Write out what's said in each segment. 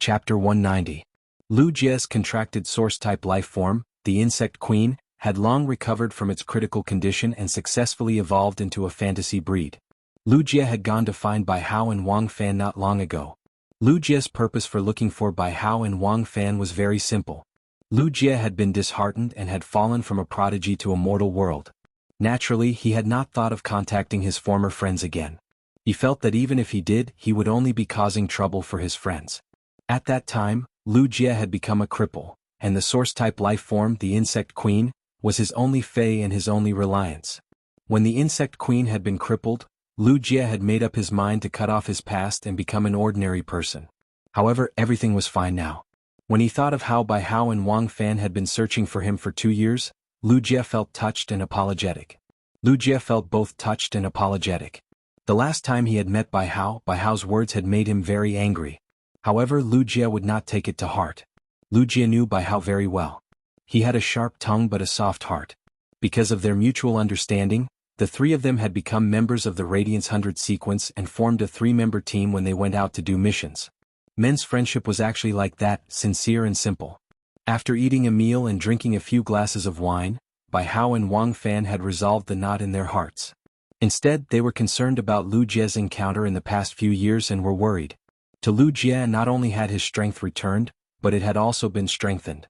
Chapter 190. Lu Jie's contracted source-type life form, the insect queen, had long recovered from its critical condition and successfully evolved into a fantasy breed. Lu Jie had gone to find Bai Hao and Wang Fan not long ago. Lu Jie's purpose for looking for Bai Hao and Wang Fan was very simple. Lu Jie had been disheartened and had fallen from a prodigy to a mortal world. Naturally, he had not thought of contacting his former friends again. He felt that even if he did, he would only be causing trouble for his friends. At that time, Lu Jie had become a cripple, and the source-type life form, the insect queen, was his only fae and his only reliance. When the insect queen had been crippled, Lu Jie had made up his mind to cut off his past and become an ordinary person. However, everything was fine now. When he thought of how Bai Hao and Wang Fan had been searching for him for 2 years, Lu Jie felt touched and apologetic. Lu Jie felt both touched and apologetic. The last time he had met Bai Hao's words had made him very angry. However, Lu Jie would not take it to heart. Lu Jie knew Bai Hao very well. He had a sharp tongue but a soft heart. Because of their mutual understanding, the three of them had become members of the Radiance 100 sequence and formed a 3-member team when they went out to do missions. Men's friendship was actually like that, sincere and simple. After eating a meal and drinking a few glasses of wine, Bai Hao and Wang Fan had resolved the knot in their hearts. Instead, they were concerned about Lu Jie's encounter in the past few years and were worried. To Lu Jie, not only had his strength returned, but it had also been strengthened.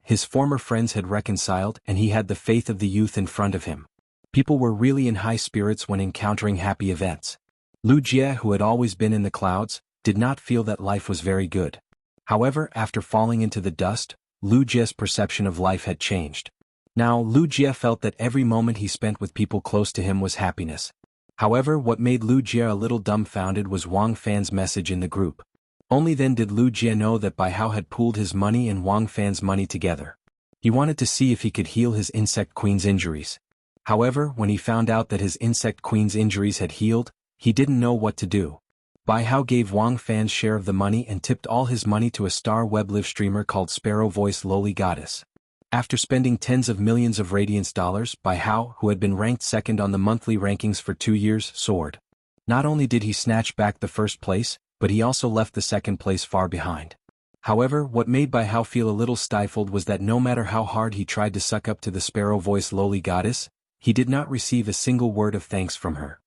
His former friends had reconciled and he had the faith of the youth in front of him. People were really in high spirits when encountering happy events. Lu Jie, who had always been in the clouds, did not feel that life was very good. However, after falling into the dust, Lu Jie's perception of life had changed. Now, Lu Jie felt that every moment he spent with people close to him was happiness. However, what made Lu Jie a little dumbfounded was Wang Fan's message in the group. Only then did Lu Jie know that Bai Hao had pooled his money and Wang Fan's money together. He wanted to see if he could heal his insect queen's injuries. However, when he found out that his insect queen's injuries had healed, he didn't know what to do. Bai Hao gave Wang Fan's share of the money and tipped all his money to a star web live streamer called Sparrow Voice Lowly Goddess. After spending tens of millions of Radiance dollars, Bai Hao, who had been ranked second on the monthly rankings for 2 years, soared. Not only did he snatch back the first place, but he also left the second place far behind. However, what made Bai Hao feel a little stifled was that no matter how hard he tried to suck up to the Sparrow Voice Lowly Goddess, he did not receive a single word of thanks from her.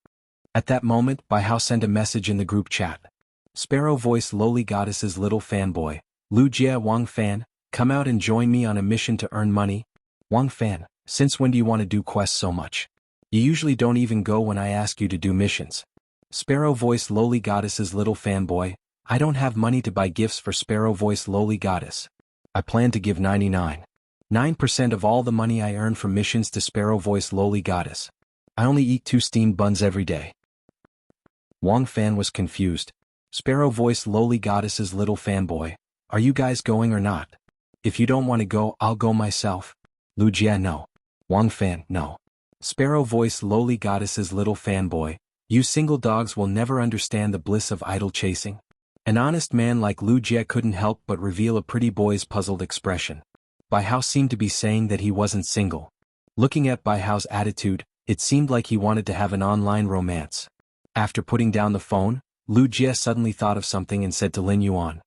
At that moment, Bai Hao sent a message in the group chat. Sparrow Voice Lowly Goddess's little fanboy, Lu Jie. Wang Fan, come out and join me on a mission to earn money. Wang Fan, since when do you want to do quests so much? You usually don't even go when I ask you to do missions. Sparrow Voice Lowly Goddess's little fanboy, I don't have money to buy gifts for Sparrow Voice Lowly Goddess. I plan to give 99.9% of all the money I earn from missions to Sparrow Voice Lowly Goddess. I only eat 2 steamed buns every day. Wang Fan was confused. Sparrow Voice Lowly Goddess's little fanboy, are you guys going or not? If you don't want to go, I'll go myself. Lu Jie, no. Wang Fan, no. Sparrow Voice Lowly Goddess's little fanboy, you single dogs will never understand the bliss of idol chasing. An honest man like Lu Jie couldn't help but reveal a pretty boy's puzzled expression. Bai Hao seemed to be saying that he wasn't single. Looking at Bai Hao's attitude, it seemed like he wanted to have an online romance. After putting down the phone, Lu Jie suddenly thought of something and said to Lin Yuan.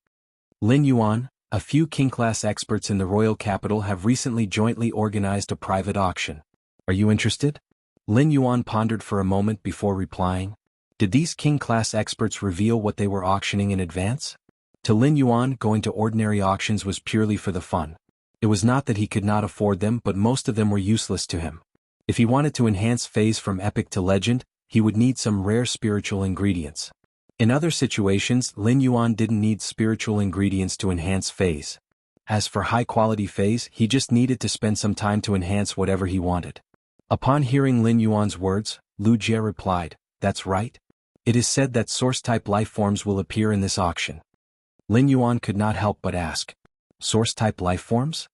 Lin Yuan, a few king-class experts in the royal capital have recently jointly organized a private auction. Are you interested? Lin Yuan pondered for a moment before replying. Did these king-class experts reveal what they were auctioning in advance? To Lin Yuan, going to ordinary auctions was purely for the fun. It was not that he could not afford them, but most of them were useless to him. If he wanted to enhance phase from epic to legend, he would need some rare spiritual ingredients. In other situations, Lin Yuan didn't need spiritual ingredients to enhance phase. As for high-quality phase, he just needed to spend some time to enhance whatever he wanted. Upon hearing Lin Yuan's words, Lu Jie replied, that's right. It is said that source-type life forms will appear in this auction. Lin Yuan could not help but ask, source-type life forms?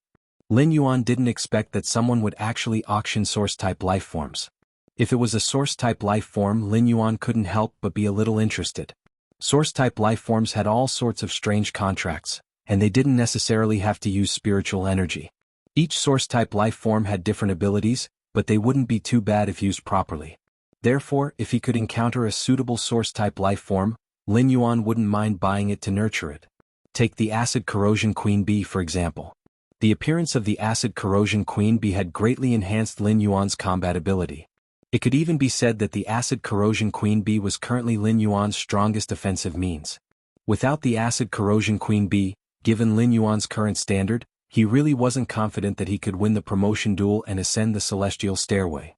Lin Yuan didn't expect that someone would actually auction source-type life forms. If it was a source-type life form, Lin Yuan couldn't help but be a little interested. Source-type life forms had all sorts of strange contracts, and they didn't necessarily have to use spiritual energy. Each source-type life form had different abilities, but they wouldn't be too bad if used properly. Therefore, if he could encounter a suitable source-type life form, Lin Yuan wouldn't mind buying it to nurture it. Take the acid corrosion queen bee for example. The appearance of the acid corrosion queen bee had greatly enhanced Lin Yuan's combat ability. It could even be said that the acid corrosion queen bee was currently Lin Yuan's strongest offensive means. Without the acid corrosion queen bee, given Lin Yuan's current standard, he really wasn't confident that he could win the promotion duel and ascend the celestial stairway.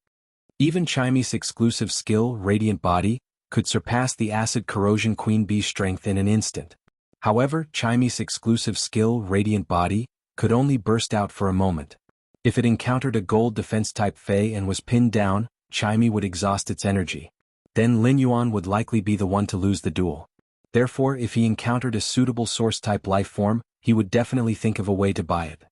Even Chimy's exclusive skill, Radiant Body, could surpass the acid corrosion queen bee's strength in an instant. However, Chimy's exclusive skill, Radiant Body, could only burst out for a moment. If it encountered a gold defense-type Fey and was pinned down, Chimy would exhaust its energy. Then Lin Yuan would likely be the one to lose the duel. Therefore, if he encountered a suitable source-type life form, he would definitely think of a way to buy it.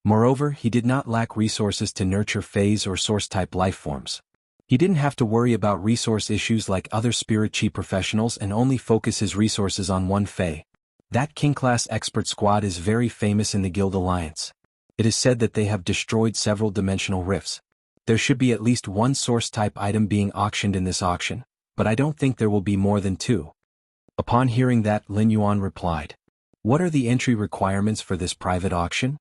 Moreover, he did not lack resources to nurture Feys or source-type life forms. He didn't have to worry about resource issues like other spirit chi professionals and only focus his resources on one Fey. That King-class expert squad is very famous in the Guild Alliance. It is said that they have destroyed several dimensional rifts. There should be at least one source-type item being auctioned in this auction, but I don't think there will be more than 2. Upon hearing that, Lin Yuan replied, "What are the entry requirements for this private auction?"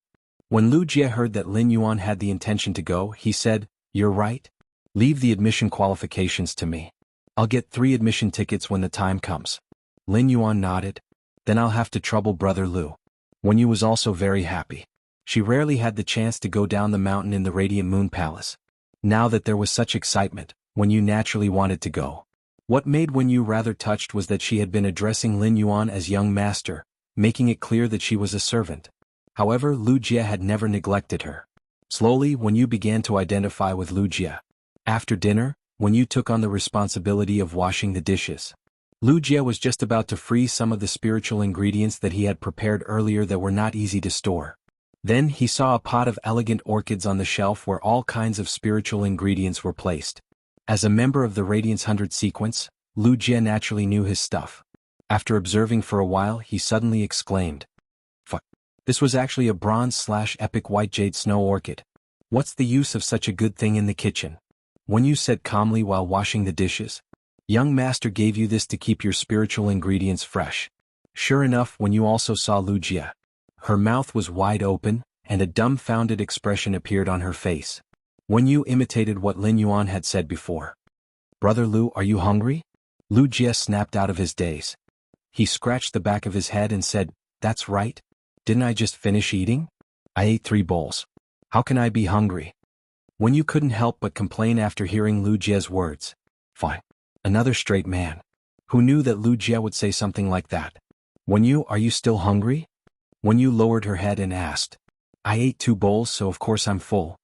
When Lu Jie heard that Lin Yuan had the intention to go, he said, "You're right. Leave the admission qualifications to me. I'll get 3 admission tickets when the time comes." Lin Yuan nodded. "Then I'll have to trouble brother Lu." Wenyu was also very happy. She rarely had the chance to go down the mountain in the Radiant Moon Palace. Now that there was such excitement, Wenyu naturally wanted to go. What made Wenyu rather touched was that she had been addressing Lin Yuan as young master, making it clear that she was a servant. However, Lu Jie had never neglected her. Slowly, Wenyu began to identify with Lu Jie. After dinner, Wenyu took on the responsibility of washing the dishes. Lu Jie was just about to freeze some of the spiritual ingredients that he had prepared earlier that were not easy to store. Then he saw a pot of elegant orchids on the shelf where all kinds of spiritual ingredients were placed. As a member of the Radiance 100 sequence, Lu Jie naturally knew his stuff. After observing for a while, he suddenly exclaimed, "Fuck. This was actually a bronze/epic white jade snow orchid. What's the use of such a good thing in the kitchen?" Wenyu said calmly while washing the dishes. "Young master gave you this to keep your spiritual ingredients fresh." Sure enough, Wenyu also saw Lu Jie. Her mouth was wide open, and a dumbfounded expression appeared on her face. Wenyu imitated what Lin Yuan had said before. "Brother Lu, are you hungry?" Lu Jie snapped out of his daze. He scratched the back of his head and said, "That's right. Didn't I just finish eating? I ate 3 bowls. How can I be hungry?" Wenyu couldn't help but complain after hearing Lu Jie's words. Fine. Another straight man. Who knew that Lu Jie would say something like that? "Wenyu, are you still hungry?" Wenyu lowered her head and asked. "I ate 2 bowls, so of course I'm full."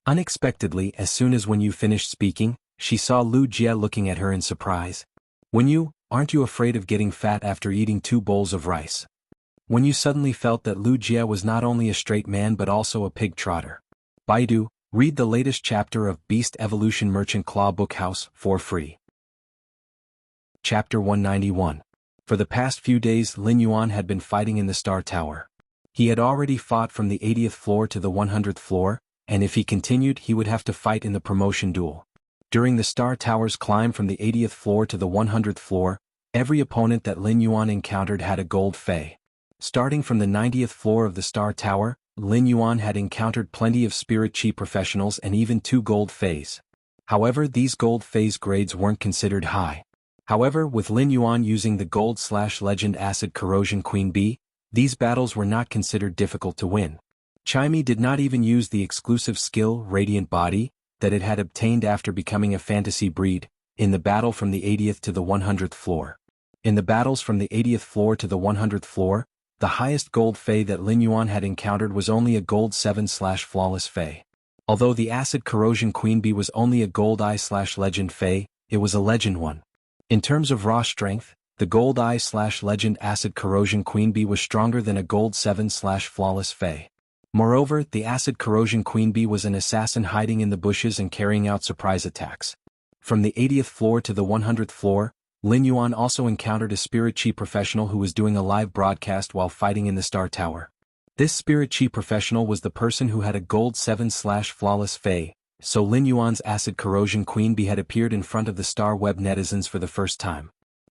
Unexpectedly, as soon as Wenyu finished speaking, she saw Lu Jie looking at her in surprise. "Wenyu, aren't you afraid of getting fat after eating 2 bowls of rice?" Wenyu suddenly felt that Lu Jie was not only a straight man but also a pig trotter. Baidu, read the latest chapter of Beast Evolution Merchant Claw Bookhouse for free. Chapter 191. For the past few days, Lin Yuan had been fighting in the Star Tower. He had already fought from the 80th floor to the 100th floor, and if he continued he would have to fight in the promotion duel. During the Star Tower's climb from the 80th floor to the 100th floor, every opponent that Lin Yuan encountered had a gold Fey. Starting from the 90th floor of the Star Tower, Lin Yuan had encountered plenty of spirit chi professionals and even 2 gold Feys. However, these gold Feys grades weren't considered high. However, with Lin Yuan using the gold/legend acid corrosion queen bee, these battles were not considered difficult to win. Chimy did not even use the exclusive skill Radiant Body that it had obtained after becoming a fantasy breed in the battle from the 80th to the 100th floor. In the battles from the 80th floor to the 100th floor, the highest gold Fey that Lin Yuan had encountered was only a gold 7/flawless Fey. Although the acid corrosion queen bee was only a gold I/legend Fey, it was a legend one. In terms of raw strength, the gold I/legend acid corrosion queen bee was stronger than a gold 7/flawless Fey. Moreover, the acid corrosion queen bee was an assassin hiding in the bushes and carrying out surprise attacks. From the 80th floor to the 100th floor, Lin Yuan also encountered a spirit chi professional who was doing a live broadcast while fighting in the Star Tower. This spirit chi professional was the person who had a gold 7/flawless Fey, so Lin Yuan's acid corrosion queen bee had appeared in front of the Star Web netizens for the first time.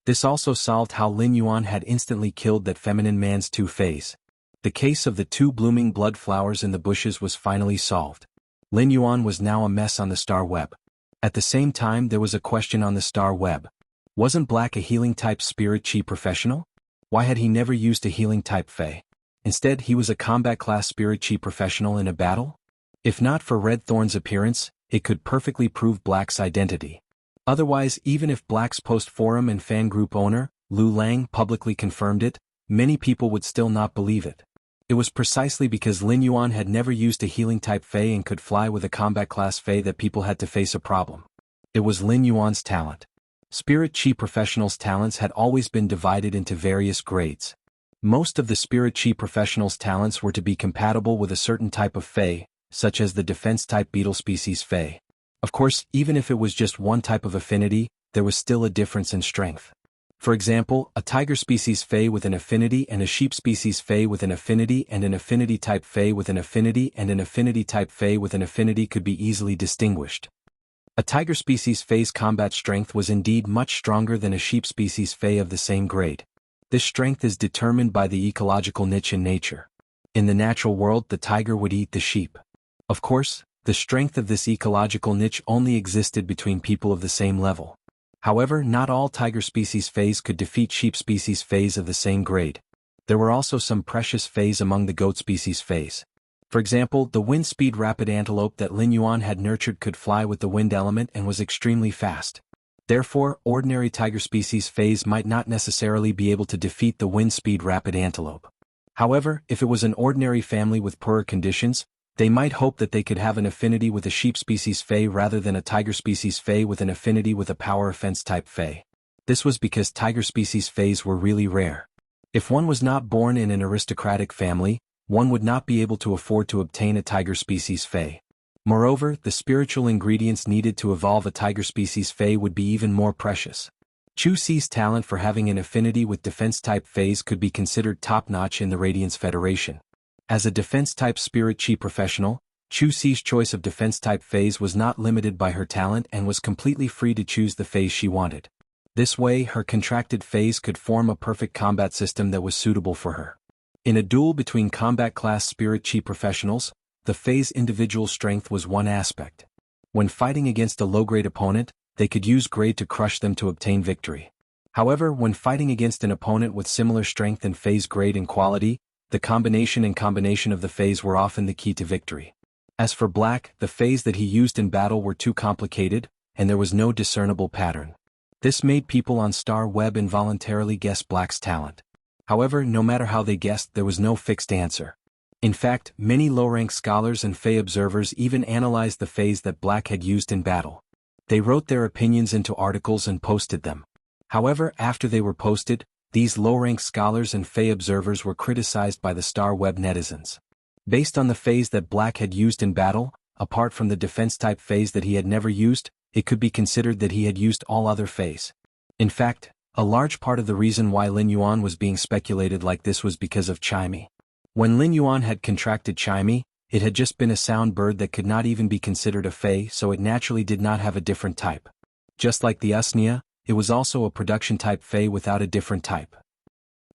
This also solved how Lin Yuan had instantly killed that feminine man's two-phase. The case of the two blooming blood flowers in the bushes was finally solved. Lin Yuan was now a mess on the star web. At the same time, there was a question on the star web. Wasn't Black a healing-type spirit chi professional? Why had he never used a healing-type Fey? Instead, he was a combat-class spirit chi professional in a battle? If not for Red Thorn's appearance, it could perfectly prove Black's identity. Otherwise, even if Black's post forum and fan group owner, Lu Lang, publicly confirmed it, many people would still not believe it. It was precisely because Lin Yuan had never used a healing-type Fey and could fly with a combat-class Fey that people had to face a problem. It was Lin Yuan's talent. Spirit Chi professionals' talents had always been divided into various grades. Most of the Spirit Chi professionals' talents were to be compatible with a certain type of Fey, such as the defense-type beetle species Fey. Of course, even if it was just one type of affinity, there was still a difference in strength. For example, a tiger species Fey with an affinity and a sheep species Fey with an affinity and an affinity-type Fey with an affinity and an affinity-type Fey with an affinity could be easily distinguished. A tiger species Fey's combat strength was indeed much stronger than a sheep species Fey of the same grade. This strength is determined by the ecological niche in nature. In the natural world, the tiger would eat the sheep. Of course, the strength of this ecological niche only existed between people of the same level. However, not all tiger species Feys could defeat sheep species Feys of the same grade. There were also some precious Feys among the goat species Feys. For example, the wind-speed rapid antelope that Lin Yuan had nurtured could fly with the wind element and was extremely fast. Therefore, ordinary tiger species Feys might not necessarily be able to defeat the wind-speed rapid antelope. However, if it was an ordinary family with poorer conditions, they might hope that they could have an affinity with a sheep species Fey rather than a tiger species Fey with an affinity with a power offense type Fey. This was because tiger species Feys were really rare. If one was not born in an aristocratic family, one would not be able to afford to obtain a tiger species Fey. Moreover, the spiritual ingredients needed to evolve a tiger species Fey would be even more precious. Chu Xi's talent for having an affinity with defense-type Feys could be considered top-notch in the Radiance Federation. As a defense-type spirit chi professional, Chu Xi's choice of defense-type Feys was not limited by her talent and was completely free to choose the Feys she wanted. This way, her contracted Feys could form a perfect combat system that was suitable for her. In a duel between combat-class spirit chi professionals, the Fey's individual strength was one aspect. When fighting against a low-grade opponent, they could use grade to crush them to obtain victory. However, when fighting against an opponent with similar strength and Fey's grade and quality, the combination of the Feys were often the key to victory. As for Black, the Feys that he used in battle were too complicated, and there was no discernible pattern. This made people on Star Web involuntarily guess Black's talent. However, no matter how they guessed, there was no fixed answer. In fact, many low-rank scholars and Fey observers even analyzed the Feys that Black had used in battle. They wrote their opinions into articles and posted them. However, after they were posted, these low-rank scholars and Fey observers were criticized by the Star Web netizens. Based on the Feys that Black had used in battle, apart from the defense-type Feys that he had never used, it could be considered that he had used all other Feys. In fact, a large part of the reason why Lin Yuan was being speculated like this was because of Chimey. When Lin Yuan had contracted Chimey, it had just been a sound bird that could not even be considered a Fey, so it naturally did not have a different type. Just like the Usnia, it was also a production-type Fey without a different type.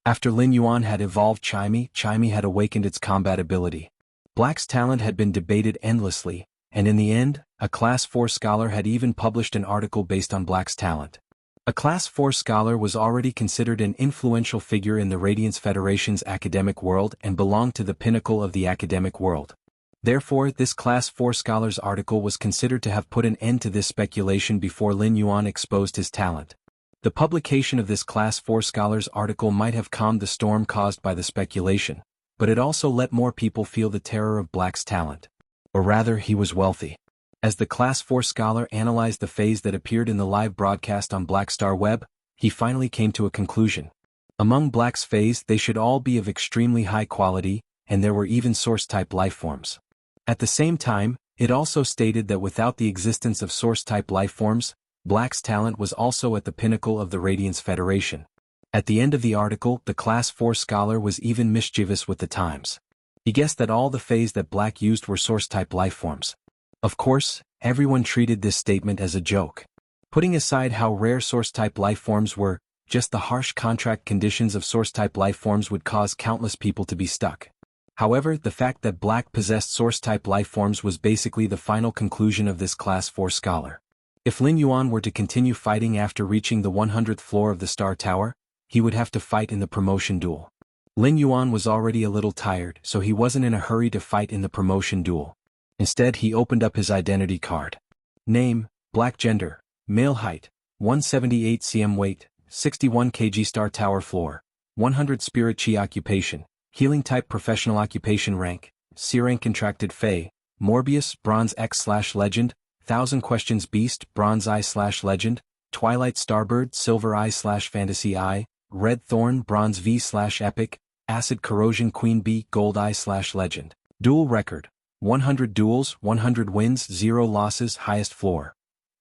After Lin Yuan had evolved Chimey, Chimey had awakened its combat ability. Black's talent had been debated endlessly, and in the end, a Class 4 scholar had even published an article based on Black's talent. A Class 4 scholar was already considered an influential figure in the Radiance Federation's academic world and belonged to the pinnacle of the academic world. Therefore, this Class 4 scholar's article was considered to have put an end to this speculation before Lin Yuan exposed his talent. The publication of this Class 4 scholar's article might have calmed the storm caused by the speculation, but it also let more people feel the terror of Black's talent. Or rather, he was wealthy. As the Class 4 scholar analyzed the Feys that appeared in the live broadcast on Black Star Web, he finally came to a conclusion. Among Black's Feys, they should all be of extremely high quality, and there were even source-type lifeforms. At the same time, it also stated that without the existence of source-type lifeforms, Black's talent was also at the pinnacle of the Radiance Federation. At the end of the article, the Class 4 scholar was even mischievous with the times. He guessed that all the Feys that Black used were source-type lifeforms. Of course, everyone treated this statement as a joke. Putting aside how rare source-type lifeforms were, just the harsh contract conditions of source-type lifeforms would cause countless people to be stuck. However, the fact that Black possessed source-type lifeforms was basically the final conclusion of this Class 4 scholar. If Lin Yuan were to continue fighting after reaching the 100th floor of the Star Tower, he would have to fight in the promotion duel. Lin Yuan was already a little tired, so he wasn't in a hurry to fight in the promotion duel. Instead, he opened up his identity card. Name, Black gender, male height, 178 cm weight, 61 kg Star Tower floor, 100 spirit chi occupation, healing type professional occupation rank, C rank contracted Fey, Morbius bronze X/legend, 1000 questions beast bronze I/legend, Twilight Starbird silver I/fantasy I, Red Thorn bronze V/epic, Acid Corrosion Queen Bee gold I/legend. Duel record, 100 duels, 100 wins, 0 losses, highest floor.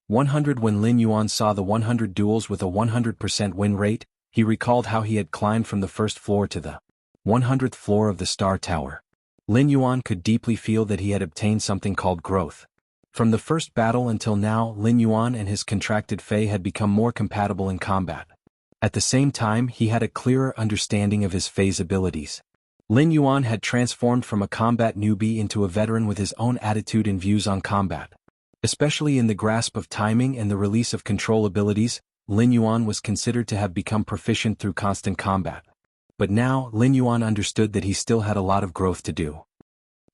100. When Lin Yuan saw the 100 duels with a 100% win rate, he recalled how he had climbed from the first floor to the 100th floor of the Star Tower. Lin Yuan could deeply feel that he had obtained something called growth. From the first battle until now, Lin Yuan and his contracted Fey had become more compatible in combat. At the same time, he had a clearer understanding of his Fey's abilities. Lin Yuan had transformed from a combat newbie into a veteran with his own attitude and views on combat. Especially in the grasp of timing and the release of control abilities, Lin Yuan was considered to have become proficient through constant combat. But now, Lin Yuan understood that he still had a lot of growth to do.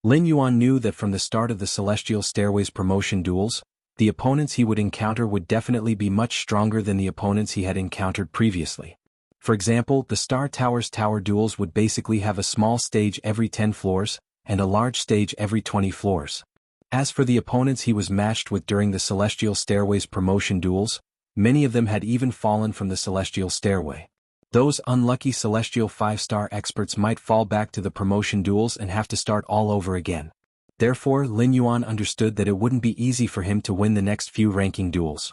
Lin Yuan knew that from the start of the Celestial Stairways promotion duels, the opponents he would encounter would definitely be much stronger than the opponents he had encountered previously. For example, the Star Tower's tower duels would basically have a small stage every 10 floors, and a large stage every 20 floors. As for the opponents he was matched with during the Celestial Stairways promotion duels, many of them had even fallen from the Celestial Stairway. Those unlucky Celestial 5-star experts might fall back to the promotion duels and have to start all over again. Therefore, Lin Yuan understood that it wouldn't be easy for him to win the next few ranking duels.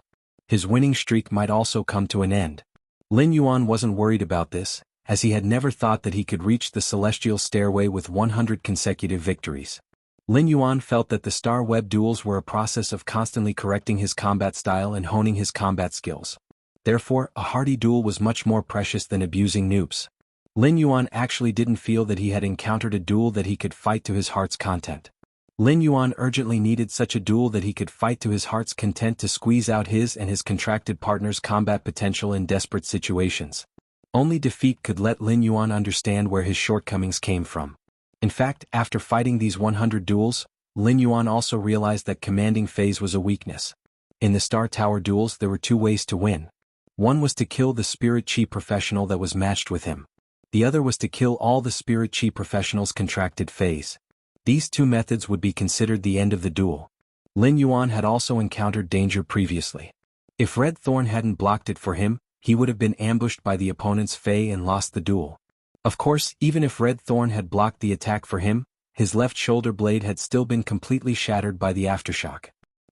His winning streak might also come to an end. Lin Yuan wasn't worried about this, as he had never thought that he could reach the Celestial Stairway with 100 consecutive victories. Lin Yuan felt that the Star Web duels were a process of constantly correcting his combat style and honing his combat skills. Therefore, a hearty duel was much more precious than abusing noobs. Lin Yuan actually didn't feel that he had encountered a duel that he could fight to his heart's content. Lin Yuan urgently needed such a duel that he could fight to his heart's content to squeeze out his and his contracted partner's combat potential in desperate situations. Only defeat could let Lin Yuan understand where his shortcomings came from. In fact, after fighting these 100 duels, Lin Yuan also realized that commanding phase was a weakness. In the Star Tower duels there were 2 ways to win. One was to kill the Spirit Chi professional that was matched with him. The other was to kill all the Spirit Chi professionals' contracted phase. These 2 methods would be considered the end of the duel. Lin Yuan had also encountered danger previously. If Red Thorn hadn't blocked it for him, he would have been ambushed by the opponent's Fey and lost the duel. Of course, even if Red Thorn had blocked the attack for him, his left shoulder blade had still been completely shattered by the aftershock.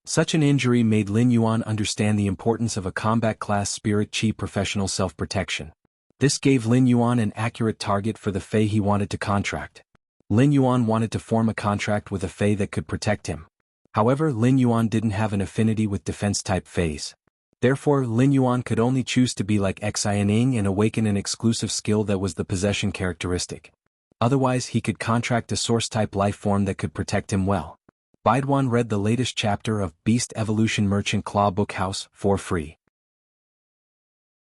Such an injury made Lin Yuan understand the importance of a combat class Spirit Chi professional self-protection. This gave Lin Yuan an accurate target for the Fey he wanted to contract. Lin Yuan wanted to form a contract with a Fey that could protect him. However, Lin Yuan didn't have an affinity with defense-type Feys. Therefore, Lin Yuan could only choose to be like Xianing and awaken an exclusive skill that was the possession characteristic. Otherwise, he could contract a source-type lifeform that could protect him well. Baiduan read the latest chapter of Beast Evolution Merchant Claw Book House for free.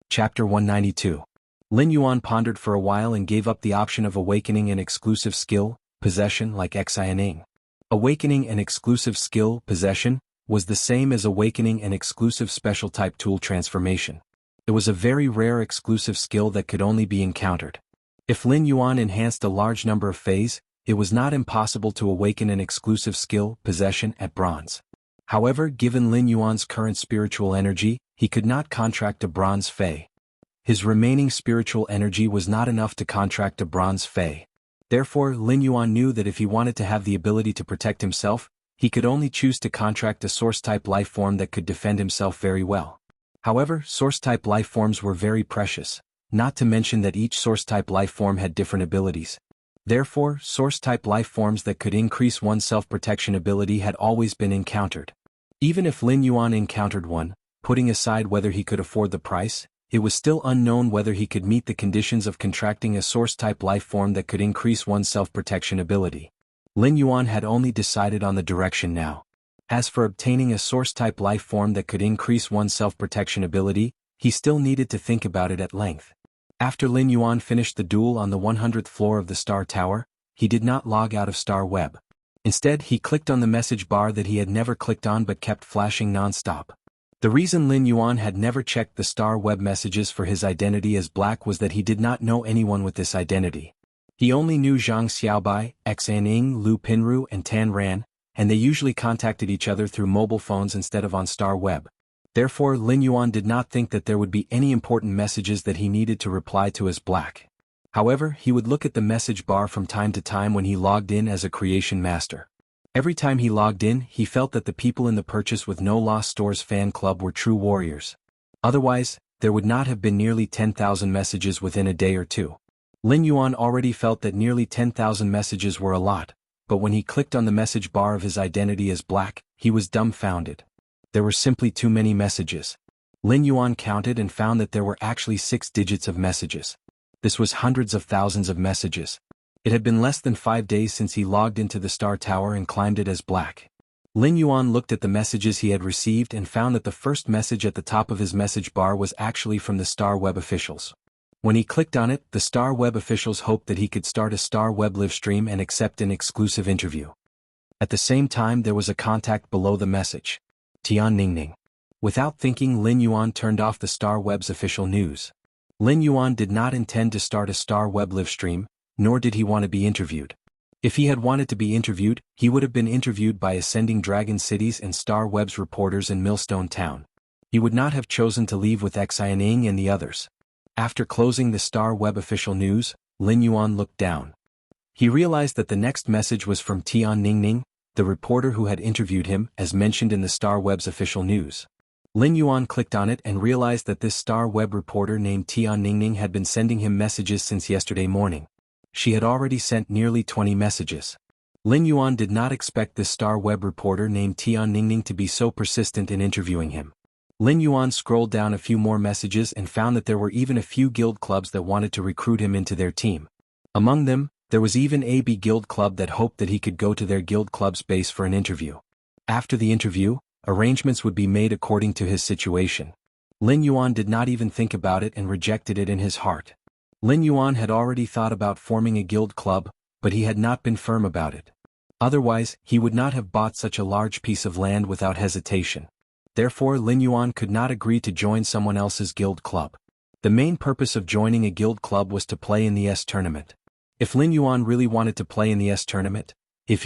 Chapter 192. Lin Yuan pondered for a while and gave up the option of awakening an exclusive skill, possession like Xianing. Awakening an exclusive skill, possession, was the same as awakening an exclusive special type tool transformation. It was a very rare exclusive skill that could only be encountered. If Lin Yuan enhanced a large number of Feys, it was not impossible to awaken an exclusive skill, possession, at bronze. However, given Lin Yuan's current spiritual energy, he could not contract a bronze Fey. His remaining spiritual energy was not enough to contract a bronze Fey. Therefore, Lin Yuan knew that if he wanted to have the ability to protect himself, he could only choose to contract a source-type lifeform that could defend himself very well. However, source-type lifeforms were very precious, not to mention that each source-type lifeform had different abilities. Therefore, source-type lifeforms that could increase one's self-protection ability had always been encountered. Even if Lin Yuan encountered one, putting aside whether he could afford the price, It was still unknown whether he could meet the conditions of contracting a source-type life form that could increase one's self-protection ability. Lin Yuan had only decided on the direction now. As for obtaining a source-type life form that could increase one's self-protection ability, he still needed to think about it at length. After Lin Yuan finished the duel on the 100th floor of the Star Tower, he did not log out of Star Web. Instead, he clicked on the message bar that he had never clicked on but kept flashing non-stop. The reason Lin Yuan had never checked the Star Web messages for his identity as Black was that he did not know anyone with this identity. He only knew Zhang Xiaobai, Xaning, Lu Pinru and Tan Ran, and they usually contacted each other through mobile phones instead of on Star Web. Therefore, Lin Yuan did not think that there would be any important messages that he needed to reply to as Black. However, he would look at the message bar from time to time when he logged in as a creation master. Every time he logged in, he felt that the people in the Purchase with No Loss Stores fan club were true warriors. Otherwise, there would not have been nearly 10,000 messages within a day or two. Lin Yuan already felt that nearly 10,000 messages were a lot, but when he clicked on the message bar of his identity as Black, he was dumbfounded. There were simply too many messages. Lin Yuan counted and found that there were actually 6 digits of messages. This was hundreds of thousands of messages. It had been less than 5 days since he logged into the Star Tower and climbed it as Black. Lin Yuan looked at the messages he had received and found that the first message at the top of his message bar was actually from the Star Web officials. When he clicked on it, the Star Web officials hoped that he could start a Star Web live stream and accept an exclusive interview. At the same time, there was a contact below the message. Tian Ningning. Without thinking, Lin Yuan turned off the Star Web's official news. Lin Yuan did not intend to start a Star Web live stream, nor did he want to be interviewed. If he had wanted to be interviewed, he would have been interviewed by Ascending Dragon Cities and Star Web's reporters in Millstone Town. He would not have chosen to leave with Xianing and the others. After closing the Star Web official news, Lin Yuan looked down. He realized that the next message was from Tian Ningning, the reporter who had interviewed him, as mentioned in the Star Web's official news. Lin Yuan clicked on it and realized that this Star Web reporter named Tian Ningning had been sending him messages since yesterday morning. She had already sent nearly 20 messages. Lin Yuan did not expect this Star Web reporter named Tian Ningning to be so persistent in interviewing him. Lin Yuan scrolled down a few more messages and found that there were even a few guild clubs that wanted to recruit him into their team. Among them, there was even a B guild club that hoped that he could go to their guild club's base for an interview. After the interview, arrangements would be made according to his situation. Lin Yuan did not even think about it and rejected it in his heart. Lin Yuan had already thought about forming a guild club, but he had not been firm about it. Otherwise, he would not have bought such a large piece of land without hesitation. Therefore, Lin Yuan could not agree to join someone else's guild club. The main purpose of joining a guild club was to play in the S tournament. If Lin Yuan really wanted to play in the S tournament, he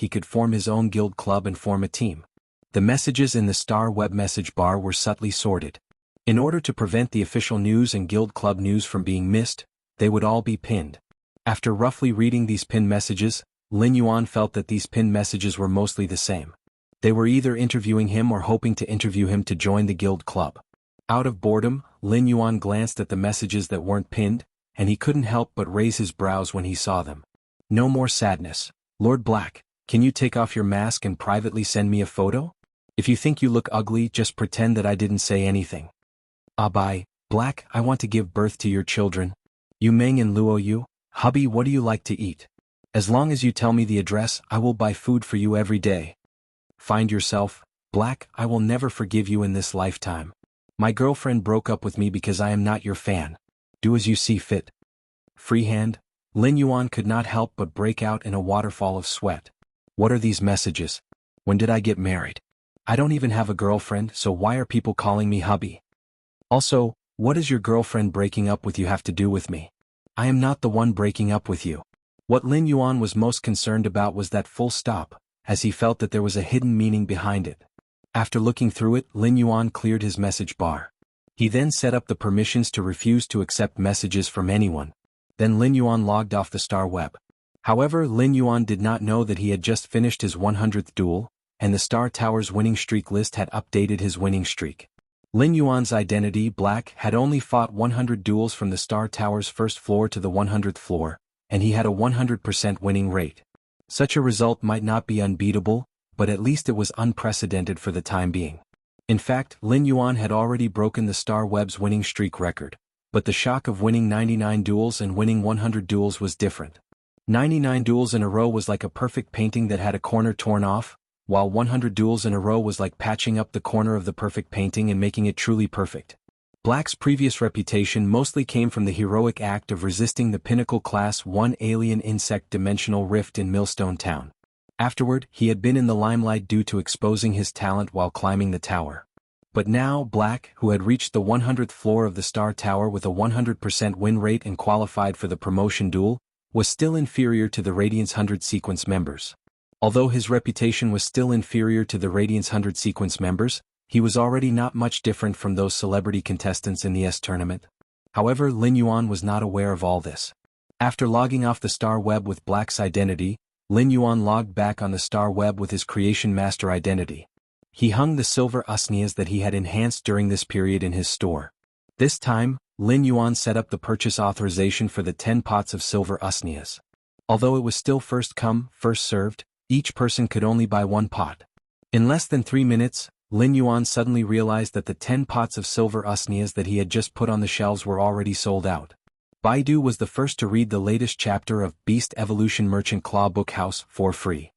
could form his own guild club and form a team. The messages in the Star Web message bar were subtly sorted. In order to prevent the official news and guild club news from being missed, they would all be pinned. After roughly reading these pinned messages, Lin Yuan felt that these pinned messages were mostly the same. They were either interviewing him or hoping to interview him to join the guild club. Out of boredom, Lin Yuan glanced at the messages that weren't pinned, and he couldn't help but raise his brows when he saw them. No more sadness. Lord Black, can you take off your mask and privately send me a photo? If you think you look ugly, just pretend that I didn't say anything. Bye, Black, I want to give birth to your children. Yu Meng and Luo Yu, hubby, what do you like to eat? As long as you tell me the address, I will buy food for you every day. Find yourself, Black, I will never forgive you in this lifetime. My girlfriend broke up with me because I am not your fan. Do as you see fit. Freehand, Lin Yuan could not help but break out in a waterfall of sweat. What are these messages? When did I get married? I don't even have a girlfriend, so why are people calling me hubby? Also, what does your girlfriend breaking up with you have to do with me? I am not the one breaking up with you. What Lin Yuan was most concerned about was that full stop, as he felt that there was a hidden meaning behind it. After looking through it, Lin Yuan cleared his message bar. He then set up the permissions to refuse to accept messages from anyone. Then Lin Yuan logged off the Star Web. However, Lin Yuan did not know that he had just finished his 100th duel, and the Star Tower's winning streak list had updated his winning streak. Lin Yuan's identity, Black, had only fought 100 duels from the Star Tower's first floor to the 100th floor, and he had a 100% winning rate. Such a result might not be unbeatable, but at least it was unprecedented for the time being. In fact, Lin Yuan had already broken the Star Web's winning streak record, but the shock of winning 99 duels and winning 100 duels was different. 99 duels in a row was like a perfect painting that had a corner torn off, while 100 duels in a row was like patching up the corner of the perfect painting and making it truly perfect. Black's previous reputation mostly came from the heroic act of resisting the Pinnacle Class 1 alien insect dimensional rift in Millstone Town. Afterward, he had been in the limelight due to exposing his talent while climbing the tower. But now Black, who had reached the 100th floor of the Star Tower with a 100% win rate and qualified for the promotion duel, was still inferior to the Radiance 100 sequence members. Although his reputation was still inferior to the Radiance 100 sequence members, he was already not much different from those celebrity contestants in the S tournament. However, Lin Yuan was not aware of all this. After logging off the Star Web with Black's identity, Lin Yuan logged back on the Star Web with his Creation Master identity. He hung the silver usnias that he had enhanced during this period in his store. This time, Lin Yuan set up the purchase authorization for the 10 pots of silver usnias. Although it was still first come, first served, each person could only buy 1 pot. In less than 3 minutes, Lin Yuan suddenly realized that the 10 pots of silver usnias that he had just put on the shelves were already sold out. Baidu was the first to read the latest chapter of Beast Evolution Merchant Claw Book House for free.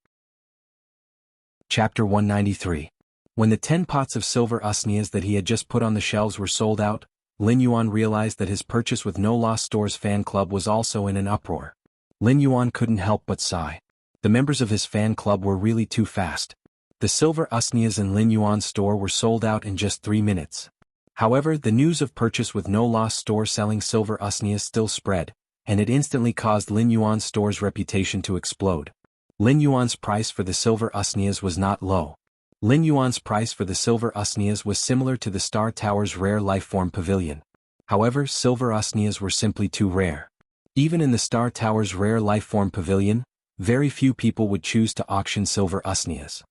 Chapter 193. When the 10 pots of silver usnias that he had just put on the shelves were sold out, Lin Yuan realized that his purchase with No Lost Stores fan club was also in an uproar. Lin Yuan couldn't help but sigh. The members of his fan club were really too fast. The silver usnias in Lin Yuan's store were sold out in just 3 minutes. However, the news of purchase with No Lost Store selling silver usnias still spread, and it instantly caused Lin Yuan's store's reputation to explode. Lin Yuan's price for the silver usnias was not low. Lin Yuan's price for the silver usnias was similar to the Star Tower's rare lifeform pavilion. However, silver usnias were simply too rare. Even in the Star Tower's rare lifeform pavilion, very few people would choose to auction silver usnias.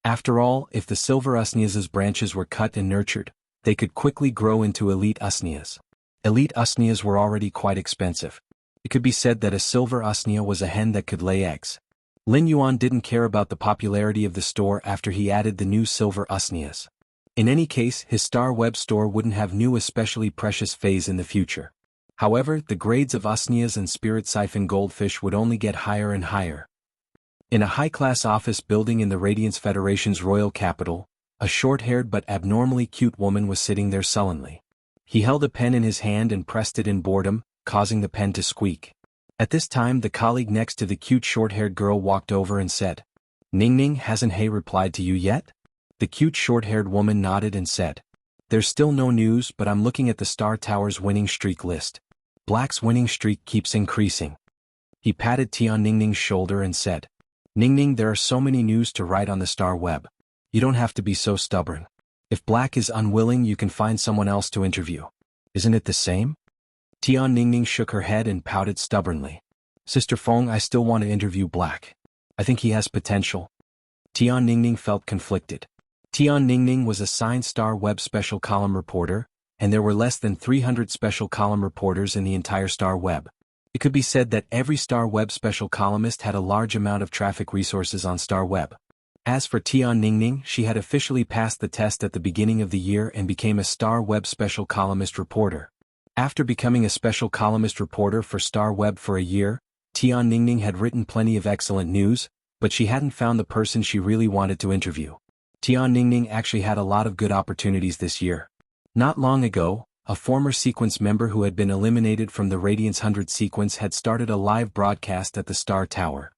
After all, if the silver usnias' branches were cut and nurtured, they could quickly grow into elite usnias. Elite usnias were already quite expensive. It could be said that a silver usnia was a hen that could lay eggs. Lin Yuan didn't care about the popularity of the store after he added the new silver usnias. In any case, his Star Web store wouldn't have new especially precious phase in the future. However, the grades of usnias and spirit siphon goldfish would only get higher and higher. In a high-class office building in the Radiance Federation's royal capital, a short-haired but abnormally cute woman was sitting there sullenly. He held a pen in his hand and pressed it in boredom, causing the pen to squeak. At this time the colleague next to the cute short-haired girl walked over and said, "Ning Ning, hasn't He replied to you yet?" The cute short-haired woman nodded and said, "There's still no news, but I'm looking at the Star Tower's winning streak list. Black's winning streak keeps increasing." He patted Tian Ning Ning's shoulder and said, "Ning Ning, there are so many news to write on the Star Web. You don't have to be so stubborn. If Black is unwilling, you can find someone else to interview. Isn't it the same?" Tian Ning Ning shook her head and pouted stubbornly. "Sister Feng, I still want to interview Black. I think he has potential." Tian Ning Ning felt conflicted. Tian Ning Ning was assigned Star Web Special Column Reporter, and there were less than 300 Special Column Reporters in the entire Star Web. It could be said that every Star Web Special Columnist had a large amount of traffic resources on Star Web. As for Tian Ning Ning, she had officially passed the test at the beginning of the year and became a Star Web Special Columnist reporter. After becoming a Special Columnist reporter for Star Web for a year, Tian Ning Ning had written plenty of excellent news, but she hadn't found the person she really wanted to interview. Tian Ning Ning actually had a lot of good opportunities this year. Not long ago, a former sequence member who had been eliminated from the Radiance 100 sequence had started a live broadcast at the Star Tower.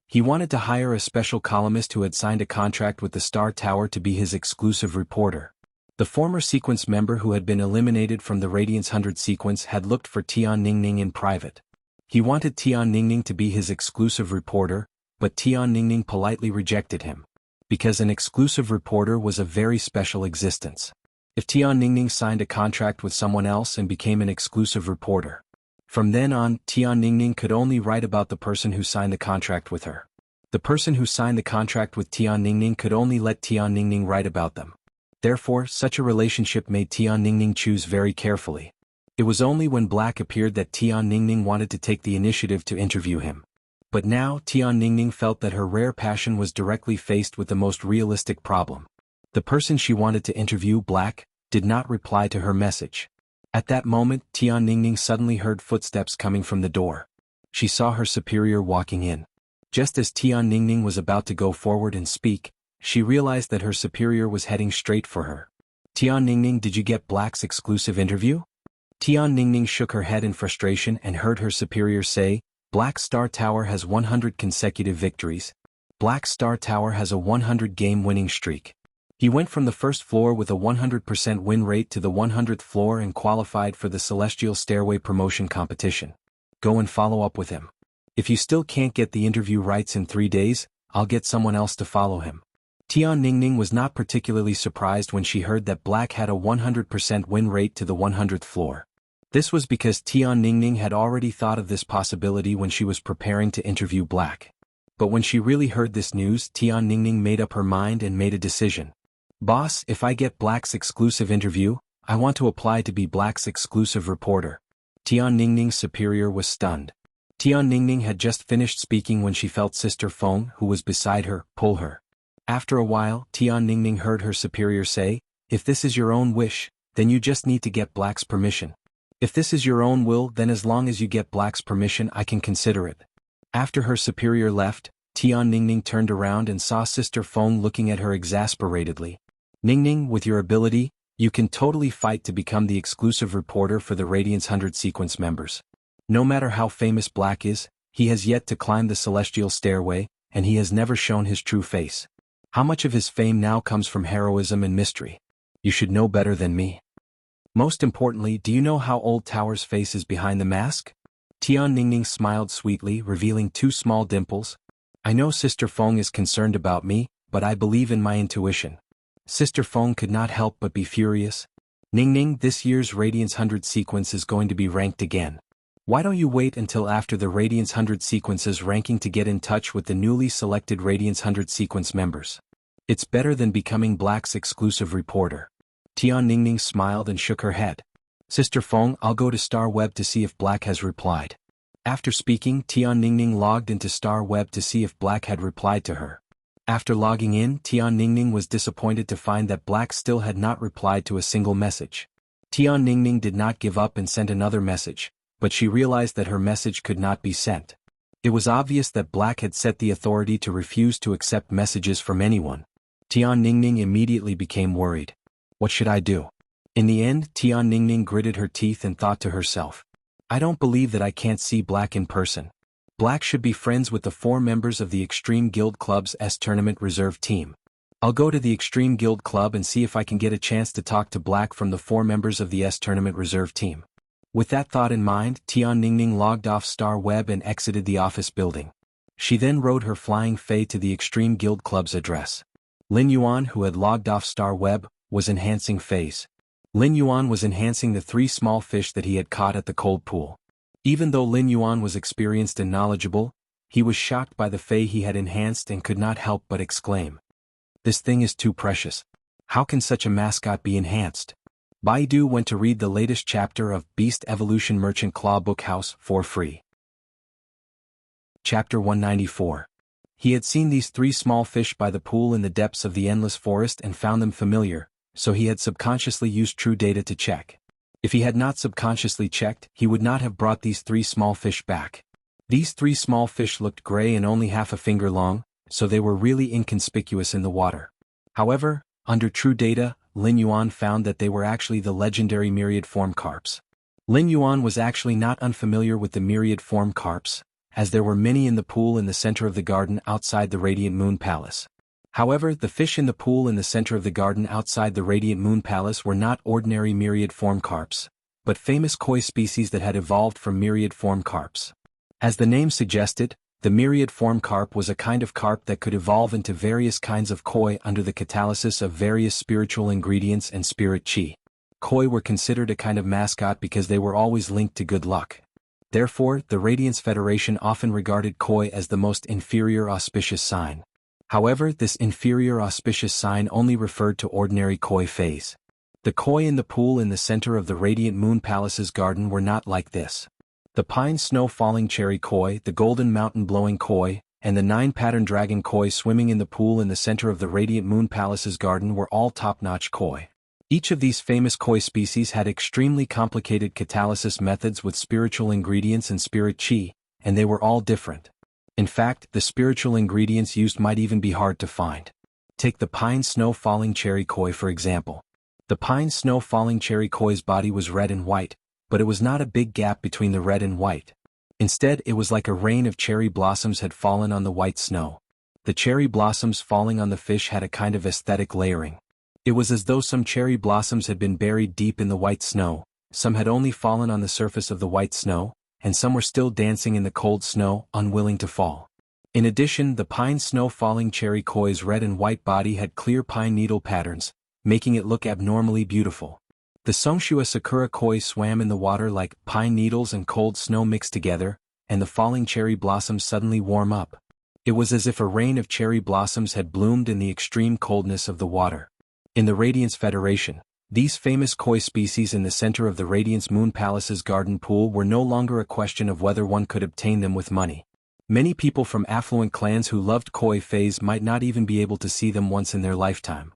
He wanted to hire a special columnist who had signed a contract with the Star Tower to be his exclusive reporter. The former sequence member who had been eliminated from the Radiance 100 sequence had looked for Tian Ning Ning in private. He wanted Tian Ning Ning to be his exclusive reporter, but Tian Ning Ning politely rejected him. Because an exclusive reporter was a very special existence. If Tian Ning Ning signed a contract with someone else and became an exclusive reporter, from then on, Tian Ning Ning could only write about the person who signed the contract with her. The person who signed the contract with Tian Ning Ning could only let Tian Ning Ning write about them. Therefore, such a relationship made Tian Ning Ning choose very carefully. It was only when Black appeared that Tian Ning Ning wanted to take the initiative to interview him. But now, Tian Ning Ning felt that her rare passion was directly faced with the most realistic problem. The person she wanted to interview, Black, did not reply to her message. At that moment, Tian Ningning suddenly heard footsteps coming from the door. She saw her superior walking in. Just as Tian Ningning was about to go forward and speak, she realized that her superior was heading straight for her. Tian Ningning, did you get Black's exclusive interview? Tian Ningning shook her head in frustration and heard her superior say, Black Star Tower has 100 consecutive victories. Black Star Tower has a 100-game winning streak. He went from the first floor with a 100% win rate to the 100th floor and qualified for the Celestial Stairway promotion competition. Go and follow up with him. If you still can't get the interview rights in 3 days, I'll get someone else to follow him. Tian Ningning was not particularly surprised when she heard that Black had a 100% win rate to the 100th floor. This was because Tian Ningning had already thought of this possibility when she was preparing to interview Black. But when she really heard this news, Tian Ningning made up her mind and made a decision. Boss, if I get Black's exclusive interview, I want to apply to be Black's exclusive reporter. Tian Ningning's superior was stunned. Tian Ningning had just finished speaking when she felt Sister Feng, who was beside her, pull her. After a while, Tian Ningning heard her superior say, if this is your own wish, then you just need to get Black's permission. If this is your own will, then as long as you get Black's permission I can consider it. After her superior left, Tian Ningning turned around and saw Sister Feng looking at her exasperatedly. Ningning, with your ability, you can totally fight to become the exclusive reporter for the Radiance 100 sequence members. No matter how famous Black is, he has yet to climb the Celestial Stairway, and he has never shown his true face. How much of his fame now comes from heroism and mystery? You should know better than me. Most importantly, do you know how old Tower's face is behind the mask? Tian Ningning smiled sweetly, revealing 2 small dimples. I know Sister Feng is concerned about me, but I believe in my intuition. Sister Feng could not help but be furious. Ningning, this year's Radiance 100 sequence is going to be ranked again. Why don't you wait until after the Radiance 100 sequences ranking to get in touch with the newly selected Radiance 100 sequence members? It's better than becoming Black's exclusive reporter. Tian Ningning smiled and shook her head. Sister Feng, I'll go to Star Web to see if Black has replied. After speaking, Tian Ningning logged into Star Web to see if Black had replied to her. After logging in, Tian Ningning was disappointed to find that Black still had not replied to a single message. Tian Ningning did not give up and sent another message, but she realized that her message could not be sent. It was obvious that Black had set the authority to refuse to accept messages from anyone. Tian Ningning immediately became worried. What should I do? In the end, Tian Ningning gritted her teeth and thought to herself, I don't believe that I can't see Black in person. Black should be friends with the 4 members of the Extreme Guild Club's S-Tournament Reserve team. I'll go to the Extreme Guild Club and see if I can get a chance to talk to Black from the 4 members of the S-Tournament Reserve team. With that thought in mind, Tian Ningning logged off Star Web and exited the office building. She then rode her flying Fei to the Extreme Guild Club's address. Lin Yuan, who had logged off Star Web, was enhancing Fei's. Lin Yuan was enhancing the 3 small fish that he had caught at the cold pool. Even though Lin Yuan was experienced and knowledgeable, he was shocked by the Fei he had enhanced and could not help but exclaim. This thing is too precious. How can such a mascot be enhanced? Baidu went to read the latest chapter of Beast Evolution Merchant Claw Book House for free. Chapter 194. He had seen these 3 small fish by the pool in the depths of the endless forest and found them familiar, so he had subconsciously used true data to check. If he had not subconsciously checked, he would not have brought these 3 small fish back. These 3 small fish looked gray and only half a finger long, so they were really inconspicuous in the water. However, under true data, Lin Yuan found that they were actually the legendary myriad form carps. Lin Yuan was actually not unfamiliar with the myriad form carps, as there were many in the pool in the center of the garden outside the Radiant Moon Palace. However, the fish in the pool in the center of the garden outside the Radiant Moon Palace were not ordinary myriad form carps, but famous koi species that had evolved from myriad form carps. As the name suggested, the myriad form carp was a kind of carp that could evolve into various kinds of koi under the catalysis of various spiritual ingredients and spirit chi. Koi were considered a kind of mascot because they were always linked to good luck. Therefore, the Radiance Federation often regarded koi as the most inferior auspicious sign. However, this inferior auspicious sign only referred to ordinary koi phase. The koi in the pool in the center of the Radiant Moon Palace's garden were not like this. The pine snow falling cherry koi, the golden mountain blowing koi, and the 9-pattern dragon koi swimming in the pool in the center of the Radiant Moon Palace's garden were all top-notch koi. Each of these famous koi species had extremely complicated catalysis methods with spiritual ingredients and spirit chi, and they were all different. In fact, the spiritual ingredients used might even be hard to find. Take the pine snow falling cherry koi for example. The pine snow falling cherry koi's body was red and white, but it was not a big gap between the red and white. Instead, it was like a rain of cherry blossoms had fallen on the white snow. The cherry blossoms falling on the fish had a kind of aesthetic layering. It was as though some cherry blossoms had been buried deep in the white snow, some had only fallen on the surface of the white snow, and some were still dancing in the cold snow, unwilling to fall. In addition, the pine snow falling cherry koi's red and white body had clear pine needle patterns, making it look abnormally beautiful. The Songshua sakura koi swam in the water like pine needles and cold snow mixed together, and the falling cherry blossoms suddenly warm up. It was as if a rain of cherry blossoms had bloomed in the extreme coldness of the water. In the Radiance Federation, these famous koi species in the center of the Radiance Moon Palace's garden pool were no longer a question of whether one could obtain them with money. Many people from affluent clans who loved koi phase might not even be able to see them once in their lifetime.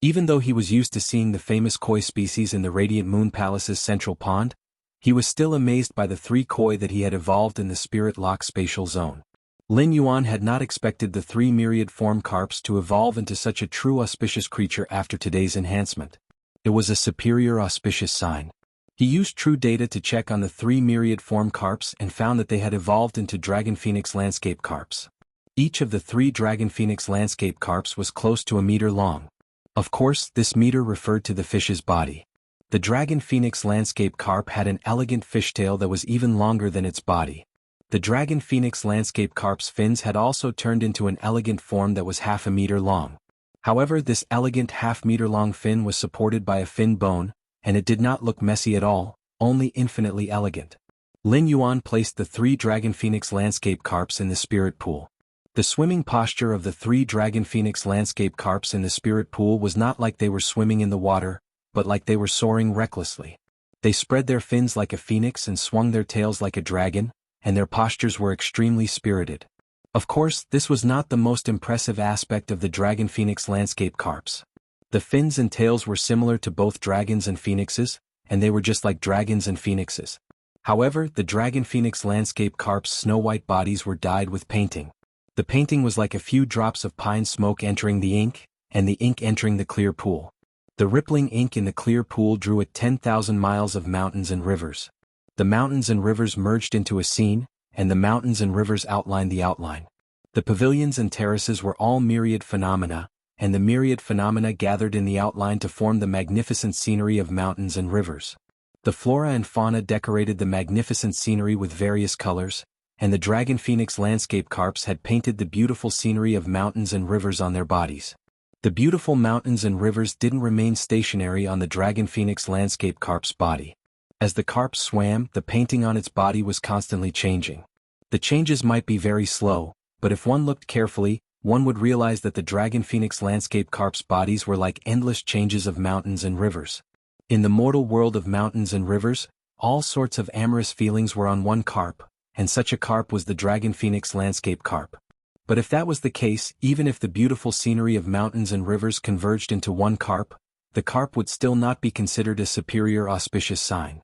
Even though he was used to seeing the famous koi species in the Radiant Moon Palace's central pond, he was still amazed by the 3 koi that he had evolved in the Spirit Lock spatial zone. Lin Yuan had not expected the 3 myriad form carps to evolve into such a true auspicious creature after today's enhancement. It was a superior auspicious sign. He used true data to check on the 3 myriad form carps and found that they had evolved into Dragon Phoenix landscape carps. Each of the 3 Dragon Phoenix landscape carps was close to a meter long. Of course, this meter referred to the fish's body. The Dragon Phoenix landscape carp had an elegant fishtail that was even longer than its body. The Dragon Phoenix landscape carp's fins had also turned into an elegant form that was half a meter long. However, this elegant half-meter-long fin was supported by a fin bone, and it did not look messy at all, only infinitely elegant. Lin Yuan placed the 3 Dragon Phoenix landscape carps in the spirit pool. The swimming posture of the 3 Dragon Phoenix landscape carps in the spirit pool was not like they were swimming in the water, but like they were soaring recklessly. They spread their fins like a phoenix and swung their tails like a dragon, and their postures were extremely spirited. Of course, this was not the most impressive aspect of the Dragon Phoenix landscape carps. The fins and tails were similar to both dragons and phoenixes, and they were just like dragons and phoenixes. However, the Dragon Phoenix landscape carps' snow-white bodies were dyed with painting. The painting was like a few drops of pine smoke entering the ink, and the ink entering the clear pool. The rippling ink in the clear pool drew at 10,000 miles of mountains and rivers. The mountains and rivers merged into a scene, and the mountains and rivers outlined the outline. The pavilions and terraces were all myriad phenomena, and the myriad phenomena gathered in the outline to form the magnificent scenery of mountains and rivers. The flora and fauna decorated the magnificent scenery with various colors, and the Dragon Phoenix landscape carps had painted the beautiful scenery of mountains and rivers on their bodies. The beautiful mountains and rivers didn't remain stationary on the Dragon Phoenix landscape carp's body. As the carp swam, the painting on its body was constantly changing. The changes might be very slow, but if one looked carefully, one would realize that the Dragon Phoenix landscape carp's bodies were like endless changes of mountains and rivers. In the mortal world of mountains and rivers, all sorts of amorous feelings were on one carp, and such a carp was the Dragon Phoenix landscape carp. But if that was the case, even if the beautiful scenery of mountains and rivers converged into one carp, the carp would still not be considered a superior auspicious sign.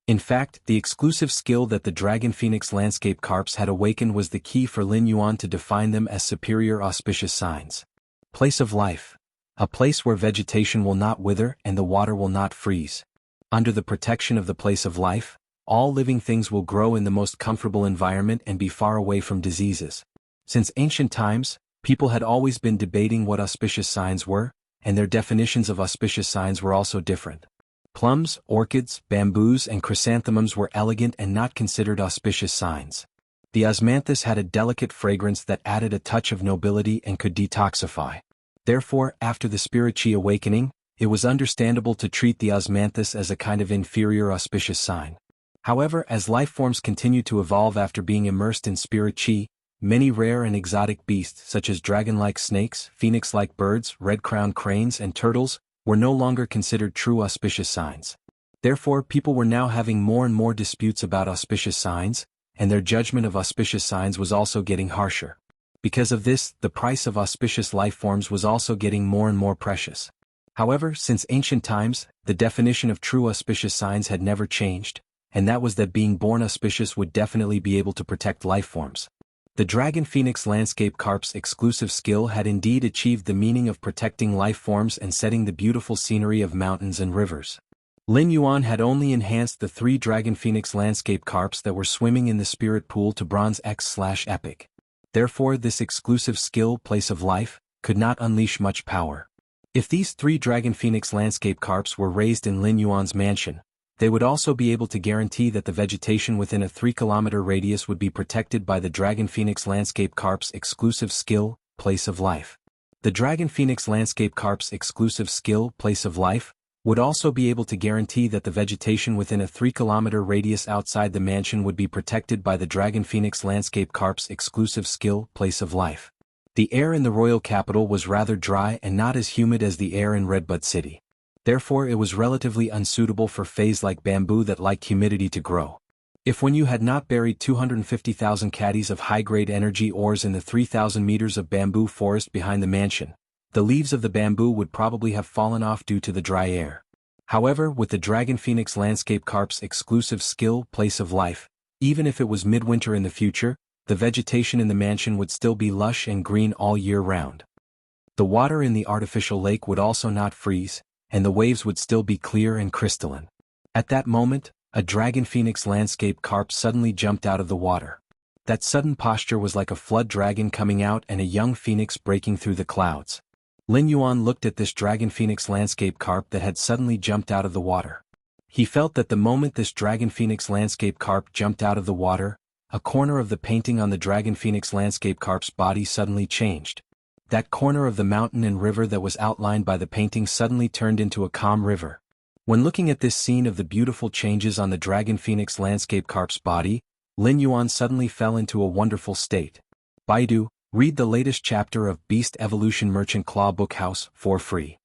In fact, the exclusive skill that the Dragon Phoenix landscape carps had awakened was the key for Lin Yuan to define them as superior auspicious signs. Place of life. A place where vegetation will not wither and the water will not freeze. Under the protection of the place of life, all living things will grow in the most comfortable environment and be far away from diseases. Since ancient times, people had always been debating what auspicious signs were, and their definitions of auspicious signs were also different. Plums, orchids, bamboos and chrysanthemums were elegant and not considered auspicious signs. The osmanthus had a delicate fragrance that added a touch of nobility and could detoxify. Therefore, after the spirit chi awakening, it was understandable to treat the osmanthus as a kind of inferior auspicious sign. However, as life forms continued to evolve after being immersed in spirit chi, many rare and exotic beasts such as dragon-like snakes, phoenix-like birds, red-crowned cranes and turtles were no longer considered true auspicious signs. Therefore, people were now having more and more disputes about auspicious signs, and their judgment of auspicious signs was also getting harsher. Because of this, the price of auspicious life forms was also getting more and more precious. However, since ancient times, the definition of true auspicious signs had never changed, and that was that being born auspicious would definitely be able to protect life forms. The Dragon Phoenix Landscape Carp's exclusive skill had indeed achieved the meaning of protecting life forms and setting the beautiful scenery of mountains and rivers. Lin Yuan had only enhanced the 3 Dragon Phoenix Landscape Carps that were swimming in the spirit pool to Bronze X/Epic. Therefore, this exclusive skill, Place of Life, could not unleash much power. If these 3 Dragon Phoenix Landscape Carps were raised in Lin Yuan's mansion, they would also be able to guarantee that the vegetation within a 3-kilometer radius would be protected by the Dragon Phoenix Landscape Carp's exclusive skill, Place of Life. The Dragon Phoenix Landscape Carp's exclusive skill, Place of Life, would also be able to guarantee that the vegetation within a 3-kilometer radius outside the mansion would be protected by the Dragon Phoenix Landscape Carp's exclusive skill, Place of Life. The air in the royal capital was rather dry and not as humid as the air in Redbud City. Therefore, it was relatively unsuitable for phase-like bamboo that liked humidity to grow. If when you had not buried 250,000 caddies of high-grade energy ores in the 3,000 meters of bamboo forest behind the mansion, the leaves of the bamboo would probably have fallen off due to the dry air. However, with the Dragon Phoenix Landscape Carp's exclusive skill, Place of Life, even if it was midwinter in the future, the vegetation in the mansion would still be lush and green all year round. The water in the artificial lake would also not freeze, and the waves would still be clear and crystalline. At that moment, a Dragon Phoenix Landscape Carp suddenly jumped out of the water. That sudden posture was like a flood dragon coming out and a young phoenix breaking through the clouds. Lin Yuan looked at this Dragon Phoenix Landscape Carp that had suddenly jumped out of the water. He felt that the moment this Dragon Phoenix Landscape Carp jumped out of the water, a corner of the painting on the Dragon Phoenix Landscape Carp's body suddenly changed. That corner of the mountain and river that was outlined by the painting suddenly turned into a calm river. When looking at this scene of the beautiful changes on the Dragon Phoenix Landscape Carp's body, Lin Yuan suddenly fell into a wonderful state. Baidu, read the latest chapter of Beast Evolution Merchant Claw Book House for free.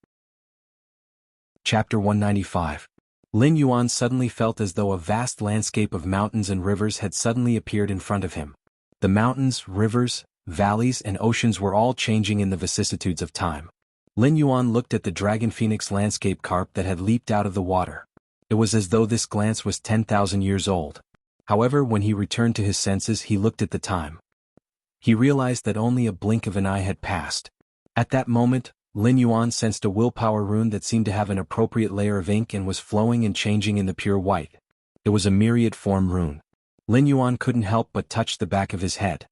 Chapter 195. Lin Yuan suddenly felt as though a vast landscape of mountains and rivers had suddenly appeared in front of him. The mountains, rivers, valleys and oceans were all changing in the vicissitudes of time. Lin Yuan looked at the Dragon Phoenix Landscape Carp that had leaped out of the water. It was as though this glance was 10,000 years old. However, when he returned to his senses, he looked at the time. He realized that only a blink of an eye had passed. At that moment, Lin Yuan sensed a willpower rune that seemed to have an appropriate layer of ink and was flowing and changing in the pure white. It was a myriad form rune. Lin Yuan couldn't help but touch the back of his head.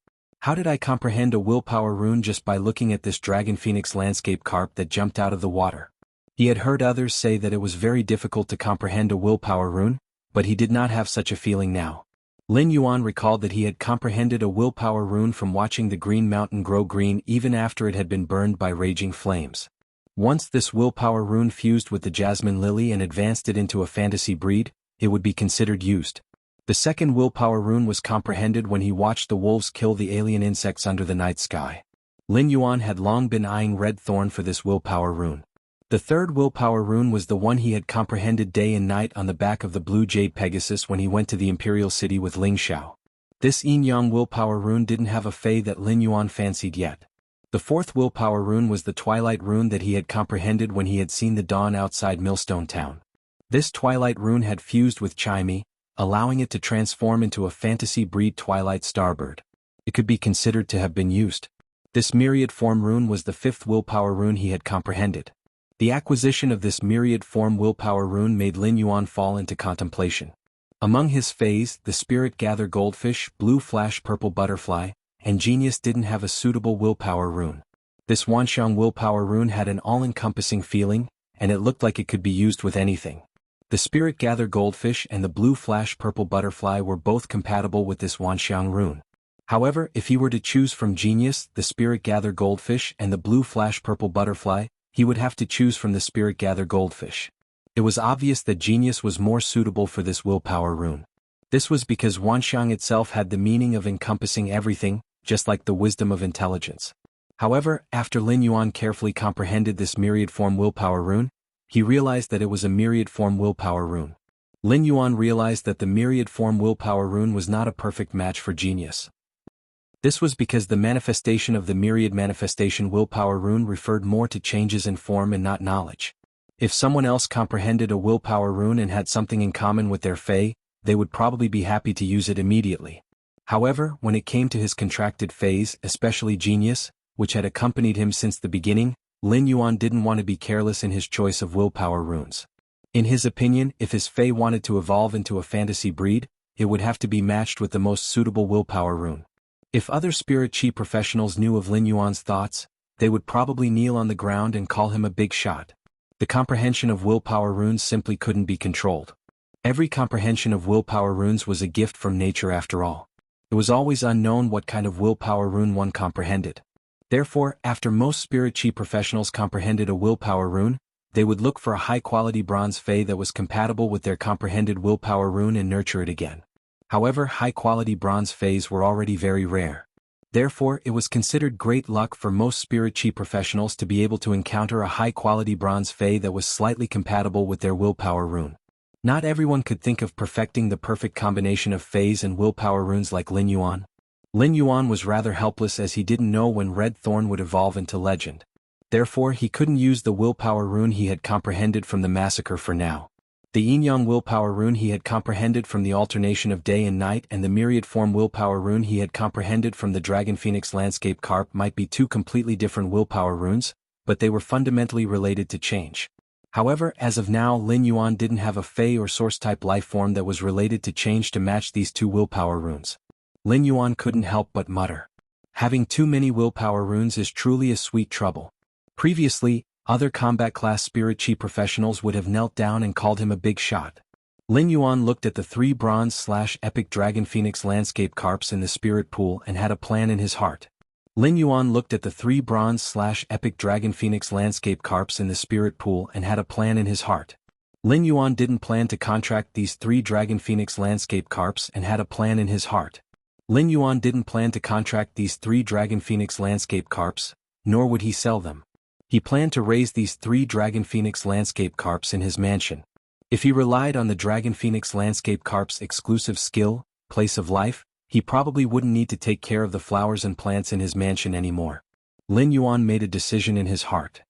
How did I comprehend a willpower rune just by looking at this Dragon Phoenix Landscape Carp that jumped out of the water? He had heard others say that it was very difficult to comprehend a willpower rune, but he did not have such a feeling now. Lin Yuan recalled that he had comprehended a willpower rune from watching the green mountain grow green even after it had been burned by raging flames. Once this willpower rune fused with the jasmine lily and advanced it into a fantasy breed, it would be considered used. The second willpower rune was comprehended when he watched the wolves kill the alien insects under the night sky. Lin Yuan had long been eyeing Red Thorn for this willpower rune. The third willpower rune was the one he had comprehended day and night on the back of the blue jade Pegasus when he went to the Imperial City with Ling Xiao. This Yin Yang willpower rune didn't have a fei that Lin Yuan fancied yet. The fourth willpower rune was the Twilight rune that he had comprehended when he had seen the dawn outside Millstone Town. This Twilight rune had fused with Chimey, allowing it to transform into a fantasy breed Twilight Starbird. It could be considered to have been used. This myriad form rune was the fifth willpower rune he had comprehended. The acquisition of this myriad form willpower rune made Lin Yuan fall into contemplation. Among his fays, the Spirit Gather Goldfish, Blue Flash Purple Butterfly, and Genius didn't have a suitable willpower rune. This Wanxiang willpower rune had an all-encompassing feeling, and it looked like it could be used with anything. The Spirit Gather Goldfish and the Blue Flash Purple Butterfly were both compatible with this Wanxiang rune. However, if he were to choose from Genius, the Spirit Gather Goldfish and the Blue Flash Purple Butterfly, he would have to choose from the Spirit Gather Goldfish. It was obvious that Genius was more suitable for this willpower rune. This was because Wanxiang itself had the meaning of encompassing everything, just like the wisdom of intelligence. However, after Lin Yuan carefully comprehended this myriad form willpower rune, he realized that it was a myriad form willpower rune. Lin Yuan realized that the myriad form willpower rune was not a perfect match for genius. This was because the manifestation of the myriad manifestation willpower rune referred more to changes in form and not knowledge. If someone else comprehended a willpower rune and had something in common with their Fae, they would probably be happy to use it immediately. However, when it came to his contracted phase, especially genius, which had accompanied him since the beginning, Lin Yuan didn't want to be careless in his choice of willpower runes. In his opinion, if his Fae wanted to evolve into a fantasy breed, it would have to be matched with the most suitable willpower rune. If other spirit chi professionals knew of Lin Yuan's thoughts, they would probably kneel on the ground and call him a big shot. The comprehension of willpower runes simply couldn't be controlled. Every comprehension of willpower runes was a gift from nature after all. It was always unknown what kind of willpower rune one comprehended. Therefore, after most spirit chi professionals comprehended a willpower rune, they would look for a high-quality bronze Fae that was compatible with their comprehended willpower rune and nurture it again. However, high-quality bronze Faes were already very rare. Therefore, it was considered great luck for most spirit chi professionals to be able to encounter a high-quality bronze Fae that was slightly compatible with their willpower rune. Not everyone could think of perfecting the perfect combination of Faes and willpower runes like Lin Yuan. Lin Yuan was rather helpless as he didn't know when Red Thorn would evolve into legend. Therefore, he couldn't use the willpower rune he had comprehended from the massacre for now. The yin-yang willpower rune he had comprehended from the alternation of day and night and the myriad form willpower rune he had comprehended from the Dragon Phoenix Landscape Carp might be two completely different willpower runes, but they were fundamentally related to change. However, as of now, Lin Yuan didn't have a Fae or source-type life form that was related to change to match these two willpower runes. Lin Yuan couldn't help but mutter. Having too many willpower runes is truly a sweet trouble. Previously, other combat-class spirit chi professionals would have knelt down and called him a big shot. Lin Yuan looked at the 3 bronze/epic Dragon Phoenix Landscape Carps in the spirit pool and had a plan in his heart. Lin Yuan looked at the 3 bronze/epic Dragon Phoenix Landscape Carps in the spirit pool and had a plan in his heart. Lin Yuan didn't plan to contract these 3 Dragon Phoenix Landscape Carps and had a plan in his heart. Lin Yuan didn't plan to contract these 3 Dragon Phoenix Landscape Carps, nor would he sell them. He planned to raise these 3 Dragon Phoenix Landscape Carps in his mansion. If he relied on the Dragon Phoenix Landscape Carp's exclusive skill, place of life, he probably wouldn't need to take care of the flowers and plants in his mansion anymore. Lin Yuan made a decision in his heart.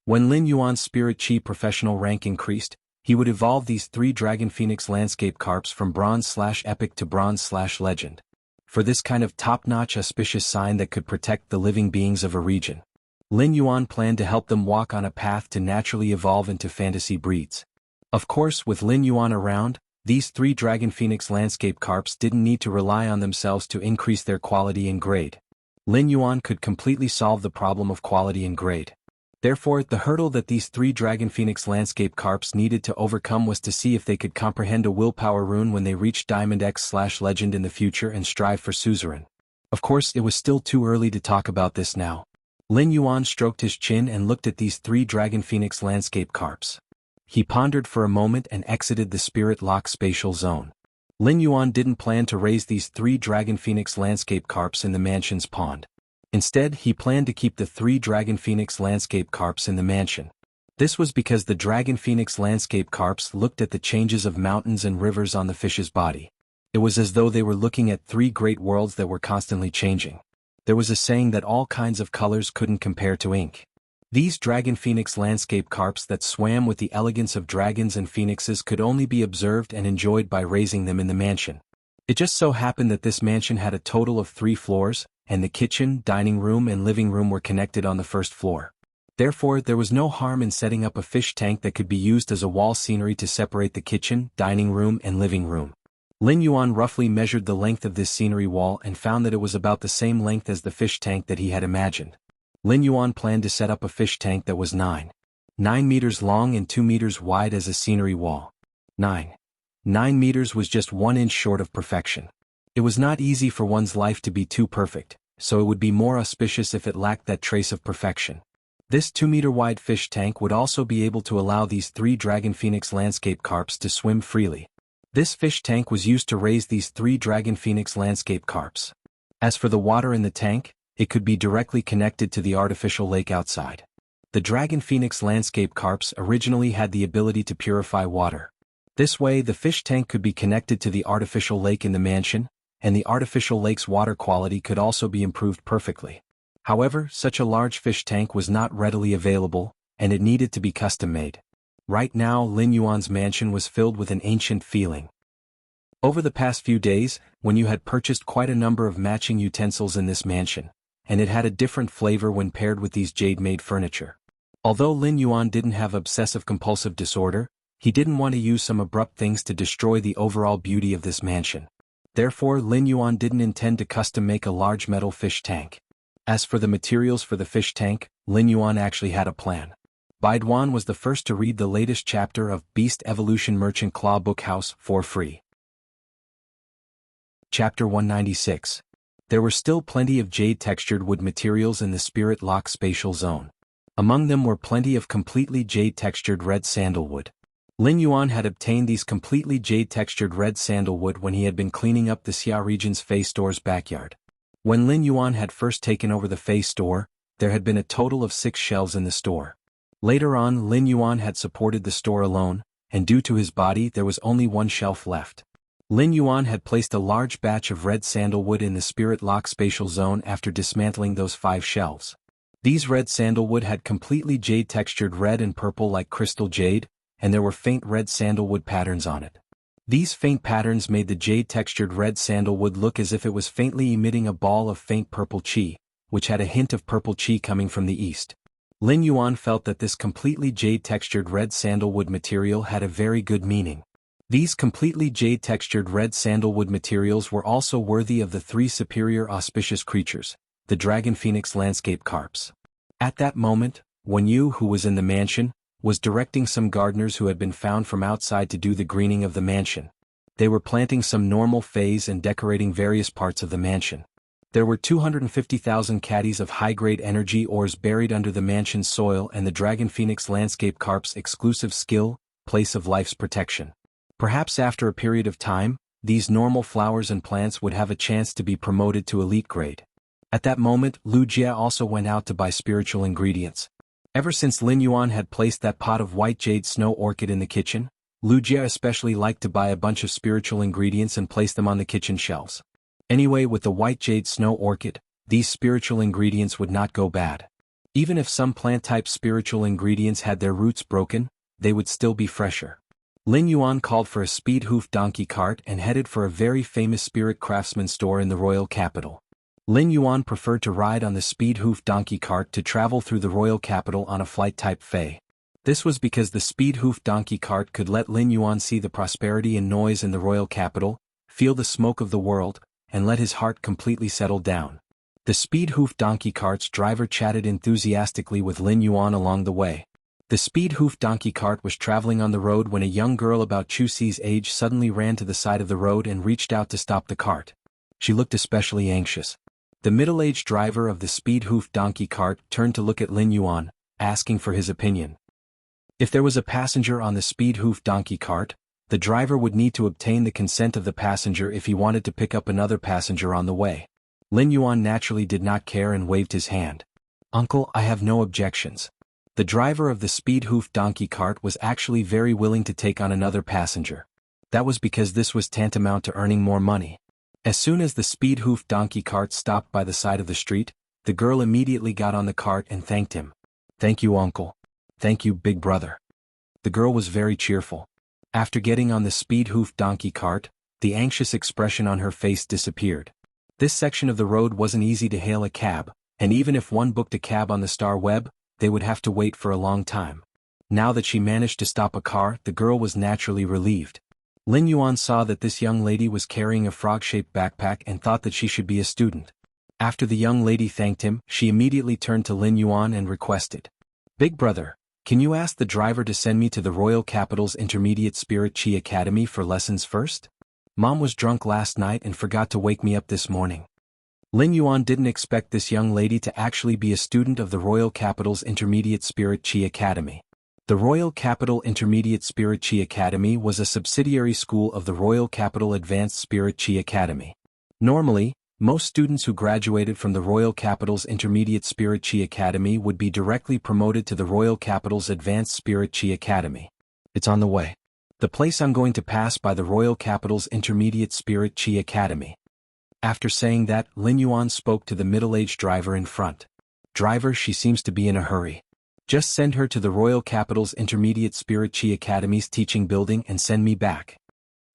When Lin Yuan's spirit chi professional rank increased, he would evolve these 3 Dragon Phoenix Landscape Carps from bronze/epic to bronze/legend. For this kind of top-notch auspicious sign that could protect the living beings of a region. Lin Yuan planned to help them walk on a path to naturally evolve into fantasy breeds. Of course, with Lin Yuan around, these 3 Dragon Phoenix Landscape Carps didn't need to rely on themselves to increase their quality and grade. Lin Yuan could completely solve the problem of quality and grade. Therefore, the hurdle that these 3 Dragon Phoenix Landscape Carps needed to overcome was to see if they could comprehend a willpower rune when they reached Diamond X/Legend in the future and strive for suzerain. Of course, it was still too early to talk about this now. Lin Yuan stroked his chin and looked at these 3 Dragon Phoenix Landscape Carps. He pondered for a moment and exited the Spirit Lock spatial zone. Lin Yuan didn't plan to raise these 3 Dragon Phoenix Landscape Carps in the mansion's pond. Instead, he planned to keep the 3 Dragon Phoenix Landscape Carps in the mansion. This was because the Dragon Phoenix Landscape Carps looked at the changes of mountains and rivers on the fish's body. It was as though they were looking at 3 great worlds that were constantly changing. There was a saying that all kinds of colors couldn't compare to ink. These Dragon Phoenix Landscape Carps that swam with the elegance of dragons and phoenixes could only be observed and enjoyed by raising them in the mansion. It just so happened that this mansion had a total of 3 floors, and the kitchen, dining room and living room were connected on the first floor. Therefore, there was no harm in setting up a fish tank that could be used as a wall scenery to separate the kitchen, dining room and living room. Lin Yuan roughly measured the length of this scenery wall and found that it was about the same length as the fish tank that he had imagined. Lin Yuan planned to set up a fish tank that was 9 meters long and 2 meters wide as a scenery wall. 9 meters was just 1 inch short of perfection. It was not easy for one's life to be too perfect, so it would be more auspicious if it lacked that trace of perfection. This 2-meter wide fish tank would also be able to allow these 3 Dragon Phoenix Landscape Carps to swim freely. This fish tank was used to raise these 3 Dragon Phoenix Landscape Carps. As for the water in the tank, it could be directly connected to the artificial lake outside. The Dragon Phoenix Landscape Carps originally had the ability to purify water. This way the fish tank could be connected to the artificial lake in the mansion, and the artificial lake's water quality could also be improved perfectly. However, such a large fish tank was not readily available, and it needed to be custom-made. Right now Lin Yuan's mansion was filled with an ancient feeling. Over the past few days, when you had purchased quite a number of matching utensils in this mansion, and it had a different flavor when paired with these jade-made furniture. Although Lin Yuan didn't have obsessive-compulsive disorder, he didn't want to use some abrupt things to destroy the overall beauty of this mansion. Therefore Lin Yuan didn't intend to custom-make a large metal fish tank. As for the materials for the fish tank, Lin Yuan actually had a plan. Baiduan was the first to read the latest chapter of Beast Evolution Merchant Claw Book House for free. Chapter 196. There were still plenty of jade-textured wood materials in the Spirit Lock spatial zone. Among them were plenty of completely jade-textured red sandalwood. Lin Yuan had obtained these completely jade-textured red sandalwood when he had been cleaning up the Xia region's Fei store's backyard. When Lin Yuan had first taken over the Fei store, there had been a total of 6 shelves in the store. Later on Lin Yuan had supported the store alone, and due to his body there was only 1 shelf left. Lin Yuan had placed a large batch of red sandalwood in the Spirit Lock spatial zone after dismantling those 5 shelves. These red sandalwood had completely jade-textured red and purple like crystal jade, and there were faint red sandalwood patterns on it. These faint patterns made the jade-textured red sandalwood look as if it was faintly emitting a ball of faint purple qi, which had a hint of purple qi coming from the east. Lin Yuan felt that this completely jade-textured red sandalwood material had a very good meaning. These completely jade-textured red sandalwood materials were also worthy of the 3 superior auspicious creatures, the dragon phoenix landscape carps. At that moment, Wen Yu, who was in the mansion, was directing some gardeners who had been found from outside to do the greening of the mansion. They were planting some normal phase and decorating various parts of the mansion. There were 250,000 caddies of high-grade energy ores buried under the mansion's soil and the Dragon Phoenix Landscape Carp's exclusive skill, Place of Life's protection. Perhaps after a period of time, these normal flowers and plants would have a chance to be promoted to elite grade. At that moment, Wuxia also went out to buy spiritual ingredients. Ever since Lin Yuan had placed that pot of white jade snow orchid in the kitchen, Wuxia especially liked to buy a bunch of spiritual ingredients and place them on the kitchen shelves. Anyway, with the white jade snow orchid, these spiritual ingredients would not go bad. Even if some plant-type spiritual ingredients had their roots broken, they would still be fresher. Lin Yuan called for a speed-hoofed donkey cart and headed for a very famous spirit craftsman store in the royal capital. Lin Yuan preferred to ride on the speed-hoofed donkey cart to travel through the royal capital on a flight-type Fei. This was because the speed-hoofed donkey cart could let Lin Yuan see the prosperity and noise in the royal capital, feel the smoke of the world, and let his heart completely settle down. The speed-hoofed donkey cart's driver chatted enthusiastically with Lin Yuan along the way. The speed-hoofed donkey cart was traveling on the road when a young girl about Chu Xi's age suddenly ran to the side of the road and reached out to stop the cart. She looked especially anxious. The middle-aged driver of the speed-hoofed donkey cart turned to look at Lin Yuan, asking for his opinion. If there was a passenger on the speed-hoofed donkey cart, the driver would need to obtain the consent of the passenger if he wanted to pick up another passenger on the way. Lin Yuan naturally did not care and waved his hand. "Uncle, I have no objections." The driver of the speed-hoofed donkey cart was actually very willing to take on another passenger. That was because this was tantamount to earning more money. As soon as the speed-hoofed donkey cart stopped by the side of the street, the girl immediately got on the cart and thanked him. "Thank you, uncle. Thank you, big brother." The girl was very cheerful. After getting on the speed-hoofed donkey cart, the anxious expression on her face disappeared. This section of the road wasn't easy to hail a cab, and even if one booked a cab on the star web, they would have to wait for a long time. Now that she managed to stop a car, the girl was naturally relieved. Lin Yuan saw that this young lady was carrying a frog-shaped backpack and thought that she should be a student. After the young lady thanked him, she immediately turned to Lin Yuan and requested, "Big brother, can you ask the driver to send me to the Royal Capital's Intermediate Spirit Chi Academy for lessons first? Mom was drunk last night and forgot to wake me up this morning." Lin Yuan didn't expect this young lady to actually be a student of the Royal Capital's Intermediate Spirit Chi Academy. The Royal Capital Intermediate Spirit Chi Academy was a subsidiary school of the Royal Capital Advanced Spirit Chi Academy. Normally, most students who graduated from the Royal Capital's Intermediate Spirit Chi Academy would be directly promoted to the Royal Capital's Advanced Spirit Chi Academy. "It's on the way." The place I'm going to pass by the Royal Capital's Intermediate Spirit Chi Academy. After saying that, Lin Yuan spoke to the middle-aged driver in front. Driver, she seems to be in a hurry. Just send her to the Royal Capital's Intermediate Spirit Chi Academy's teaching building and send me back.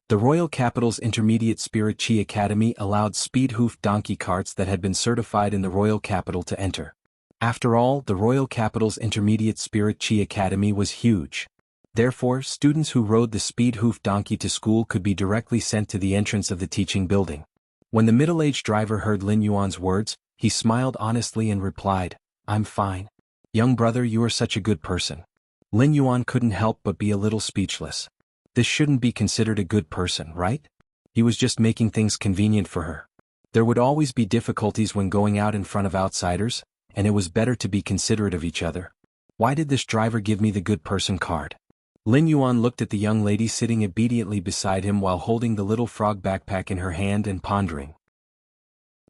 The Royal Capital's Intermediate Spirit Chi Academy allowed speed-hoofed donkey carts that had been certified in the Royal Capital to enter. After all, the Royal Capital's Intermediate Spirit Chi Academy was huge. Therefore, students who rode the speed-hoofed donkey to school could be directly sent to the entrance of the teaching building. When the middle-aged driver heard Lin Yuan's words, he smiled honestly and replied, "I'm fine. Young brother, you are such a good person." Lin Yuan couldn't help but be a little speechless. This shouldn't be considered a good person, right? He was just making things convenient for her. There would always be difficulties when going out in front of outsiders, and it was better to be considerate of each other. Why did this driver give me the good person card? Lin Yuan looked at the young lady sitting obediently beside him while holding the little frog backpack in her hand and pondering.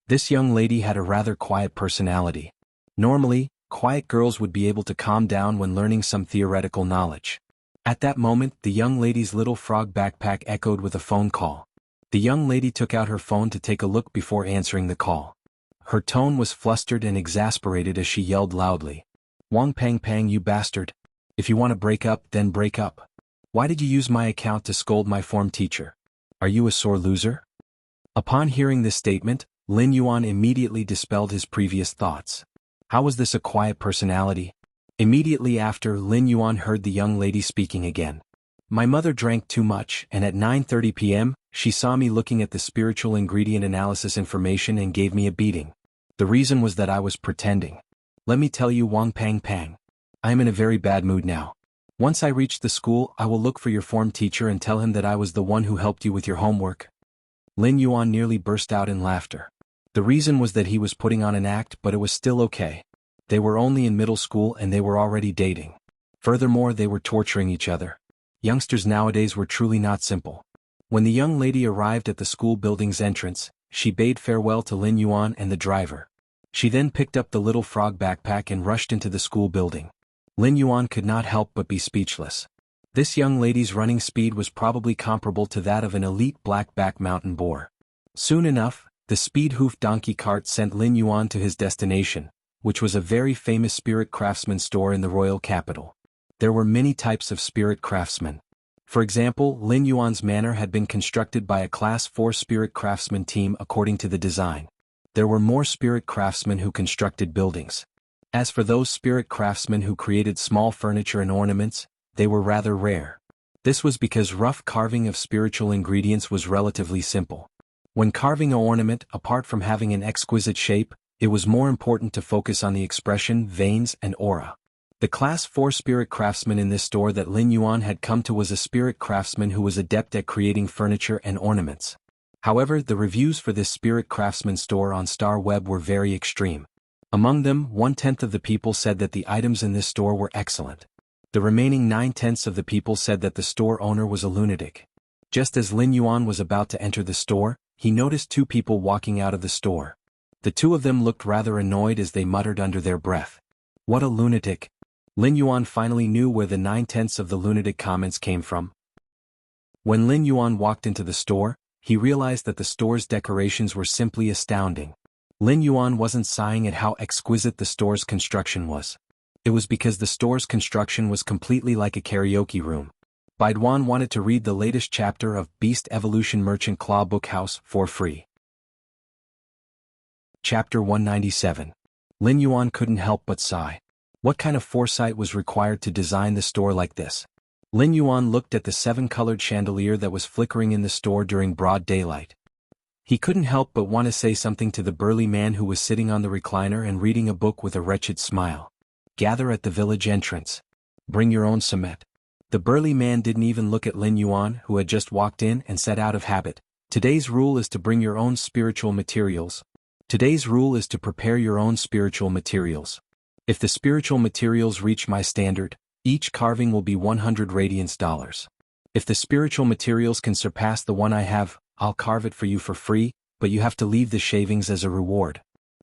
This young lady had a rather quiet personality. Normally, quiet girls would be able to calm down when learning some theoretical knowledge. At that moment, the young lady's little frog backpack echoed with a phone call. The young lady took out her phone to take a look before answering the call. Her tone was flustered and exasperated as she yelled loudly, "Wang Pang Pang, you bastard! If you want to break up, then break up. Why did you use my account to scold my form teacher? Are you a sore loser?" Upon hearing this statement, Lin Yuan immediately dispelled his previous thoughts. How was this a quiet personality? Immediately after, Lin Yuan heard the young lady speaking again. "My mother drank too much, and at 9:30 p.m., she saw me looking at the spiritual ingredient analysis information and gave me a beating. The reason was that I was pretending. Let me tell you, Wang Pang Pang, I am in a very bad mood now. Once I reach the school, I will look for your form teacher and tell him that I was the one who helped you with your homework." Lin Yuan nearly burst out in laughter. The reason was that he was putting on an act, but it was still okay. They were only in middle school and they were already dating. Furthermore, they were torturing each other. Youngsters nowadays were truly not simple. When the young lady arrived at the school building's entrance, she bade farewell to Lin Yuan and the driver. She then picked up the little frog backpack and rushed into the school building. Lin Yuan could not help but be speechless. This young lady's running speed was probably comparable to that of an elite black-back mountain boar. Soon enough, the speed-hoofed donkey cart sent Lin Yuan to his destination, which was a very famous spirit craftsman store in the royal capital. There were many types of spirit craftsmen. For example, Lin Yuan's manor had been constructed by a Class 4 spirit craftsman team according to the design. There were more spirit craftsmen who constructed buildings. As for those spirit craftsmen who created small furniture and ornaments, they were rather rare. This was because rough carving of spiritual ingredients was relatively simple. When carving an ornament, apart from having an exquisite shape, it was more important to focus on the expression, veins, and aura. The Class 4 spirit craftsman in this store that Lin Yuan had come to was a spirit craftsman who was adept at creating furniture and ornaments. However, the reviews for this spirit craftsman store on Star Web were very extreme. Among them, 1/10 of the people said that the items in this store were excellent. The remaining 9/10 of the people said that the store owner was a lunatic. Just as Lin Yuan was about to enter the store, he noticed two people walking out of the store. The two of them looked rather annoyed as they muttered under their breath, "What a lunatic." Lin Yuan finally knew where the 9/10 of the lunatic comments came from. When Lin Yuan walked into the store, he realized that the store's decorations were simply astounding. Lin Yuan wasn't sighing at how exquisite the store's construction was. It was because the store's construction was completely like a karaoke room. Baiduan wanted to read the latest chapter of Beast Evolution Merchant Claw Book House for free. Chapter 197. Lin Yuan couldn't help but sigh. What kind of foresight was required to design the store like this? Lin Yuan looked at the 7-colored chandelier that was flickering in the store during broad daylight. He couldn't help but want to say something to the burly man who was sitting on the recliner and reading a book with a wretched smile. "Gather at the village entrance. Bring your own cement." The burly man didn't even look at Lin Yuan, who had just walked in, and said out of habit, "Today's rule is to bring your own spiritual materials. Today's rule is to prepare your own spiritual materials. If the spiritual materials reach my standard, each carving will be 100 radiance dollars. If the spiritual materials can surpass the one I have, I'll carve it for you for free, but you have to leave the shavings as a reward."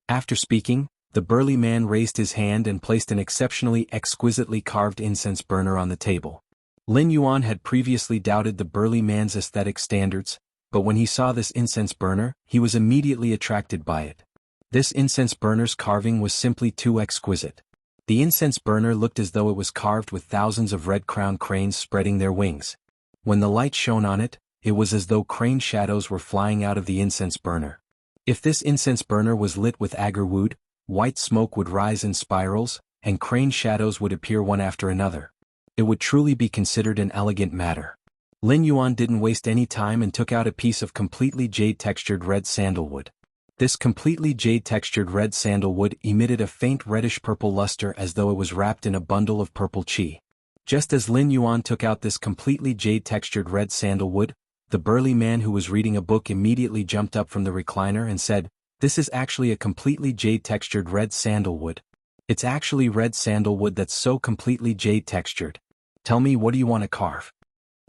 After speaking, the burly man raised his hand and placed an exceptionally exquisitely carved incense burner on the table. Lin Yuan had previously doubted the burly man's aesthetic standards, but when he saw this incense burner, he was immediately attracted by it. This incense burner's carving was simply too exquisite. The incense burner looked as though it was carved with thousands of red-crowned cranes spreading their wings. When the light shone on it, it was as though crane shadows were flying out of the incense burner. If this incense burner was lit with agar wood, white smoke would rise in spirals, and crane shadows would appear one after another. It would truly be considered an elegant matter. Lin Yuan didn't waste any time and took out a piece of completely jade-textured red sandalwood. This completely jade-textured red sandalwood emitted a faint reddish-purple luster as though it was wrapped in a bundle of purple qi. Just as Lin Yuan took out this completely jade-textured red sandalwood, the burly man who was reading a book immediately jumped up from the recliner and said, "This is actually a completely jade-textured red sandalwood. It's actually red sandalwood that's so completely jade-textured. Tell me, what do you want to carve?"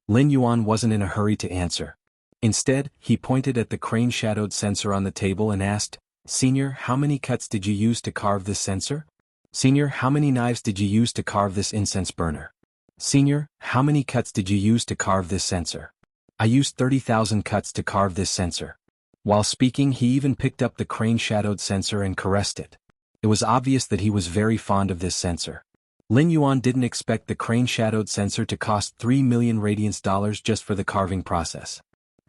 Lin Yuan wasn't in a hurry to answer. Instead, he pointed at the crane-shadowed censer on the table and asked, "Senior, how many cuts did you use to carve this censer? Senior, how many knives did you use to carve this incense burner? Senior, how many cuts did you use to carve this censer?" "I used 30,000 cuts to carve this censer." While speaking, he even picked up the crane-shadowed censer and caressed it. It was obvious that he was very fond of this censer. Lin Yuan didn't expect the crane-shadowed censer to cost 3 million radiance dollars just for the carving process.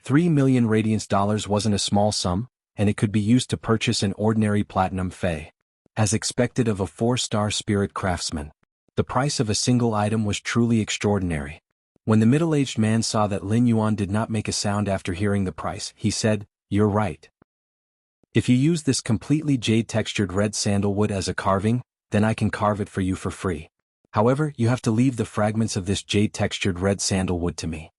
3 million radiance dollars wasn't a small sum, and it could be used to purchase an ordinary platinum fei. As expected of a 4-star spirit craftsman, the price of a single item was truly extraordinary. When the middle-aged man saw that Lin Yuan did not make a sound after hearing the price, he said, "You're right. If you use this completely jade-textured red sandalwood as a carving, then I can carve it for you for free. However, you have to leave the fragments of this jade-textured red sandalwood to me."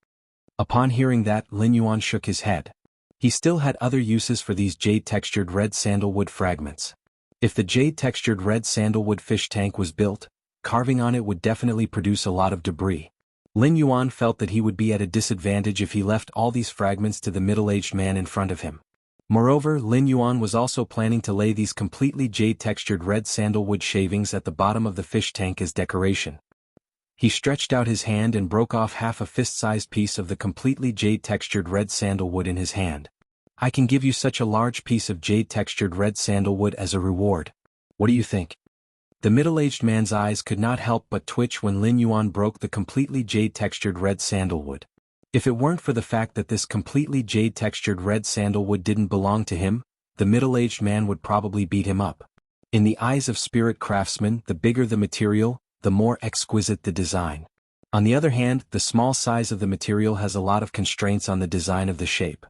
Upon hearing that, Lin Yuan shook his head. He still had other uses for these jade-textured red sandalwood fragments. If the jade-textured red sandalwood fish tank was built, carving on it would definitely produce a lot of debris. Lin Yuan felt that he would be at a disadvantage if he left all these fragments to the middle-aged man in front of him. Moreover, Lin Yuan was also planning to lay these completely jade-textured red sandalwood shavings at the bottom of the fish tank as decoration. He stretched out his hand and broke off half a fist-sized piece of the completely jade-textured red sandalwood in his hand. "I can give you such a large piece of jade-textured red sandalwood as a reward. What do you think?" The middle-aged man's eyes could not help but twitch when Lin Yuan broke the completely jade-textured red sandalwood. If it weren't for the fact that this completely jade-textured red sandalwood didn't belong to him, the middle-aged man would probably beat him up. In the eyes of spirit craftsmen, the bigger the material, the more exquisite the design. On the other hand, the small size of the material has a lot of constraints on the design of the shape.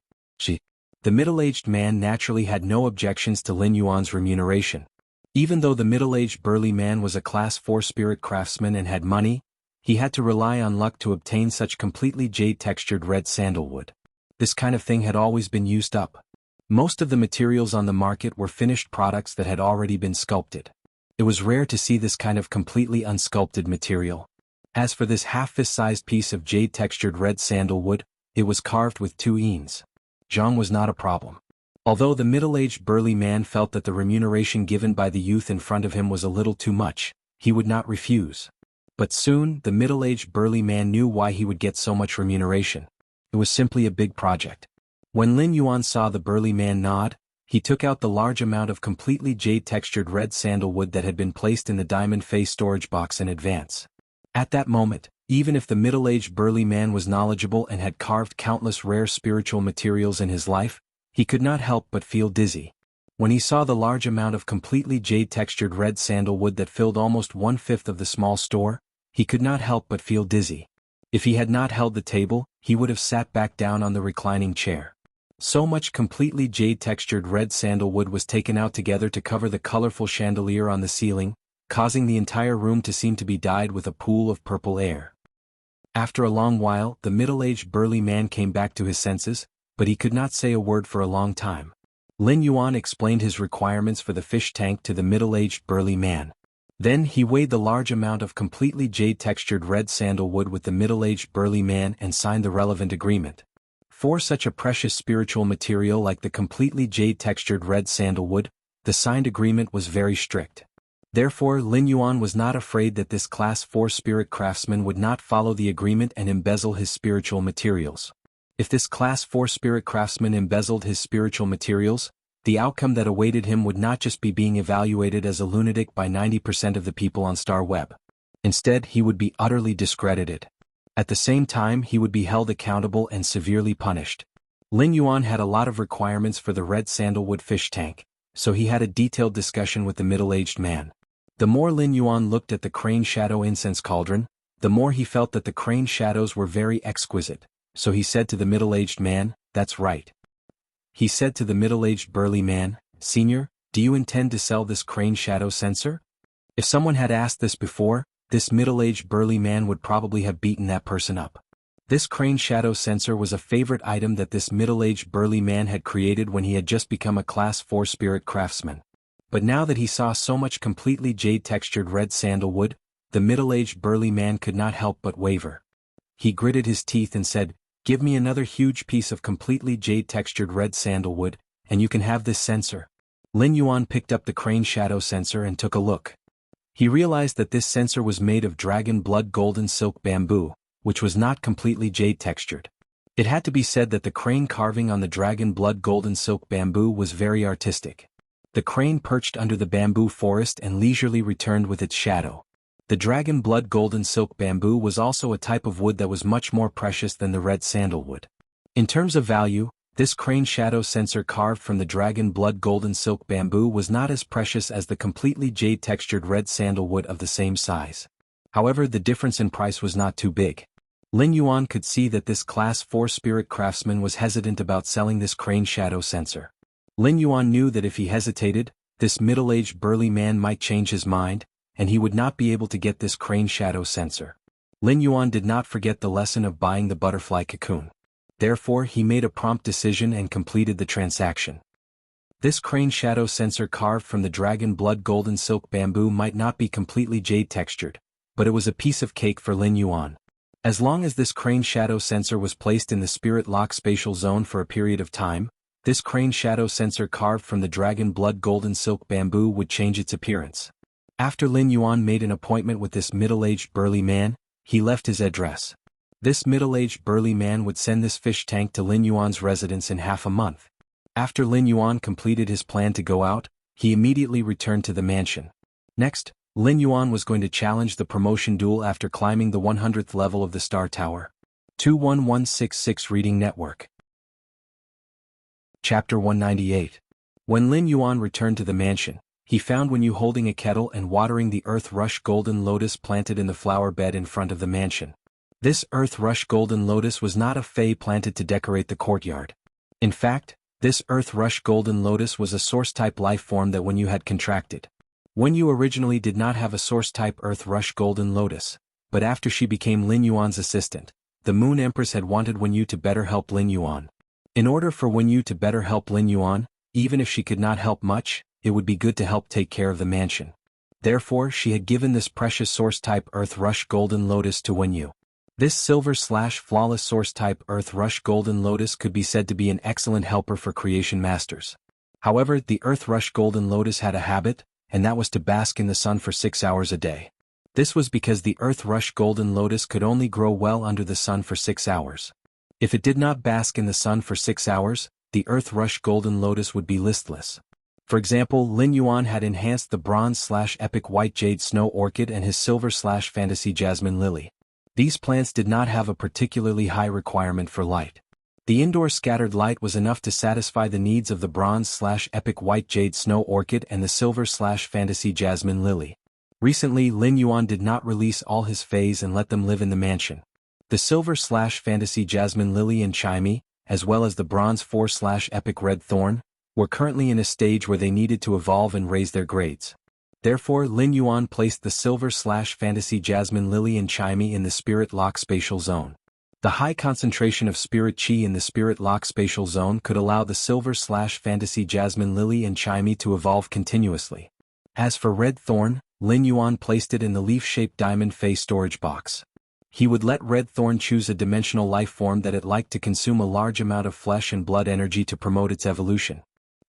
The middle-aged man naturally had no objections to Lin Yuan's remuneration. Even though the middle-aged burly man was a Class 4 spirit craftsman and had money, he had to rely on luck to obtain such completely jade-textured red sandalwood. This kind of thing had always been used up. Most of the materials on the market were finished products that had already been sculpted. It was rare to see this kind of completely unsculpted material. As for this half-fist-sized piece of jade-textured red sandalwood, it was carved with 2 eans. Zhang was not a problem. Although the middle-aged burly man felt that the remuneration given by the youth in front of him was a little too much, he would not refuse. But soon, the middle-aged burly man knew why he would get so much remuneration. It was simply a big project. When Lin Yuan saw the burly man nod, he took out the large amount of completely jade-textured red sandalwood that had been placed in the diamond face storage box in advance. At that moment, even if the middle-aged burly man was knowledgeable and had carved countless rare spiritual materials in his life, he could not help but feel dizzy. When he saw the large amount of completely jade-textured red sandalwood that filled almost 1/5 of the small store, he could not help but feel dizzy. If he had not held the table, he would have sat back down on the reclining chair. So much completely jade-textured red sandalwood was taken out together to cover the colorful chandelier on the ceiling, causing the entire room to seem to be dyed with a pool of purple air. After a long while, the middle-aged burly man came back to his senses, but he could not say a word for a long time. Lin Yuan explained his requirements for the fish tank to the middle-aged burly man. Then he weighed the large amount of completely jade-textured red sandalwood with the middle-aged burly man and signed the relevant agreement. For such a precious spiritual material like the completely jade-textured red sandalwood, the signed agreement was very strict. Therefore Lin Yuan was not afraid that this Class 4 spirit craftsman would not follow the agreement and embezzle his spiritual materials. If this Class 4 spirit craftsman embezzled his spiritual materials, the outcome that awaited him would not just be being evaluated as a lunatic by 90% of the people on Star Web. Instead, he would be utterly discredited. At the same time, he would be held accountable and severely punished. Lin Yuan had a lot of requirements for the red sandalwood fish tank, so he had a detailed discussion with the middle-aged man. The more Lin Yuan looked at the crane shadow incense cauldron, the more he felt that the crane shadows were very exquisite, so he said to the middle-aged man, "That's right." He said to the middle-aged burly man, "Senior, do you intend to sell this crane shadow sensor?" If someone had asked this before, this middle-aged burly man would probably have beaten that person up. This crane shadow sensor was a favorite item that this middle-aged burly man had created when he had just become a Class 4 spirit craftsman. But now that he saw so much completely jade-textured red sandalwood, the middle-aged burly man could not help but waver. He gritted his teeth and said, "Give me another huge piece of completely jade-textured red sandalwood, and you can have this sensor." Lin Yuan picked up the crane shadow sensor and took a look. He realized that this sensor was made of dragon blood golden silk bamboo, which was not completely jade-textured. It had to be said that the crane carving on the dragon blood golden silk bamboo was very artistic. The crane perched under the bamboo forest and leisurely returned with its shadow. The dragon blood golden silk bamboo was also a type of wood that was much more precious than the red sandalwood. In terms of value, this crane shadow sensor carved from the dragon blood golden silk bamboo was not as precious as the completely jade-textured red sandalwood of the same size. However, the difference in price was not too big. Lin Yuan could see that this Class 4 spirit craftsman was hesitant about selling this crane shadow sensor. Lin Yuan knew that if he hesitated, this middle-aged burly man might change his mind, and he would not be able to get this crane shadow sensor. Lin Yuan did not forget the lesson of buying the butterfly cocoon. Therefore, he made a prompt decision and completed the transaction. This crane shadow sensor carved from the dragon blood golden silk bamboo might not be completely jade-textured, but it was a piece of cake for Lin Yuan. As long as this crane shadow sensor was placed in the spirit lock spatial zone for a period of time, this crane shadow sensor carved from the dragon blood golden silk bamboo would change its appearance. After Lin Yuan made an appointment with this middle-aged burly man, he left his address. This middle-aged burly man would send this fish tank to Lin Yuan's residence in half a month. After Lin Yuan completed his plan to go out, he immediately returned to the mansion. Next, Lin Yuan was going to challenge the promotion duel after climbing the 100th level of the Star Tower. 21166 Reading Network. Chapter 198. When Lin Yuan returned to the mansion, he found Wenyu holding a kettle and watering the earth rush golden lotus planted in the flower bed in front of the mansion. This earth rush golden lotus was not a fey planted to decorate the courtyard. In fact, this earth rush golden lotus was a source-type life form that Wenyu had contracted. Wenyu originally did not have a source-type earth rush golden lotus, but after she became Lin Yuan's assistant, the Moon Empress had wanted Wenyu to better help Lin Yuan. In order for Wenyu to better help Lin Yuan, even if she could not help much, it would be good to help take care of the mansion. Therefore, she had given this precious source-type earth rush golden lotus to Wenyu. This silver/flawless source-type earth rush golden lotus could be said to be an excellent helper for creation masters. However, the earth rush golden lotus had a habit, and that was to bask in the sun for 6 hours a day. This was because the earth rush golden lotus could only grow well under the sun for 6 hours. If it did not bask in the sun for 6 hours, the earth rush golden lotus would be listless. For example, Lin Yuan had enhanced the bronze/epic white jade snow orchid and his silver/fantasy jasmine lily. These plants did not have a particularly high requirement for light. The indoor scattered light was enough to satisfy the needs of the bronze/epic white jade snow orchid and the silver/fantasy jasmine lily. Recently, Lin Yuan did not release all his fays and let them live in the mansion. The silver/fantasy jasmine lily and chimey, as well as the bronze 4/epic red thorn, were currently in a stage where they needed to evolve and raise their grades. Therefore, Lin Yuan placed the silver/fantasy jasmine lily and chimey in the spirit lock spatial zone. The high concentration of spirit chi in the spirit lock spatial zone could allow the silver/fantasy jasmine lily and chimey to evolve continuously. As for red thorn, Lin Yuan placed it in the leaf-shaped diamond fey storage box. He would let red thorn choose a dimensional life form that it liked to consume a large amount of flesh and blood energy to promote its evolution.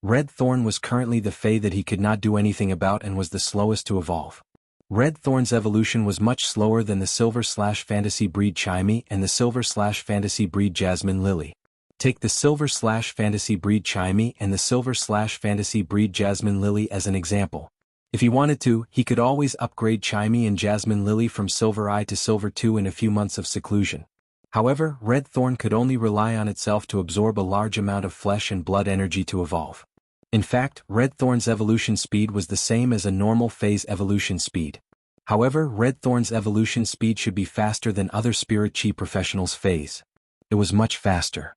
Red Thorn was currently the Fae that he could not do anything about and was the slowest to evolve. Red Thorn's evolution was much slower than the Silver/Fantasy breed Chimey and the Silver/Fantasy breed Jasmine Lily. Take the Silver/Fantasy breed Chimey and the Silver/Fantasy breed Jasmine Lily as an example. If he wanted to, he could always upgrade Chimey and Jasmine Lily from Silver I to Silver II in a few months of seclusion. However, Red Thorn could only rely on itself to absorb a large amount of flesh and blood energy to evolve. In fact, Red Thorn's evolution speed was the same as a normal Fae's evolution speed. However, Red Thorn's evolution speed should be faster than other Spirit Chi professionals' Fae's. It was much faster.